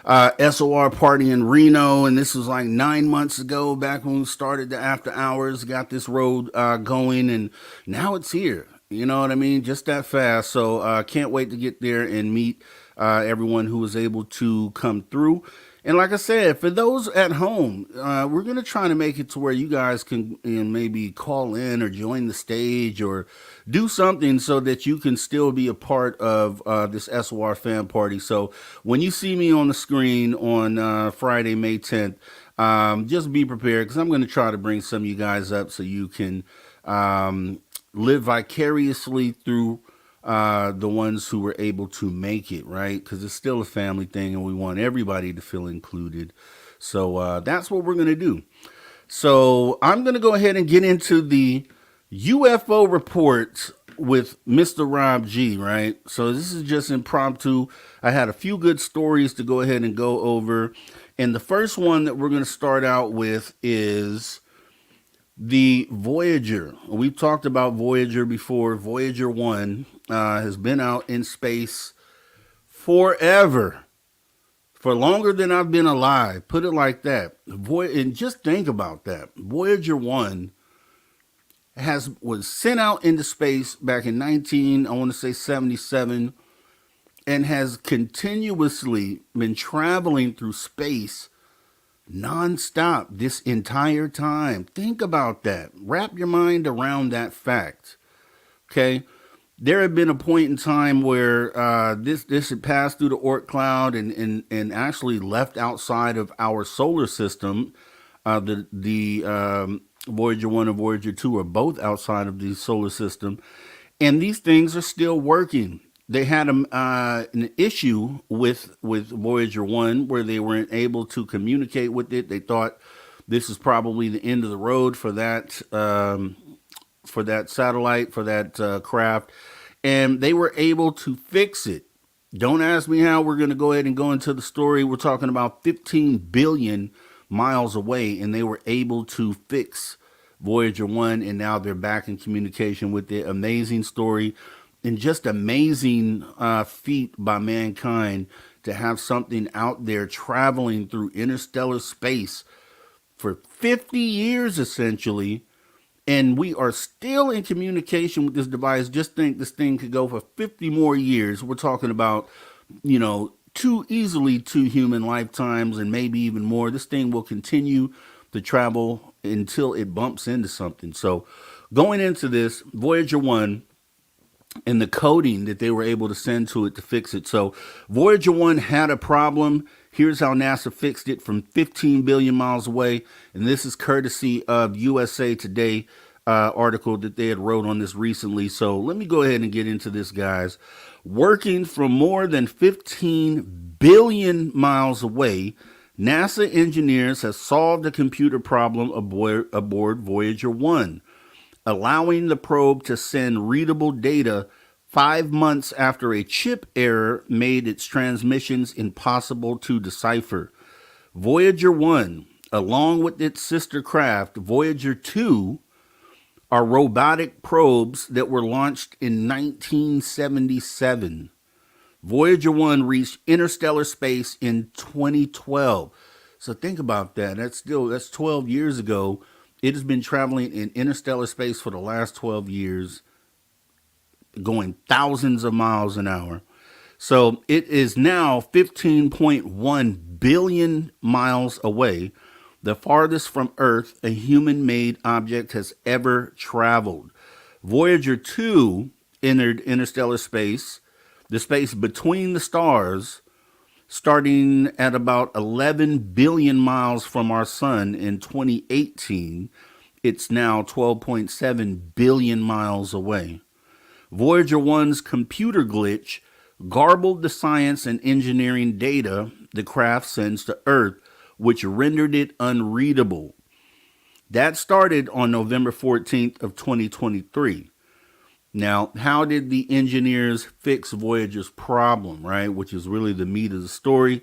SOR party in Reno, and this was like 9 months ago, back when we started the After Hours, got this road going, and now it's here. You know what I mean? Just that fast. So can't wait to get there and meet everyone who was able to come through. And like I said, for those at home, we're going to try to make it to where you guys can maybe call in or join the stage or do something so that you can still be a part of this SOR fan party. So when you see me on the screen on Friday, May 10th, just be prepared, because I'm going to try to bring some of you guys up so you can live vicariously through the ones who were able to make it, right? Because it's still a family thing and we want everybody to feel included. So that's what we're going to do. So I'm going to go ahead and get into the UFO reports with Mr. Robb G, right? So this is just impromptu. I had a few good stories to go ahead and go over. And the first one that we're going to start out with is The Voyager, we've talked about Voyager before. Voyager 1 has been out in space forever, for longer than I've been alive. Put it like that. And just think about that. Voyager 1 was sent out into space back in 77, and has continuously been traveling through space nonstop this entire time. Think about that. Wrap your mind around that fact. Okay. There had been a point in time where this had passed through the Oort cloud and actually left outside of our solar system. The Voyager 1 and Voyager 2 are both outside of the solar system. And these things are still working. They had an issue with Voyager 1 where they weren't able to communicate with it. They thought this is probably the end of the road for that satellite, for that craft. And they were able to fix it. Don't ask me how. We're going to go ahead and go into the story. We're talking about 15 billion miles away, and they were able to fix Voyager 1, and now they're back in communication with it. Amazing story, and just amazing feat by mankind to have something out there traveling through interstellar space for 50 years, essentially, and we are still in communication with this device. Just think this thing could go for 50 more years. We're talking about, two human lifetimes and maybe even more. This thing will continue to travel until it bumps into something. So going into this, Voyager 1 and the coding that they were able to send to it to fix it. So Voyager 1 had a problem. Here's how NASA fixed it from 15 billion miles away. And this is courtesy of USA Today article that they had wrote on this recently. So let me go ahead and get into this, guys. Working from more than 15 billion miles away, NASA engineers have solved a computer problem aboard Voyager 1, allowing the probe to send readable data 5 months after a chip error made its transmissions impossible to decipher. Voyager 1, along with its sister craft, Voyager 2, are robotic probes that were launched in 1977. Voyager 1 reached interstellar space in 2012. So think about that. That's 12 years ago. It has been traveling in interstellar space for the last 12 years, going thousands of miles an hour. So it is now 15.1 billion miles away, the farthest from Earth a human-made object has ever traveled. Voyager 2 entered interstellar space, the space between the stars, starting at about 11 billion miles from our sun in 2018. It's now 12.7 billion miles away. Voyager 1's computer glitch garbled the science and engineering data the craft sends to Earth, which rendered it unreadable. That started on November 14th of 2023. Now, how did the engineers fix Voyager's problem, right? Which is really the meat of the story.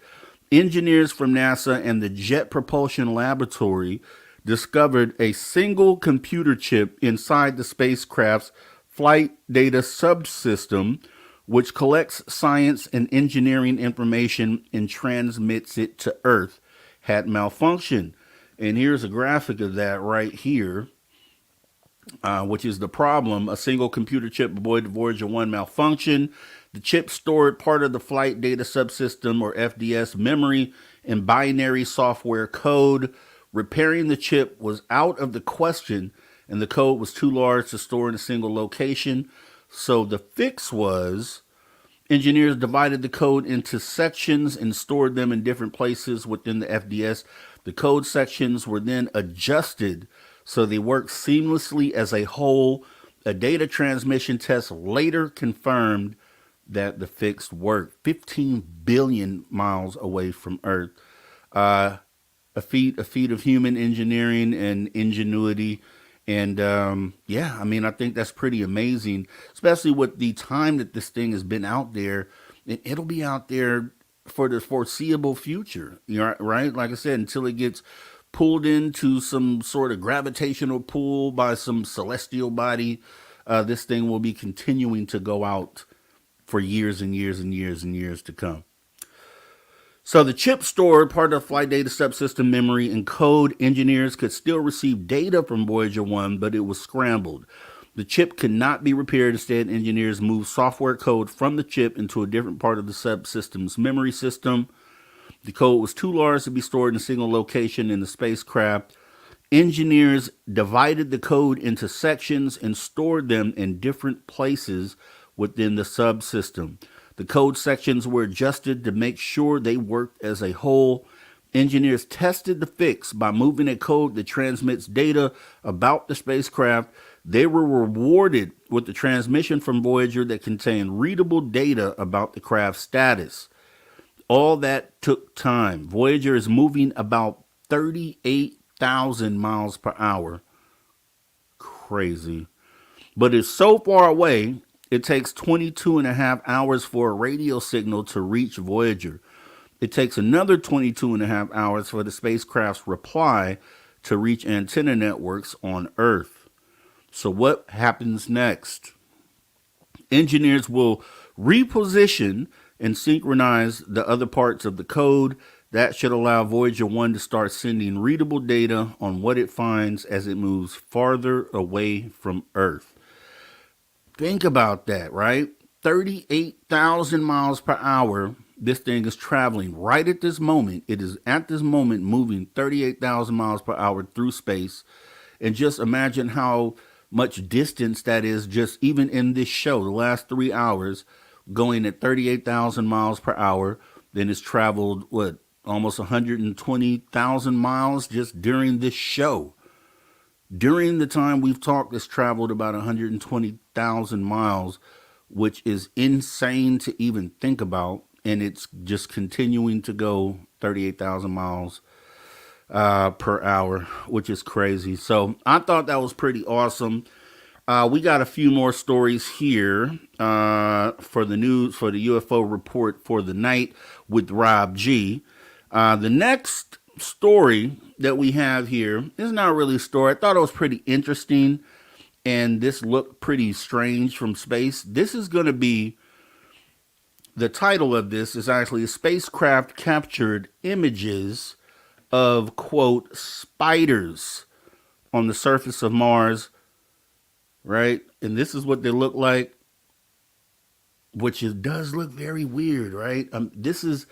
Engineers from NASA and the Jet Propulsion Laboratory discovered a single computer chip inside the spacecraft's flight data subsystem, which collects science and engineering information and transmits it to Earth, had malfunctioned. And here's a graphic of that right here. Which is the problem. A single computer chip aboard the Voyager 1 malfunction. The chip stored part of the flight data subsystem, or FDS, memory and binary software code. Repairing the chip was out of the question, and the code was too large to store in a single location. So the fix was engineers divided the code into sections and stored them in different places within the FDS. The code sections were then adjusted so they work seamlessly as a whole. A data transmission test later confirmed that the fix worked. 15 billion miles away from Earth. A feat of human engineering and ingenuity. And I think that's pretty amazing, especially with the time that this thing has been out there. It'll be out there for the foreseeable future, right? Like I said, until it gets pulled into some sort of gravitational pull by some celestial body, this thing will be continuing to go out for years and years and years and years to come. So the chip stored part of flight data subsystem memory and code. Engineers could still receive data from Voyager 1, but it was scrambled. The chip could not be repaired. Instead, engineers moved software code from the chip into a different part of the subsystem's memory system. The code was too large to be stored in a single location in the spacecraft. Engineers divided the code into sections and stored them in different places within the subsystem. The code sections were adjusted to make sure they worked as a whole. Engineers tested the fix by moving a code that transmits data about the spacecraft. They were rewarded with the transmission from Voyager that contained readable data about the craft's status. All that took time. Voyager is moving about 38,000 miles per hour. Crazy. But it's so far away, it takes 22 and a half hours for a radio signal to reach Voyager. It takes another 22 and a half hours for the spacecraft's reply to reach antenna networks on Earth. So what happens next? Engineers will reposition and synchronize the other parts of the code. That should allow Voyager 1 to start sending readable data on what it finds as it moves farther away from Earth. Think about that, right? 38,000 miles per hour. This thing is traveling right at this moment. It is at this moment moving 38,000 miles per hour through space. And just imagine how much distance that is just even in this show, the last 3 hours, going at 38,000 miles per hour. Then it's traveled, almost 120,000 miles just during this show. During the time we've talked, it's traveled about 120,000 miles, which is insane to even think about. And it's just continuing to go 38,000 miles per hour, which is crazy. So I thought that was pretty awesome. We got a few more stories here for the news, for the UFO report for the night with Robb G. The next story that we have here is not really a story. I thought it was pretty interesting, and this looked pretty strange from space. This is going to be, the title of this is actually, a spacecraft captured images of, quote, spiders on the surface of Mars, right? And this is what they look like, which does look very weird, right? This is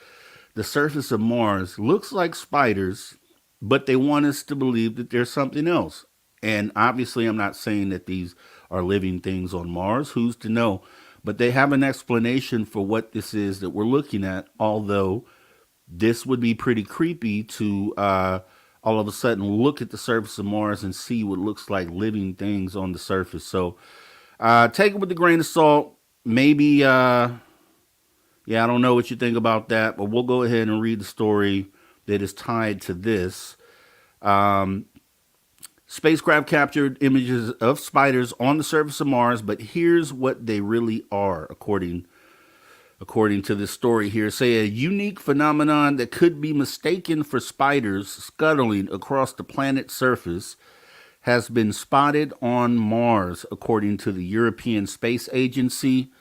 the surface of Mars. Looks like spiders, but they want us to believe that there's something else. And obviously, I'm not saying that these are living things on Mars. Who's to know? But they have an explanation for what this is that we're looking at, although this would be pretty creepy to all of a sudden look at the surface of Mars and see what looks like living things on the surface. So take it with a grain of salt. Maybe, I don't know what you think about that, but we'll go ahead and read the story that is tied to this. Spacecraft captured images of spiders on the surface of Mars, but here's what they really are, according to this story here. Say a unique phenomenon that could be mistaken for spiders scuttling across the planet's surface has been spotted on Mars, according to the European Space Agency.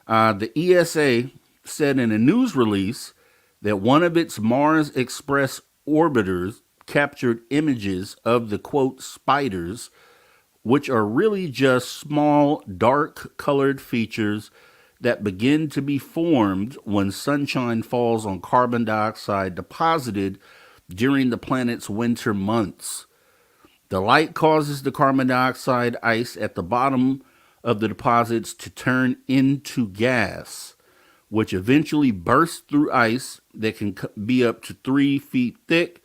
The ESA said in a news release that one of its Mars Express orbiters captured images of the, quote, spiders, which are really just small, dark-colored features that begin to be formed when sunshine falls on carbon dioxide deposited during the planet's winter months. The light causes the carbon dioxide ice at the bottom of the deposits to turn into gas, which eventually bursts through ice that can be up to 3 feet thick,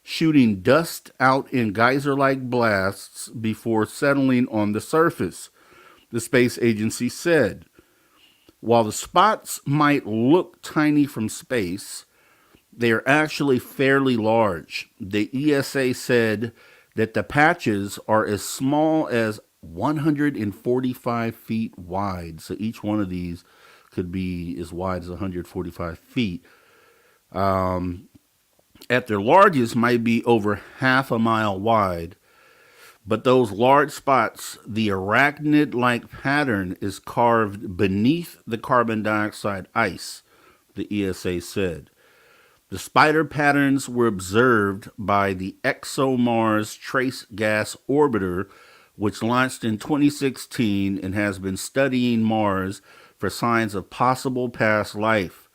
shooting dust out in geyser-like blasts before settling on the surface, the space agency said. While the spots might look tiny from space, they are actually fairly large. The ESA said that the patches are as small as 145 feet wide. So each one of these could be as wide as 145 feet. at their largest might be over half a mile wide. But those large spots, the arachnid like pattern is carved beneath the carbon dioxide ice, the ESA said. The spider patterns were observed by the ExoMars Trace Gas Orbiter, which launched in 2016 and has been studying Mars for signs of possible past life.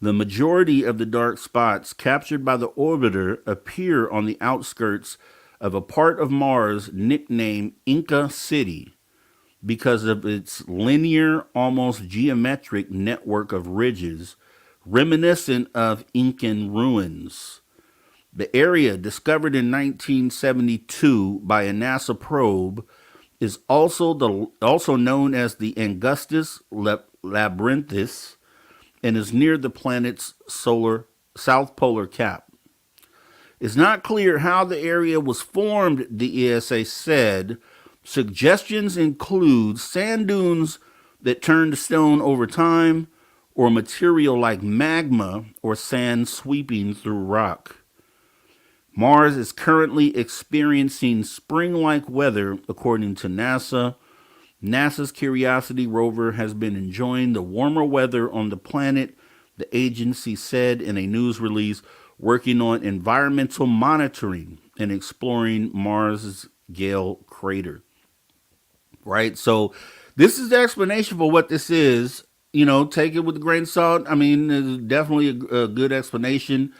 The majority of the dark spots captured by the orbiter appear on the outskirts of a part of Mars nicknamed Inca City because of its linear, almost geometric network of ridges reminiscent of Incan ruins. The area, discovered in 1972 by a NASA probe, is also known as the Angustus Labyrinthus and is near the planet's solar south polar cap. It's not clear how the area was formed, the ESA said. Suggestions include sand dunes that turned to stone over time, or material like magma or sand sweeping through rock. Mars is currently experiencing spring-like weather, according to NASA. NASA's Curiosity rover has been enjoying the warmer weather on the planet, the agency said in a news release, working on environmental monitoring and exploring Mars' Gale crater. Right? So this is the explanation for what this is. You know, take it with a grain of salt. I mean, it's definitely a good explanation.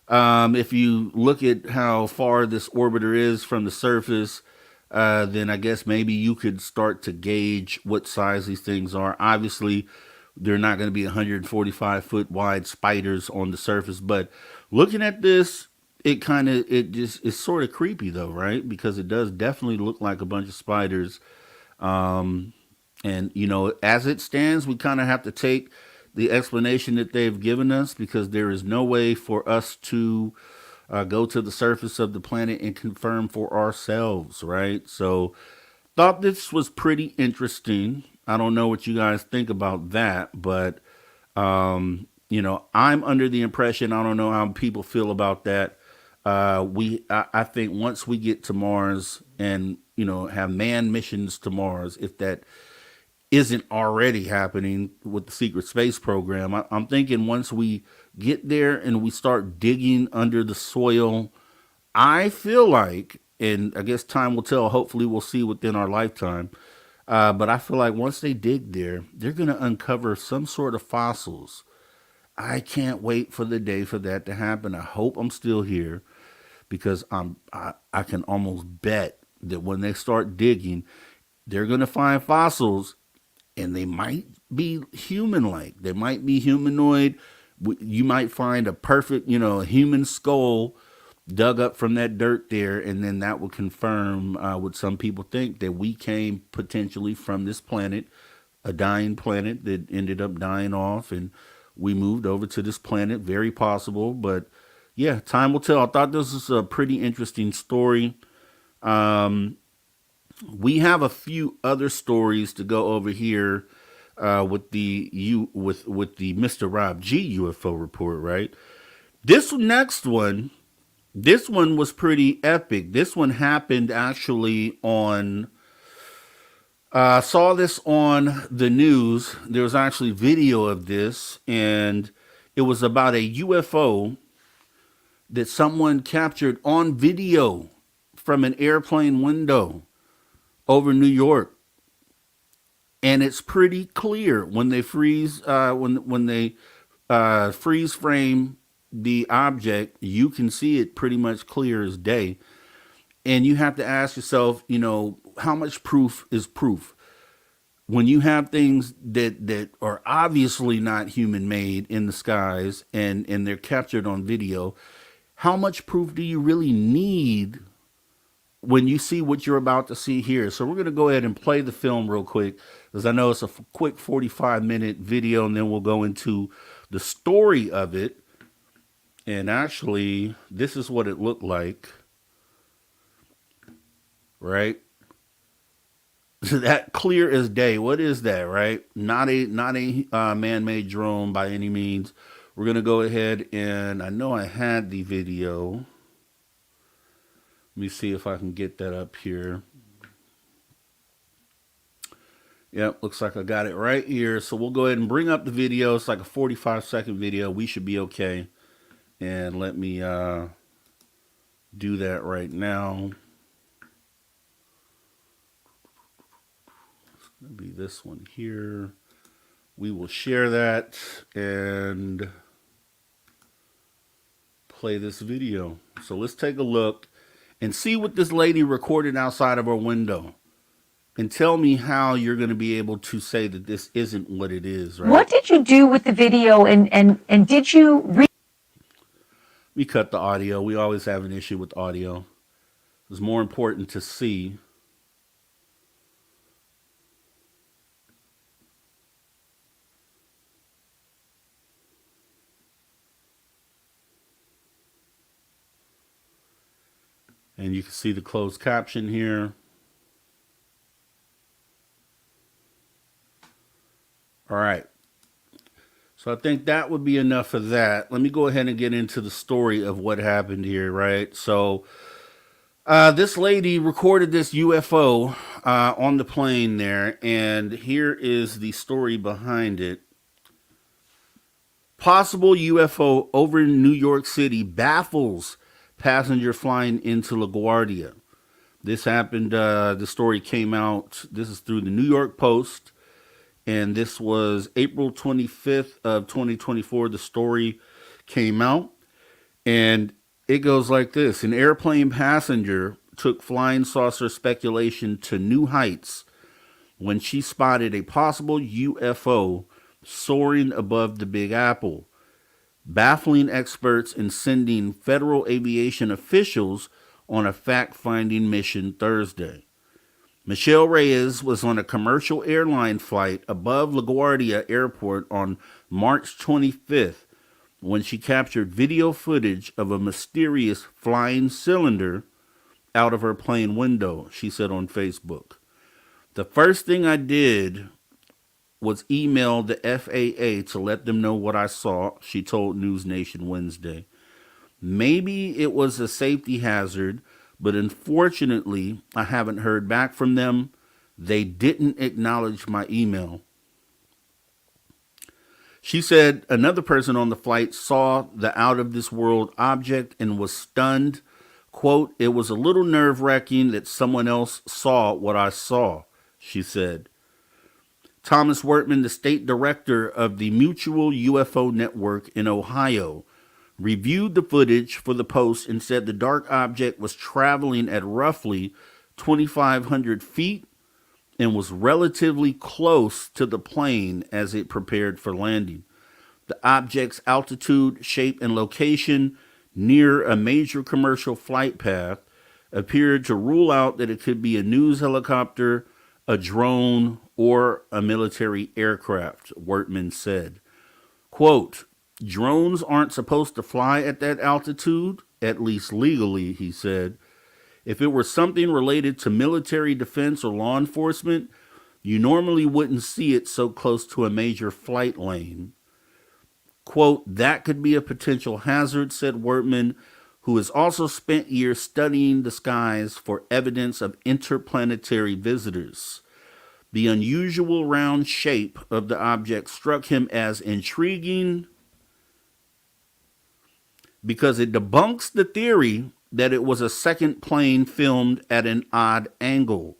If you look at how far this orbiter is from the surface, then I guess maybe you could start to gauge what size these things are. Obviously, they're not going to be 145-foot wide spiders on the surface, but looking at this, it's sort of creepy though, right? Because it does definitely look like a bunch of spiders. And you know, as it stands, we kind of have to take the explanation that they've given us, because there is no way for us to go to the surface of the planet and confirm for ourselves, right? So, thought this was pretty interesting. I don't know what you guys think about that, but you know, I'm under the impression, I don't know how people feel about that. I think once we get to Mars and, you know, have manned missions to Mars, if that isn't already happening with the secret space program, I'm thinking once we get there and we start digging under the soil, I feel like, and I guess time will tell, hopefully we'll see within our lifetime, but I feel like once they dig there, they're going to uncover some sort of fossils. I can't wait for the day for that to happen. I hope I'm still here, because I can almost bet that when they start digging, they're going to find fossils, and they might be human-like. They might be humanoid. You might find a perfect, you know, human skull dug up from that dirt there, and then that would confirm what some people think, that we came potentially from this planet, a dying planet that ended up dying off, and we moved over to this planet. Very possible, but yeah, time will tell. I thought this was a pretty interesting story. We have a few other stories to go over here with the Mr. Robb G UFO report, right? This one was pretty epic. This one happened actually on. Saw this on the news. There was actually video of this, and it was about a UFO that someone captured on video from an airplane window over New York. And it's pretty clear when they freeze freeze frame the object, you can see it pretty much clear as day. And you have to ask yourself, you know, how much proof is proof? When you have things that are obviously not human made in the skies, and they're captured on video, how much proof do you really need when you see what you're about to see here? So we're going to go ahead and play the film real quick, because I know it's a quick 45-minute video, and then we'll go into the story of it. And actually, this is what it looked like, right? That clear as day. What is that, right? Not a man-made drone by any means. We're going to go ahead and I know I had the video. Let me see if I can get that up here. Yep, looks like I got it right here. So we'll go ahead and bring up the video. It's like a 45-second video. We should be okay. And let me do that right now. It's going to be this one here. We will share that and play this video. So let's take a look and see what this lady recorded outside of her window. And tell me how you're going to be able to say that this isn't what it is, right? What did you do with the video, and did you We cut the audio. We always have an issue with audio. It's more important to see. And you can see the closed caption here. All right. So I think that would be enough of that. Let me go ahead and get into the story of what happened here, right? So this lady recorded this UFO on the plane there, and here is the story behind it. Possible UFO over New York City baffles passenger flying into LaGuardia. This happened, the story came out, this is through the New York Post. And this was April 25th of 2024. The story came out. And it goes like this. An airplane passenger took flying saucer speculation to new heights when she spotted a possible UFO soaring above the Big Apple, baffling experts and sending federal aviation officials on a fact-finding mission Thursday. Michelle Reyes was on a commercial airline flight above LaGuardia Airport on March 25th when she captured video footage of a mysterious flying cylinder out of her plane window, she said on Facebook. The first thing I did was email the FAA to let them know what I saw, she told News Nation Wednesday. Maybe it was a safety hazard, but unfortunately, I haven't heard back from them. They didn't acknowledge my email. She said another person on the flight saw the out-of-this-world object and was stunned. Quote, it was a little nerve-wracking that someone else saw what I saw, she said. Thomas Wortman, the state director of the Mutual UFO Network in Ohio, reviewed the footage for the Post and said the dark object was traveling at roughly 2,500 feet and was relatively close to the plane as it prepared for landing. The object's altitude, shape, and location near a major commercial flight path appeared to rule out that it could be a news helicopter, a drone, or a military aircraft, Wortman said. Quote, drones aren't supposed to fly at that altitude, at least legally, he said. If it were something related to military defense or law enforcement, you normally wouldn't see it so close to a major flight lane. Quote, that could be a potential hazard, said Wortman, who has also spent years studying the skies for evidence of interplanetary visitors. The unusual round shape of the object struck him as intriguing because it debunks the theory that it was a second plane filmed at an odd angle.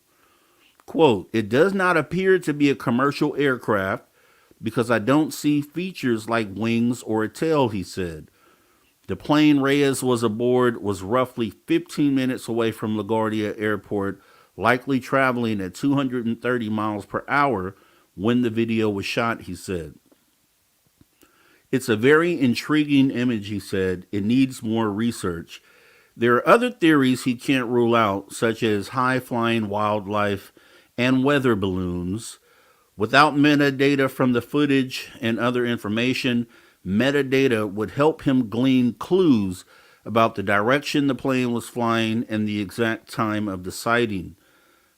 Quote, it does not appear to be a commercial aircraft because I don't see features like wings or a tail, he said. The plane Reyes was aboard was roughly 15 minutes away from LaGuardia Airport, likely traveling at 230 miles per hour when the video was shot, he said. It's a very intriguing image, he said. It needs more research. There are other theories he can't rule out, such as high-flying wildlife and weather balloons. Without metadata from the footage and other information, metadata would help him glean clues about the direction the plane was flying and the exact time of the sighting.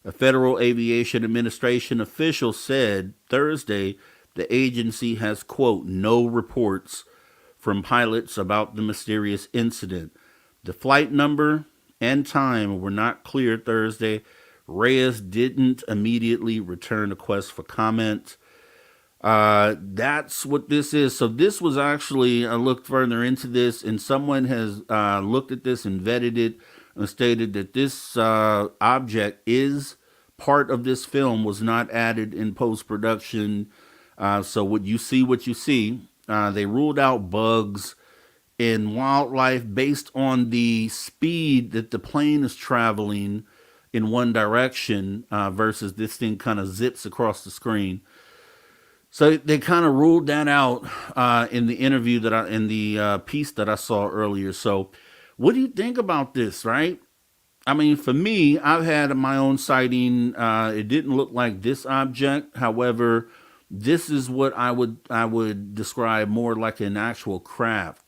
A Federal Aviation Administration official said Thursday the agency has, quote, no reports from pilots about the mysterious incident. The flight number and time were not clear Thursday. Reyes didn't immediately return a request for comment. That's what this is. So this was actually, I looked further into this, and someone has looked at this and vetted it and stated that this object is part of this film, was not added in post-production. So what you see. They ruled out bugs in wildlife based on the speed that the plane is traveling in one direction versus this thing kind of zips across the screen. So they kind of ruled that out in the interview in the piece that I saw earlier. So what do you think about this, right? I mean, for me, I've had my own sighting. It didn't look like this object. However, this is what I would describe more like an actual craft,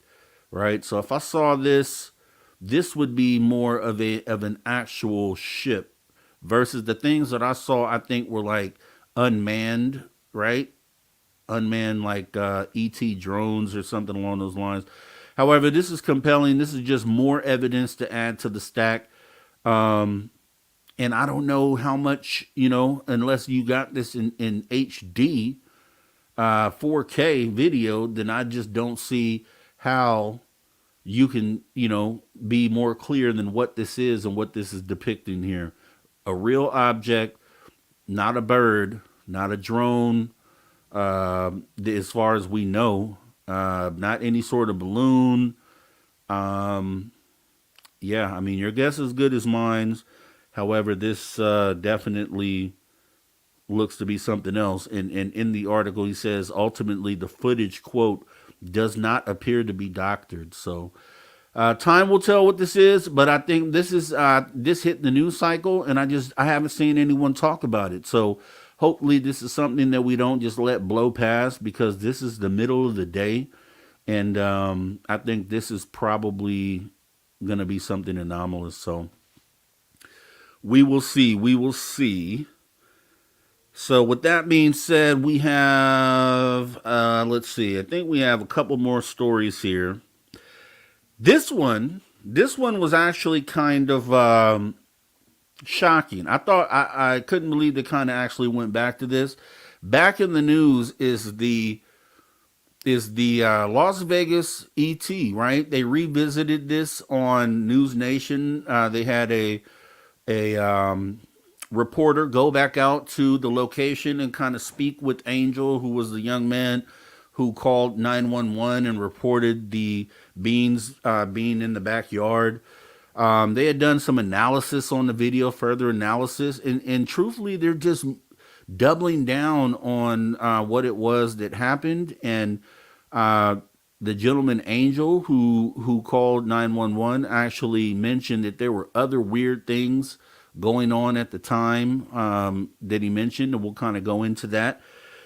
right? So if I saw this, this would be more of an actual ship versus the things that I saw. I think were like unmanned, right? Unmanned, like ET drones or something along those lines. However, this is compelling. This is just more evidence to add to the stack. And I don't know how much, unless you got this in HD, 4K video, then I just don't see how you can, be more clear than what this is and what this is depicting here. A real object, not a bird, not a drone, as far as we know, not any sort of balloon. Yeah, I mean, your guess is as good as mine. However, this definitely looks to be something else. And in the article, he says, ultimately, the footage, quote, does not appear to be doctored. So time will tell what this is. But I think this hit the news cycle, and I haven't seen anyone talk about it. So hopefully this is something that we don't just let blow past, because this is the middle of the day. And I think this is probably going to be something anomalous. So we will see. So with that being said, we have, let's see, I think we have a couple more stories here. This one was actually kind of shocking. I thought, I couldn't believe they kind of actually went back to this. Back in the news is the Las Vegas ET, right? They revisited this on News Nation. They had a reporter go back out to the location and kind of speak with Angel, who was the young man who called 911 and reported the beings being in the backyard. They had done some analysis on the video, further analysis, and truthfully, they're just doubling down on what it was that happened. And the gentleman Angel who called 911 actually mentioned that there were other weird things going on at the time that he mentioned, and we'll kind of go into that.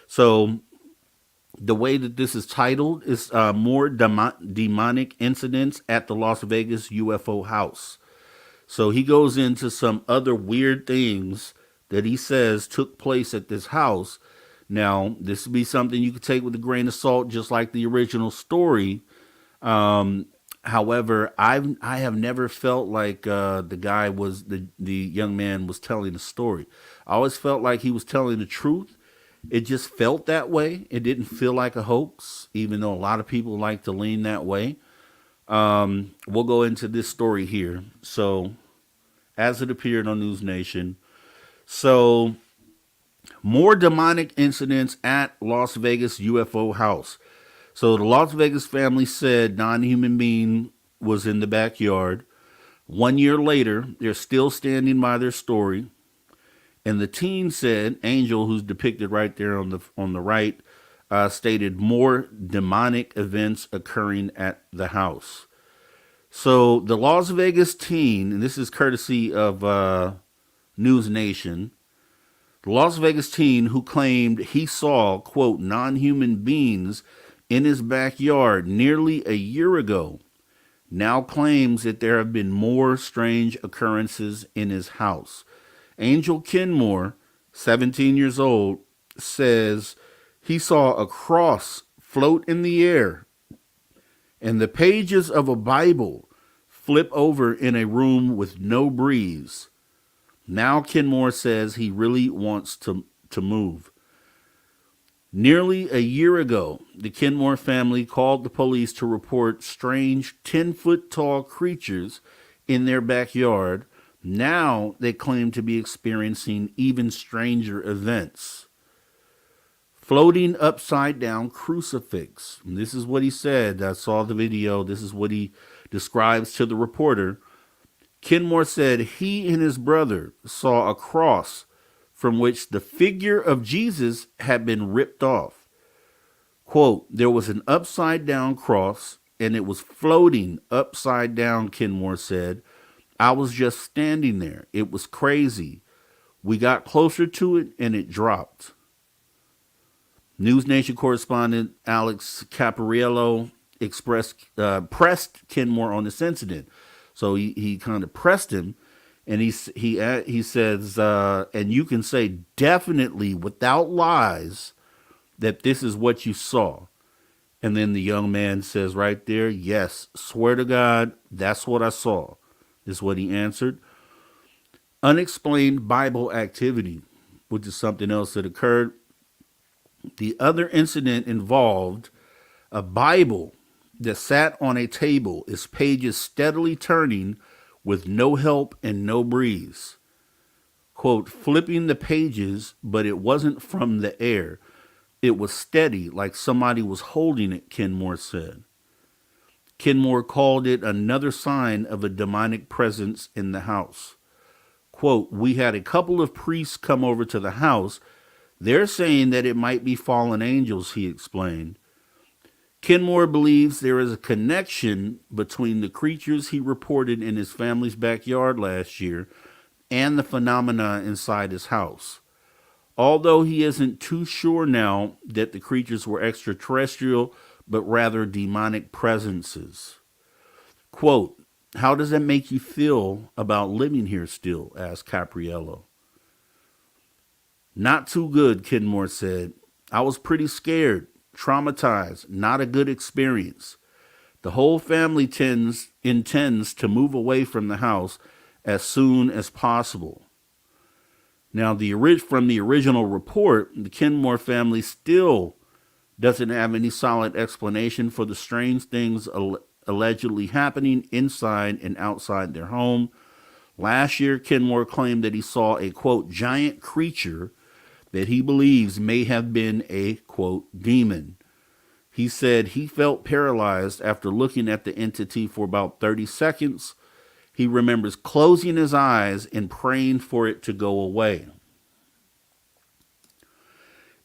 So the way that this is titled is more demonic incidents at the Las Vegas UFO house. So he goes into some other weird things that he says took place at this house. Now, this would be something you could take with a grain of salt, just like the original story. However, I have never felt like the guy was the young man was telling a story. I always felt like he was telling the truth. It just felt that way. It didn't feel like a hoax, even though a lot of people like to lean that way. We'll go into this story here. So, as it appeared on News Nation. So, more demonic incidents at Las Vegas UFO house. So the Las Vegas family said non-human being was in the backyard. 1 year later, they're still standing by their story. And the teen said, Angel, who's depicted right there on the right, stated more demonic events occurring at the house. So the Las Vegas teen, and this is courtesy of News Nation, the Las Vegas teen who claimed he saw, quote, non-human beings in his backyard nearly a year ago, now claims that there have been more strange occurrences in his house. Angel Kenmore, 17 years old, says he saw a cross float in the air And the pages of a Bible flip over in a room with no breeze. Now Kenmore says he really wants to move. Nearly a year ago, the Kenmore family called the police to report strange 10-foot tall creatures in their backyard. Now they claim to be experiencing even stranger events. Floating upside down crucifix. And this is what he said. I saw the video. This is what he describes to the reporter. Kenmore said he and his brother saw a cross from which the figure of Jesus had been ripped off. Quote, there was an upside down cross and it was floating upside down, Kenmore said. I was just standing there. It was crazy. We got closer to it and it dropped. News Nation correspondent Alex Capariello pressed Kenmore on this incident. So he kind of pressed him, and he says, and you can say definitely without lies that this is what you saw. And then the young man says right there, yes, swear to God, that's what I saw, is what he answered. Unexplained Bible activity, which is something else that occurred. The other incident involved a Bible that sat on a table, its pages steadily turning with no help and no breeze. Quote, flipping the pages, but it wasn't from the air. It was steady, like somebody was holding it, Kenmore said. Kenmore called it another sign of a demonic presence in the house. Quote, we had a couple of priests come over to the house. They're saying that it might be fallen angels, he explained. Kenmore believes there is a connection between the creatures he reported in his family's backyard last year and the phenomena inside his house. Although he isn't too sure now that the creatures were extraterrestrial, but rather demonic presences. Quote, how does that make you feel about living here still? Asked Capriello. Not too good, Kenmore said. I was pretty scared, traumatized, not a good experience. The whole family intends to move away from the house as soon as possible. Now, from the original report, the Kenmore family still doesn't have any solid explanation for the strange things allegedly happening inside and outside their home. Last year, Kenmore claimed that he saw a, quote, giant creature that he believes may have been a, quote, demon. He said he felt paralyzed after looking at the entity for about 30 seconds. He remembers closing his eyes and praying for it to go away.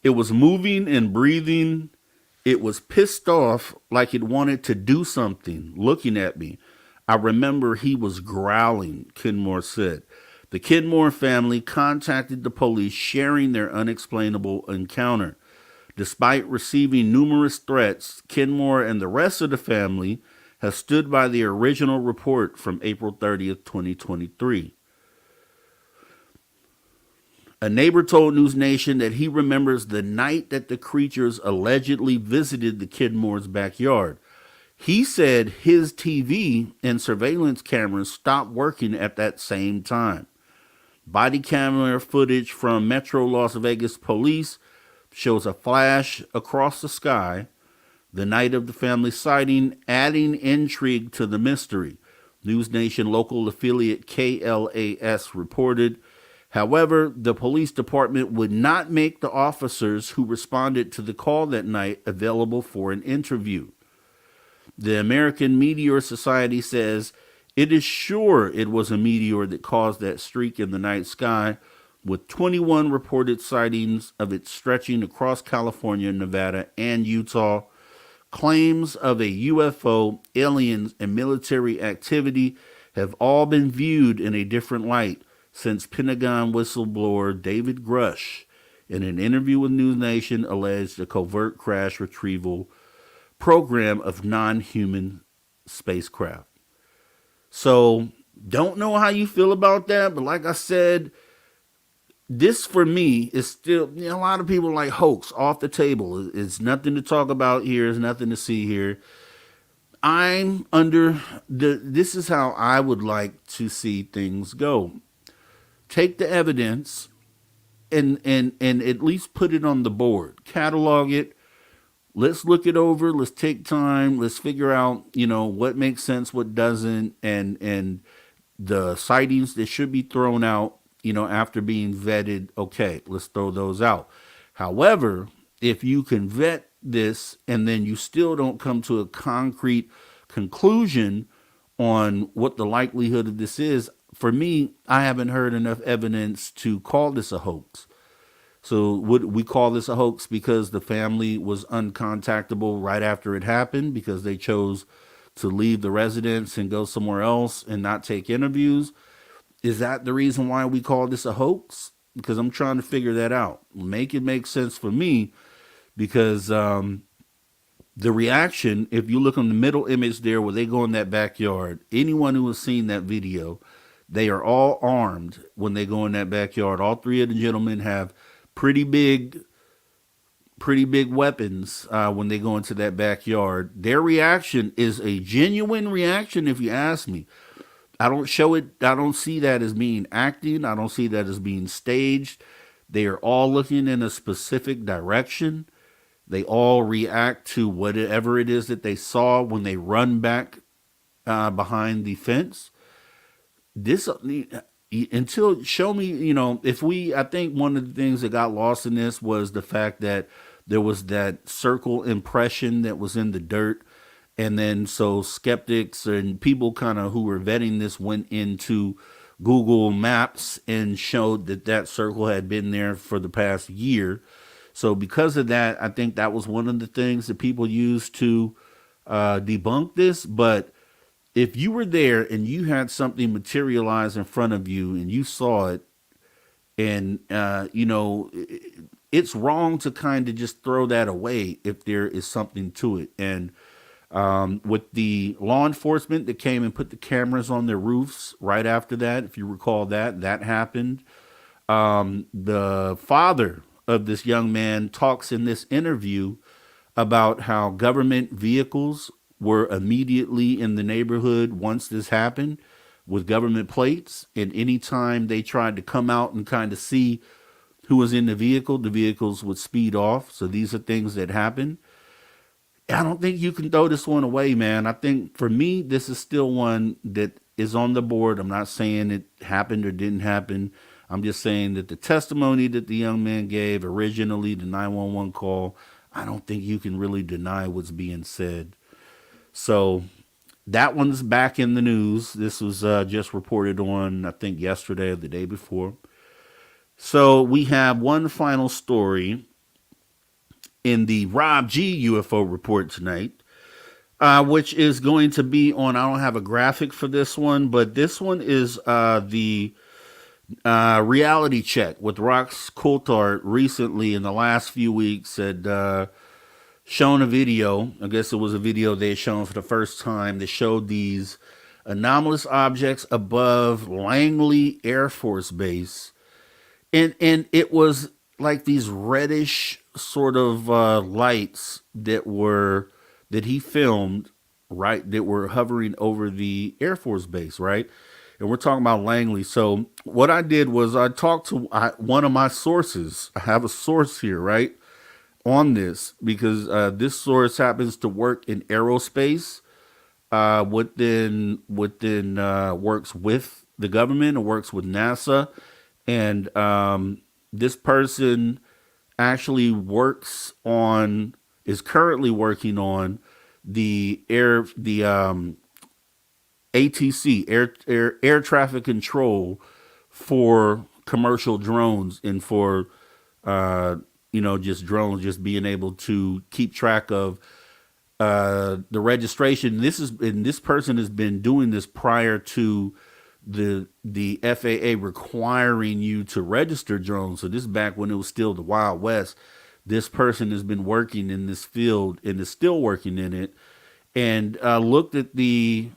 It was moving and breathing. It was pissed off, like it wanted to do something, looking at me. I remember he was growling, Kenmore said. The Kenmore family contacted the police, sharing their unexplainable encounter. Despite receiving numerous threats, Kenmore and the rest of the family have stood by the original report from April 30th, 2023. A neighbor told News Nation that he remembers the night that the creatures allegedly visited the Kenmore's backyard. He said his TV and surveillance cameras stopped working at that same time. Body camera footage from Metro Las Vegas police shows a flash across the sky the night of the family sighting, adding intrigue to the mystery. News Nation local affiliate KLAS reported. However, the police department would not make the officers who responded to the call that night available for an interview. The American Meteor Society says it is sure it was a meteor that caused that streak in the night sky, with 21 reported sightings of it stretching across California, Nevada, and Utah. Claims of a UFO, aliens, and military activity have all been viewed in a different light since Pentagon whistleblower David Grush, in an interview with News Nation, alleged a covert crash retrieval program of non-human spacecraft. So, don't know how you feel about that, but like I said, this for me is still, a lot of people like hoax, off the table. It's nothing to talk about here. It's nothing to see here. I'm under this is how I would like to see things go. Take the evidence and at least put it on the board. Catalog it. Let's look it over. Let's take time. Let's figure out, what makes sense, what doesn't, and the sightings that should be thrown out, after being vetted. Okay, let's throw those out. However, if you can vet this and then you still don't come to a concrete conclusion on what the likelihood of this is, for me, I haven't heard enough evidence to call this a hoax. So would we call this a hoax because the family was uncontactable right after it happened because they chose to leave the residence and go somewhere else and not take interviews? Is that the reason why we call this a hoax? Because I'm trying to figure that out. Make it make sense for me because the reaction, if you look on the middle image there where they go in that backyard, anyone who has seen that video, they are all armed when they go in that backyard. All three of the gentlemen have pretty big weapons when they go into that backyard. Their reaction is a genuine reaction, if you ask me. I don't see that as being acting. I don't see that as being staged. They are all looking in a specific direction. They all react to whatever it is that they saw when they run back behind the fence. This until show me, I think one of the things that got lost in this was the fact that there was that circle impression that was in the dirt. And then so skeptics and people kind of who were vetting this went into Google Maps and showed that circle had been there for the past year. So because of that, I think that was one of the things that people used to debunk this. But if you were there and you had something materialize in front of you and you saw it, and it's wrong to kind of just throw that away if there is something to it. And with the law enforcement that came and put the cameras on their roofs right after that, if you recall that happened. The father of this young man talks in this interview about how government vehicles were immediately in the neighborhood once this happened with government plates. And anytime they tried to come out and kind of see who was in the vehicles would speed off. So these are things that happen. I don't think you can throw this one away, man. I think for me, this is still one that is on the board. I'm not saying it happened or didn't happen. I'm just saying that the testimony that the young man gave originally, the 911 call, I don't think you can really deny what's being said. So that one's back in the news. This was just reported on, I think, yesterday or the day before. So we have one final story in the Robb G UFO report tonight, which is going to be on, I don't have a graphic for this one, but this one is the reality check with Rox Coulthard recently in the last few weeks had shown a video. I guess it was a video they had shown for the first time that showed these anomalous objects above Langley Air Force Base. And it was like these reddish sort of lights that he filmed, right, that were hovering over the Air Force Base, right? And we're talking about Langley. So what I did was I talked to one of my sources. I have a source here, right, on this, because this source happens to work in aerospace, within works with the government or works with NASA. And this person actually is currently working on the ATC, air traffic control for commercial drones and for, just drones, just being able to keep track of the registration. This person has been doing this prior to the FAA requiring you to register drones. So this is back when it was still the Wild West. This person has been working in this field and is still working in it, and looked at the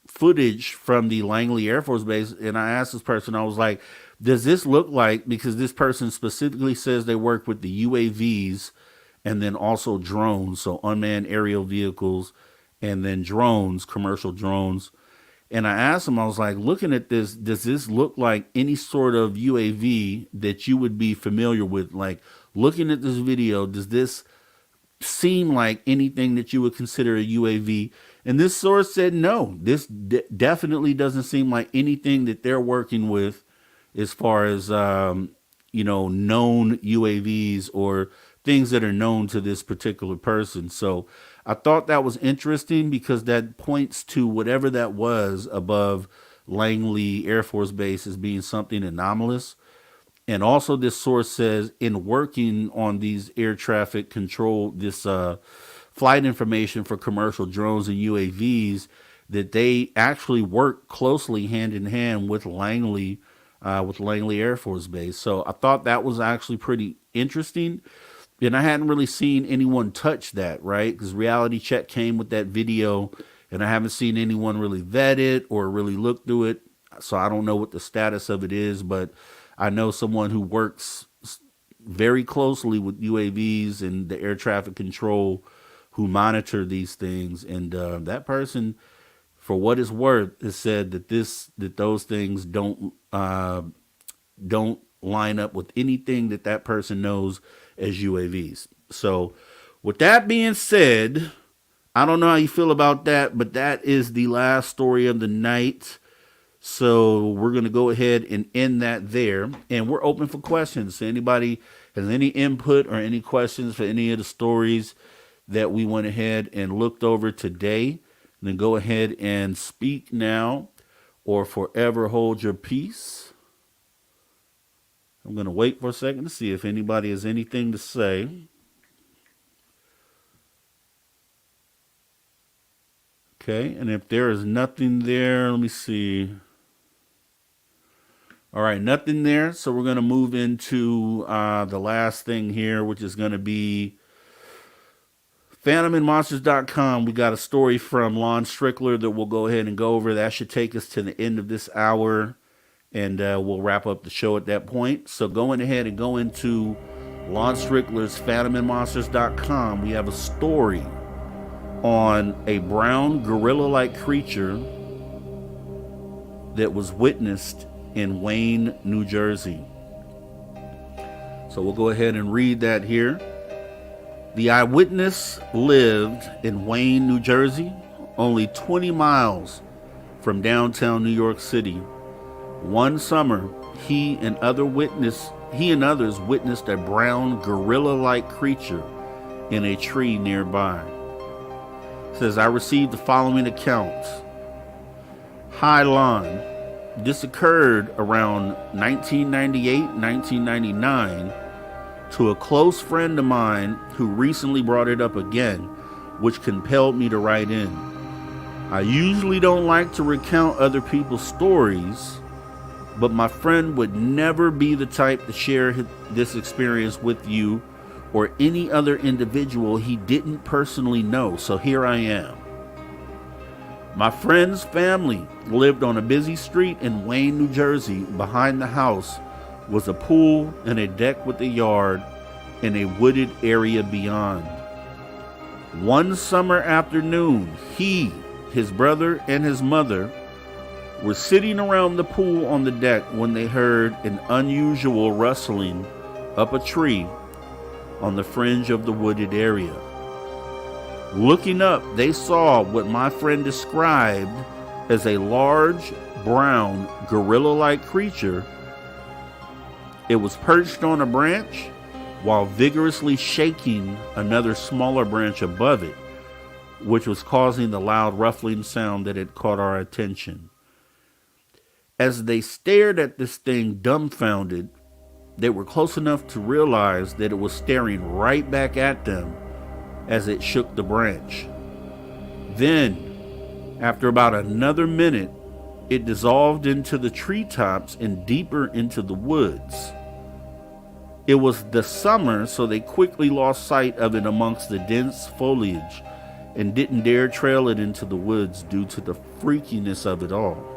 footage from the Langley Air Force Base. And I asked this person, I was like, does this look like, because this person specifically says they work with the UAVs and then also drones, so unmanned aerial vehicles, and then drones, commercial drones. And I asked him, I was like, looking at this, does this look like any sort of UAV that you would be familiar with? Like, looking at this video, does this seem like anything that you would consider a UAV? And this source said, no, this definitely doesn't seem like anything that they're working with as far as, known UAVs or things that are known to this particular person. So I thought that was interesting because that points to whatever that was above Langley Air Force Base as being something anomalous. And also this source says in working on these air traffic control, this flight information for commercial drones and UAVs, that they actually work closely hand in hand with Langley Air Force Base. So I thought that was actually pretty interesting. And I hadn't really seen anyone touch that, right? Because Reality Check came with that video, and I haven't seen anyone really vet it or really look through it. So I don't know what the status of it is, but I know someone who works very closely with UAVs and the air traffic control who monitor these things. And that person, for what it's worth, has said that those things don't line up with anything that person knows as UAVs. So with that being said, I don't know how you feel about that, but that is the last story of the night. So we're going to go ahead and end that there. And we're open for questions. So anybody has any input or any questions for any of the stories that we went ahead and looked over today, then go ahead and speak now or forever hold your peace. I'm going to wait for a second to see if anybody has anything to say. Okay, and if there is nothing there, let me see. All right, nothing there. So we're going to move into the last thing here, which is going to be phantomandmonsters.com. We got a story from Lon Strickler that we'll go ahead and go over. That should take us to the end of this hour. And we'll wrap up the show at that point. So going ahead and go into Lon Strickler's phantomandmonsters.com. We have a story on a brown gorilla-like creature that was witnessed in Wayne, New Jersey. So we'll go ahead and read that here. The eyewitness lived in Wayne, New Jersey, only 20 miles from downtown New York City. One summer, he and others witnessed a brown gorilla-like creature in a tree nearby. It says, I received the following account. Hi, Lon. This occurred around 1998, 1999 to a close friend of mine who recently brought it up again, which compelled me to write in. I usually don't like to recount other people's stories, but my friend would never be the type to share this experience with you or any other individual he didn't personally know, so here I am. My friend's family lived on a busy street in Wayne, New Jersey. Behind the house was a pool and a deck with a yard and a wooded area beyond. One summer afternoon, he, his brother, and his mother were sitting around the pool on the deck when they heard an unusual rustling up a tree on the fringe of the wooded area. Looking up, they saw what my friend described as a large, brown, gorilla-like creature. It was perched on a branch while vigorously shaking another smaller branch above it, which was causing the loud ruffling sound that had caught our attention. As they stared at this thing dumbfounded, they were close enough to realize that it was staring right back at them as it shook the branch. Then, after about another minute, it dissolved into the treetops and deeper into the woods. It was the summer, so they quickly lost sight of it amongst the dense foliage and didn't dare trail it into the woods due to the freakiness of it all.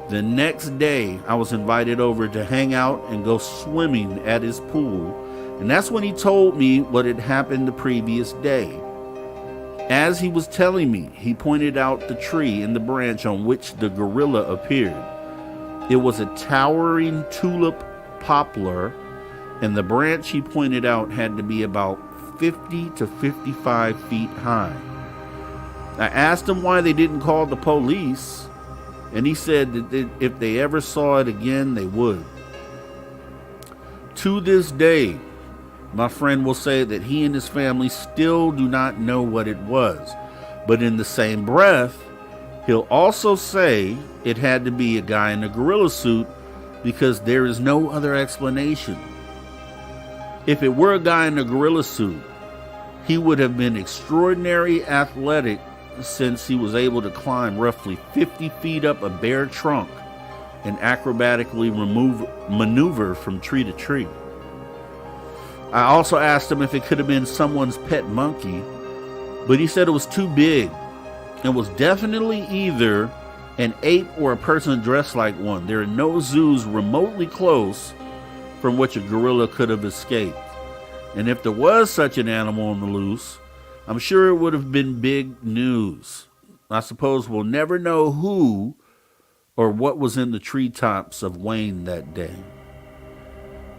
The next day, I was invited over to hang out and go swimming at his pool, and that's when he told me what had happened the previous day. As he was telling me, he pointed out the tree and the branch on which the gorilla appeared. It was a towering tulip poplar, and the branch he pointed out had to be about 50 to 55 feet high. I asked him why they didn't call the police, and he said that if they ever saw it again, they would. To this day, my friend will say that he and his family still do not know what it was, but in the same breath, he'll also say it had to be a guy in a gorilla suit because there is no other explanation. If it were a guy in a gorilla suit, he would have been extraordinarily athletic since he was able to climb roughly 50 feet up a bare trunk and acrobatically maneuver from tree to tree. I also asked him if it could have been someone's pet monkey, but he said it was too big and was definitely either an ape or a person dressed like one. There are no zoos remotely close from which a gorilla could have escaped. And if there was such an animal on the loose, I'm sure it would have been big news. I suppose we'll never know who or what was in the treetops of Wayne that day.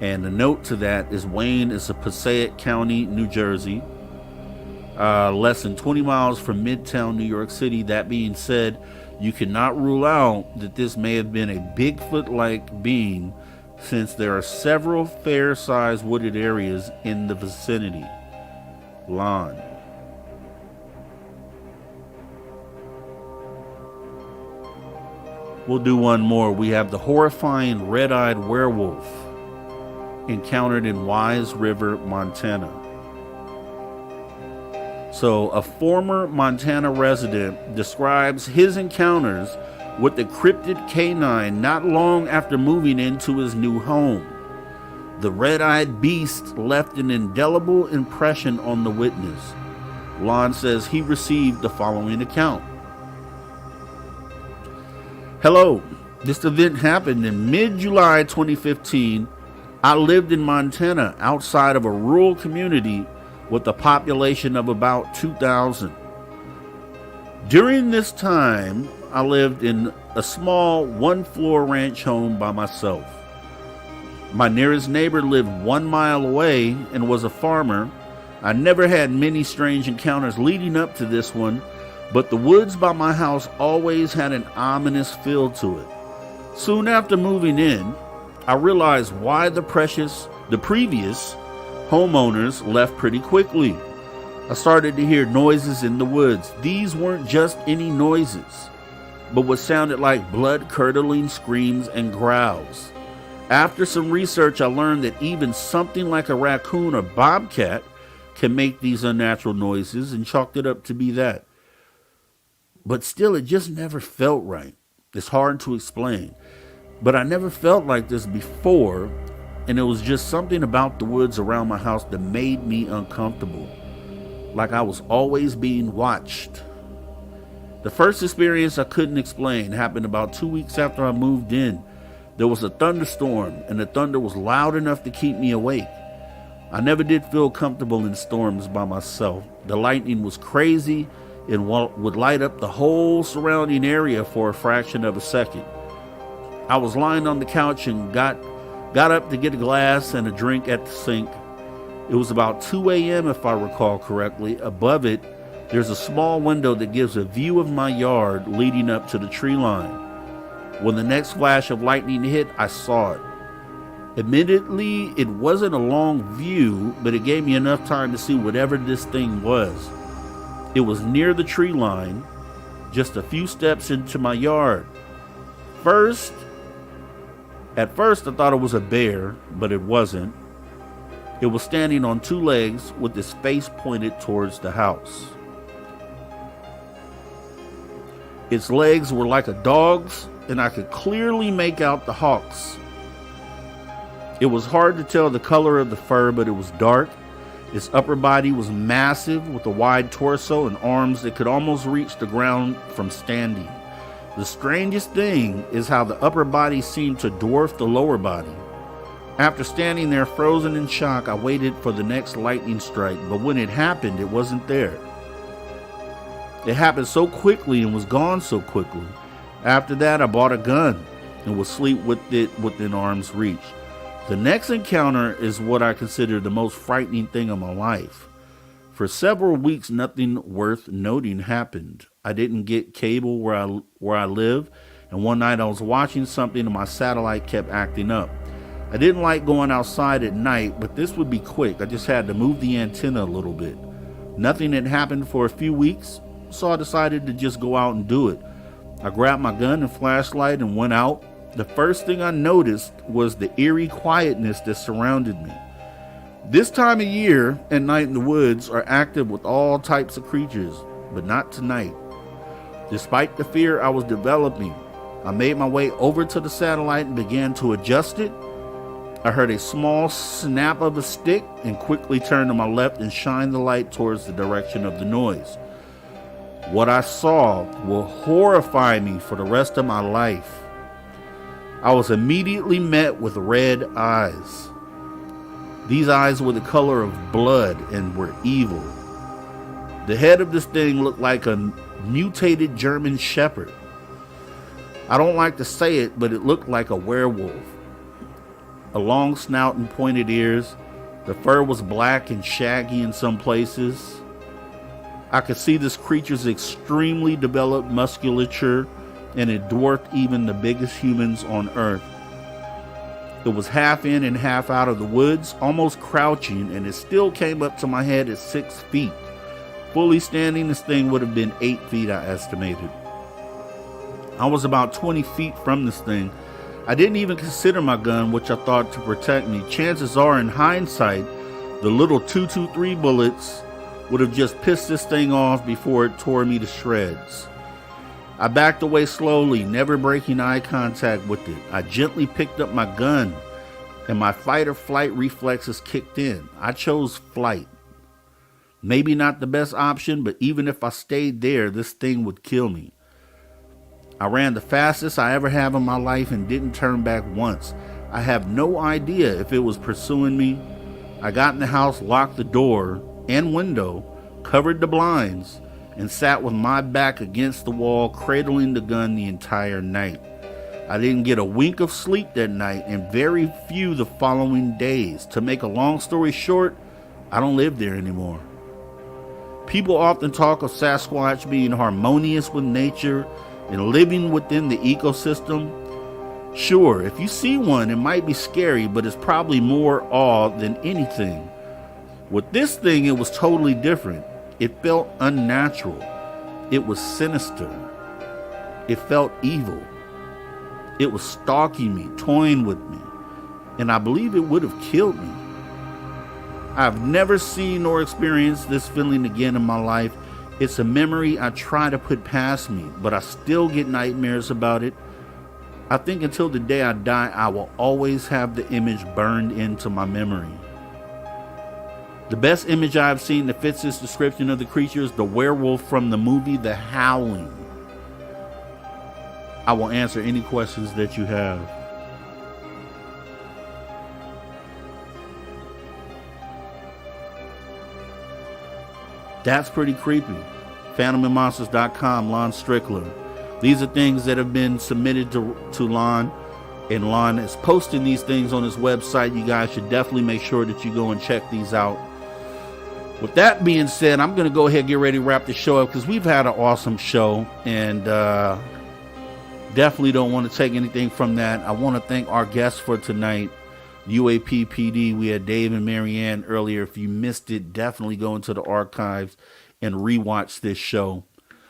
And a note to that is Wayne is a Passaic County, New Jersey, less than 20 miles from Midtown, New York City. That being said, you cannot rule out that this may have been a Bigfoot-like being, since there are several fair-sized wooded areas in the vicinity. Lon. We'll do one more. We have the horrifying red-eyed werewolf encountered in Wise River, Montana. So, a former Montana resident describes his encounters with the cryptid canine not long after moving into his new home. The red-eyed beast left an indelible impression on the witness. Lon says he received the following account. Hello, this event happened in mid-July 2015. I lived in Montana outside of a rural community with a population of about 2,000. During this time, I lived in a small one-floor ranch home by myself. My nearest neighbor lived 1 mile away and was a farmer. I never had many strange encounters leading up to this one, but the woods by my house always had an ominous feel to it. Soon after moving in, I realized why the previous homeowners left pretty quickly. I started to hear noises in the woods. These weren't just any noises, but what sounded like blood-curdling screams and growls. After some research, I learned that even something like a raccoon or bobcat can make these unnatural noises, and chalked it up to be that. But still, it just never felt right. It's hard to explain. But I never felt like this before, and it was just something about the woods around my house that made me uncomfortable. Like I was always being watched. The first experience I couldn't explain happened about 2 weeks after I moved in. There was a thunderstorm, and the thunder was loud enough to keep me awake. I never did feel comfortable in storms by myself. The lightning was crazy and would light up the whole surrounding area for a fraction of a second. I was lying on the couch and got up to get a glass and a drink at the sink. It was about 2 a.m. if I recall correctly. Above it, there's a small window that gives a view of my yard leading up to the tree line. When the next flash of lightning hit, I saw it. Admittedly, it wasn't a long view, but it gave me enough time to see whatever this thing was. It was near the tree line, just a few steps into my yard. At first I thought it was a bear, but it wasn't. It was standing on 2 legs with its face pointed towards the house. Its legs were like a dog's, and I could clearly make out the hocks. It was hard to tell the color of the fur, but it was dark. Its upper body was massive with a wide torso and arms that could almost reach the ground from standing. The strangest thing is how the upper body seemed to dwarf the lower body. After standing there frozen in shock, I waited for the next lightning strike, but when it happened, it wasn't there. It happened so quickly and was gone so quickly. After that, I bought a gun and would sleep with it within arm's reach. The next encounter is what I consider the most frightening thing of my life. For several weeks, nothing worth noting happened. I didn't get cable where I live, and one night I was watching something and my satellite kept acting up. I didn't like going outside at night, but this would be quick. I just had to move the antenna a little bit. Nothing had happened for a few weeks, so I decided to just go out and do it. I grabbed my gun and flashlight and went out. The first thing I noticed was the eerie quietness that surrounded me. This time of year and night in the woods are active with all types of creatures, but not tonight. Despite the fear I was developing, I made my way over to the satellite and began to adjust it. I heard a small snap of a stick and quickly turned to my left and shined the light towards the direction of the noise. What I saw will horrify me for the rest of my life. I was immediately met with red eyes. These eyes were the color of blood and were evil. The head of this thing looked like a mutated German shepherd. I don't like to say it, but it looked like a werewolf. A long snout and pointed ears. The fur was black and shaggy in some places. I could see this creature's extremely developed musculature, and it dwarfed even the biggest humans on Earth. It was half in and half out of the woods, almost crouching, and it still came up to my head at 6 feet. Fully standing, this thing would have been 8 feet, I estimated. I was about 20 feet from this thing. I didn't even consider my gun, which I thought to protect me. Chances are, in hindsight, the little 223 bullets would have just pissed this thing off before it tore me to shreds. I backed away slowly, never breaking eye contact with it. I gently picked up my gun, and my fight or flight reflexes kicked in. I chose flight. Maybe not the best option, but even if I stayed there, this thing would kill me. I ran the fastest I ever have in my life and didn't turn back once. I have no idea if it was pursuing me. I got in the house, locked the door and window, covered the blinds, and sat with my back against the wall, cradling the gun the entire night. I didn't get a wink of sleep that night and very few the following days. To make a long story short, I don't live there anymore. People often talk of Sasquatch being harmonious with nature and living within the ecosystem. Sure, if you see one, it might be scary, but it's probably more awe than anything. With this thing, it was totally different. It felt unnatural. It was sinister. It felt evil. It was stalking me, toying with me, and I believe it would have killed me. I've never seen or experienced this feeling again in my life. It's a memory I try to put past me, but I still get nightmares about it. I think until the day I die, I will always have the image burned into my memory. The best image I've seen that fits this description of the creature is the werewolf from the movie The Howling. I will answer any questions that you have. That's pretty creepy. PhantomandMonsters.com, Lon Strickler. These are things that have been submitted to Lon, and Lon is posting these things on his website. You guys should definitely make sure that you go and check these out. With that being said, I'm going to go ahead and get ready to wrap the show up because we've had an awesome show, and definitely don't want to take anything from that. I want to thank our guests for tonight, UAP PD. We had Dave and Marianne earlier. If you missed it, definitely go into the archives and rewatch this show.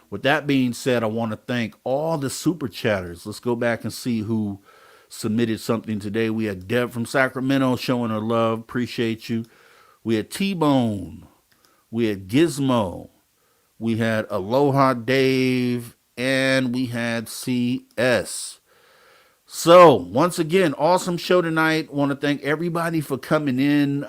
With that being said, I want to thank all the super chatters. Let's go back and see who submitted something today. We had Deb from Sacramento showing her love. Appreciate you. We had T-Bone. We had Gizmo. We had Aloha Dave. And we had CS. So, once again, awesome show tonight. Want to thank everybody for coming in.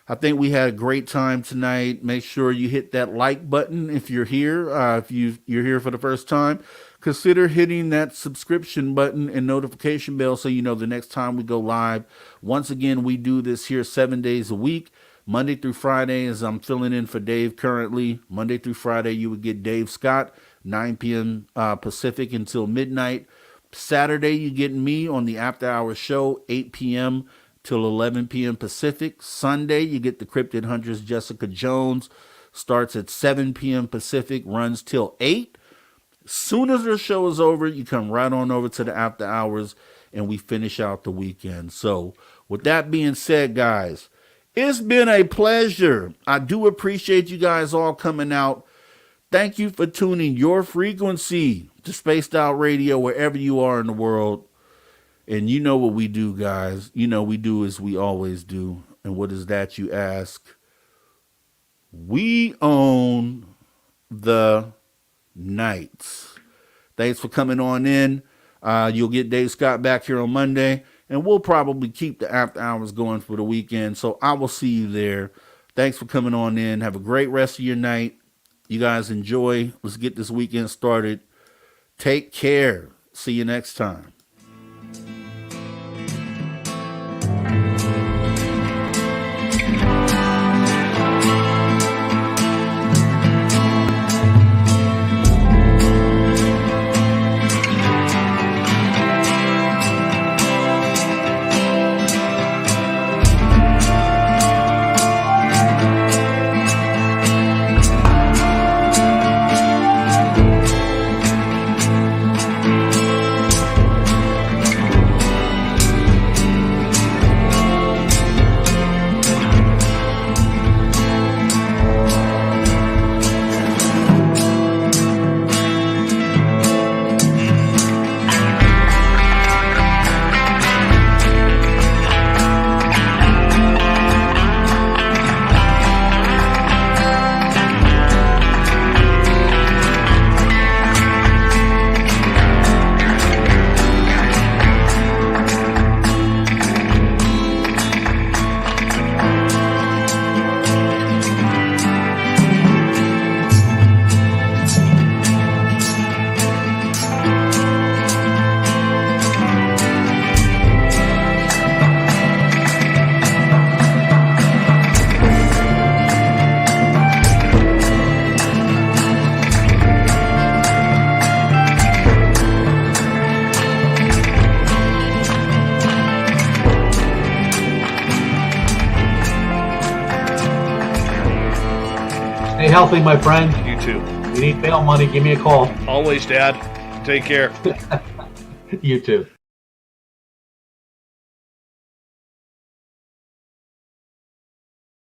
I think we had a great time tonight. Make sure you hit that like button if you're here. If you're here for the first time, consider hitting that subscription button and notification bell so you know the next time we go live. Once again, we do this here 7 days a week. Monday through Friday, as I'm filling in for Dave currently, Monday through Friday, you would get Dave Scott, 9 p.m. Pacific until midnight. Saturday, you get me on the After Hours show, 8 p.m. till 11 p.m. Pacific. Sunday, you get the Cryptid Huntress Jessica Jones. Starts at 7 p.m. Pacific, runs till 8. Soon as the show is over, you come right on over to the After Hours, and we finish out the weekend. So, with that being said, guys, it's been a pleasure. I do appreciate you guys all coming out. Thank you for tuning your frequency to Spaced Out Radio wherever you are in the world. And you know what we do, guys. You know we do as we always do. And what is that, you ask? We own the nights. Thanks for coming on in. You'll get Dave Scott back here on Monday, and we'll probably keep the After Hours going for the weekend. So I will see you there. Thanks for coming on in. Have a great rest of your night. You guys enjoy. Let's get this weekend started. Take care. See you next time. Stay healthy, my friend. You too. You need bail money, give me a call. Always, Dad. Take care. You too.